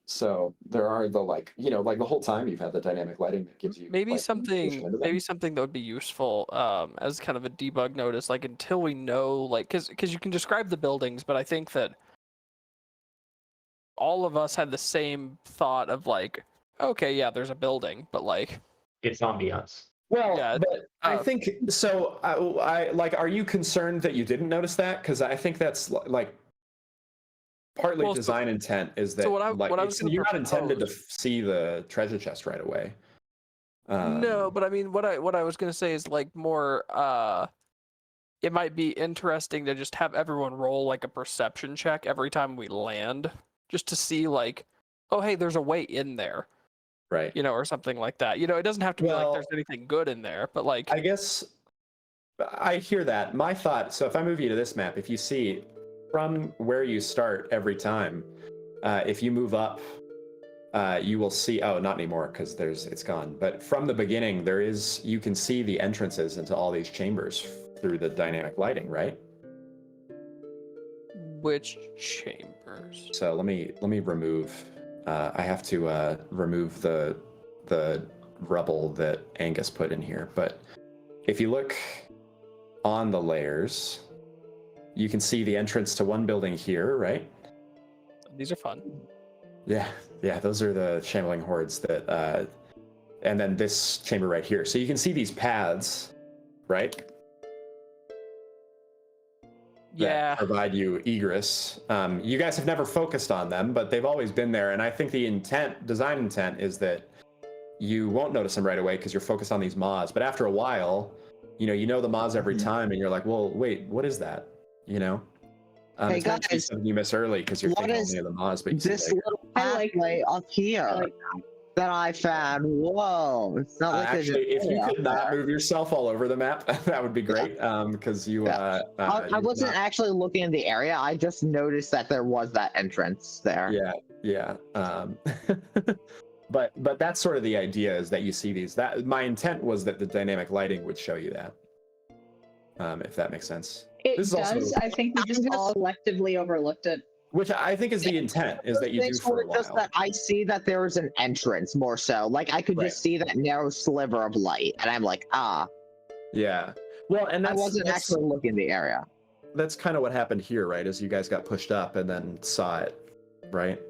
So there are the like the whole time you've had the dynamic lighting that gives you Maybe like, something into them. maybe something that would be useful as kind of a debug notice, like until we know, like, because you can describe the buildings, but I think that all of us had the same thought of like, okay, yeah, there's a building, but like It's ambiance. Well, Yeah, but I think so. I like. Are you concerned that you didn't notice that? Because I think that's like partly Well, design intent is that so what I was gonna you're not intended to propose- see the treasure chest right away. No, but I mean, what I was gonna say is like more. It might be interesting to just have everyone roll like a perception check every time we land, just to see like, oh hey, there's a way in there, right? Or something like that. It doesn't have to be like Well, there's anything good in there, but like I guess I hear that. My thought. So if I move you to this map, if you see from where you start every time, if you move up. You will see. Oh, not anymore because it's gone. But from the beginning, you can see the entrances into all these chambers through the dynamic lighting, right? which chambers? So let me remove. I have to remove the rubble that Angus put in here. But if you look on the layers, you can see the entrance to one building here, right? These are fun. Yeah, those are the shambling hordes that, and then this chamber right here. So you can see these paths, right? Yeah. That provide you egress. You guys have never focused on them, but they've always been there. And I think the design intent is that you won't notice them right away because you're focused on these mods. But after a while, you know the mods every time, and you're like, well, wait, what is that? Hey it's meant to be guys, something you miss early because you're what thinking is only of the mods, but you see this later. little I like- pathway up here I like that I found. Whoa, it's not like there's Actually, if you area could up not there. move yourself all over the map, that would be great. Because you, I you're wasn't not- actually looking in the area. I just noticed that there was that entrance there. Yeah. But that's sort of the idea, is that you see these. That my intent was that the dynamic lighting would show you that. If that makes sense. It This is does. also- I think we just all selectively overlooked it. Which I think is the intent, is that you do Things for were a while. just that I see that there was an entrance more so. Like I could Right. just see that narrow sliver of light, and I'm like, Yeah. Well, and I wasn't that's actually looking in the area. that's kind of what happened here, right? Is you guys got pushed up and then saw it, right?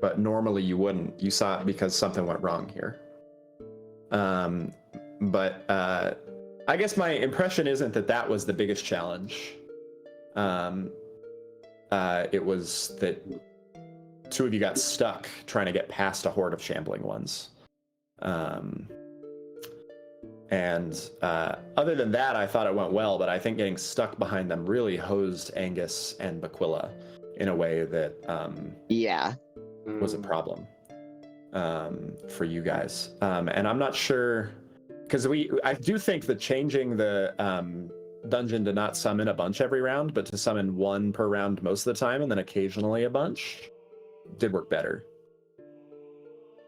But normally you wouldn't. You saw it because something went wrong here. But I guess my impression isn't that was the biggest challenge. It was that two of you got stuck trying to get past a horde of shambling ones. And other than that, I thought it went well, but I think getting stuck behind them really hosed Angus and Baquilla in a way that Yeah. was a problem for you guys. And I'm not sure, because I do think that changing the dungeon to not summon a bunch every round, but to summon one per round most of the time, and then occasionally a bunch, did work better.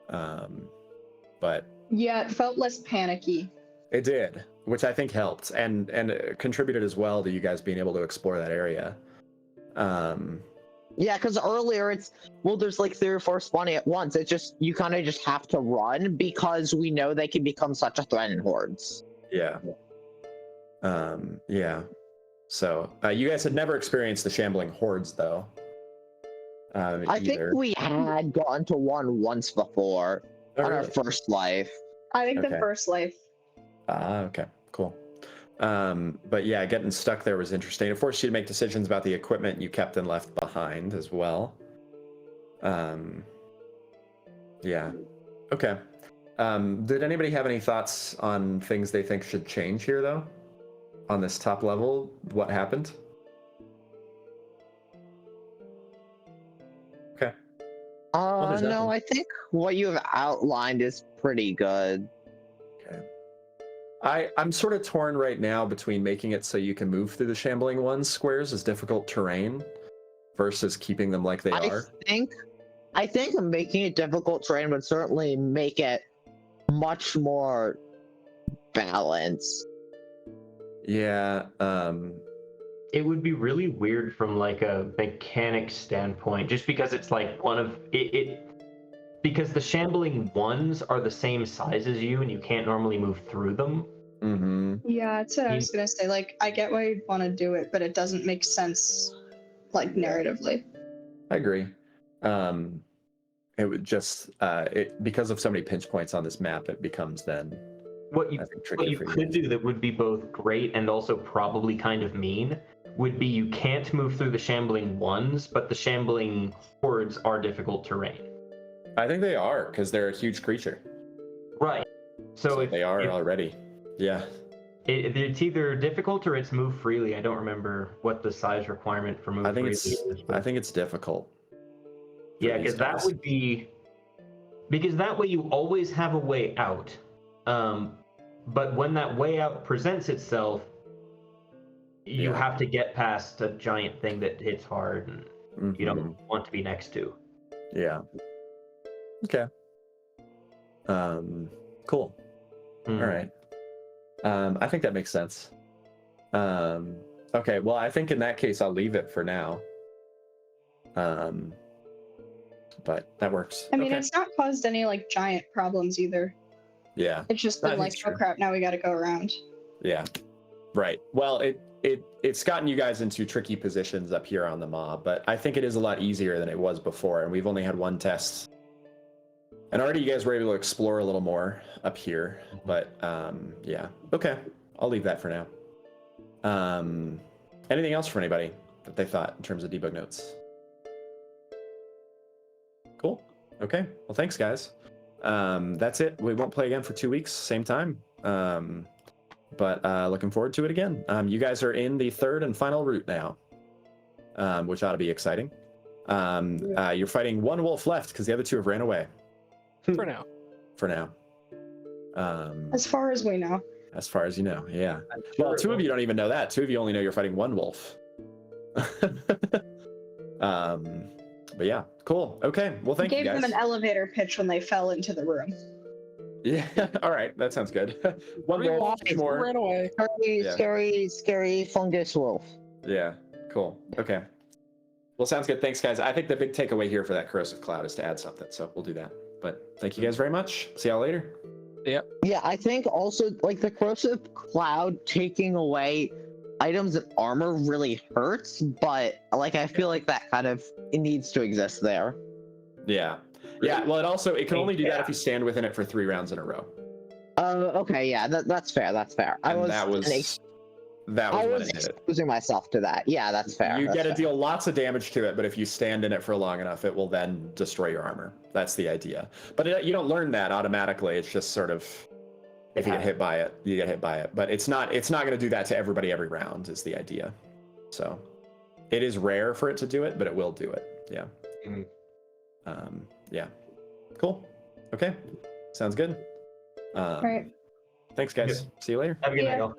But Yeah, it felt less panicky. it did, which I think helped, and it contributed as well to you guys being able to explore that area. Yeah, because earlier there's like 3 or 4 spawning at once. It's just, you kind of just have to run because we know they can become such a threat in hordes. Yeah. Yeah. So you guys had never experienced the shambling hordes, though. I think we had gone to one once before on our first life. I think Okay. the first life. Okay, cool. But yeah, getting stuck there was interesting. It forced you to make decisions about the equipment you kept and left behind as well. Yeah. Okay. Did anybody have any thoughts on things they think should change here, though? On this top level, what happened? Okay. there's No, nothing. I think what you have outlined is pretty good. I'm sort of torn right now between making it so you can move through the shambling ones squares as difficult terrain versus keeping them like they are. I think making it difficult terrain would certainly make it much more balanced. Yeah. It would be really weird from like a mechanic standpoint, just because it's like one of it because the shambling ones are the same size as you, and you can't normally move through them. Mm-hmm. Yeah, that's what I was gonna say. Like, I get why you'd want to do it, but it doesn't make sense, like, narratively. I agree. It would just because of so many pinch points on this map, it becomes then What you tricky for could do that would be both great and also probably kind of mean would be you can't move through the shambling ones, but the shambling hordes are difficult terrain. I think they are, because they're a huge creature. Right. So if they are already. Yeah. It's either difficult or it's move freely. I don't remember what the size requirement for move freely is. I think it's difficult. Yeah, because that would be... Because that way you always have a way out. But when that way out presents itself, you have to get past a giant thing that hits hard and you don't want to be next to. Yeah. Okay. Cool. All right. I think that makes sense. Okay, well, I think in that case, I'll leave it for now. But that works. I mean, okay. It's not caused any, like, giant problems either. Yeah. It's just been like, oh crap, now we gotta go around. Yeah. Right. Well, it's gotten you guys into tricky positions up here on the Maw, but I think it is a lot easier than it was before, and we've only had one test. And already you guys were able to explore a little more up here, but yeah. Okay, I'll leave that for now. Anything else for anybody that they thought in terms of debug notes? Cool. Okay, well, thanks, guys. That's it. We won't play again for 2 weeks, same time. But looking forward to it again. You guys are in the third and final route now, which ought to be exciting. You're fighting one wolf left because the other two have ran away. For now. For now. As far as we know. As far as you know, yeah. Well, two of you don't even know that. Two of you only know you're fighting one wolf. But yeah, cool. Okay, well, thank you guys. Gave them an elevator pitch when they fell into the room. Yeah, all right, that sounds good. One wolf, more. Ran away. Scary fungus wolf. Yeah, cool. Okay. Well, sounds good. Thanks, guys. I think the big takeaway here for that corrosive cloud is to add something, so we'll do that. But thank you guys very much. See y'all later. Yep. Yeah, I think also, like, the corrosive cloud taking away items and armor really hurts, but, like, I feel like that kind of, it needs to exist there. Yeah. Yeah, well, it can only do that if you stand within it for 3 rounds in a row. Okay, yeah, that's fair, that's fair. I was exposing myself to that. Yeah, that's fair. You get to deal lots of damage to it, but if you stand in it for long enough, it will then destroy your armor. That's the idea. But you don't learn that automatically. It's just sort of, if you get hit by it, you get hit by it. But it's not going to do that to everybody every round is the idea. So it is rare for it to do it, but it will do it. Yeah. Yeah. Cool. Okay. Sounds good. Right. Thanks, guys. See you later. Have a good night, y'all.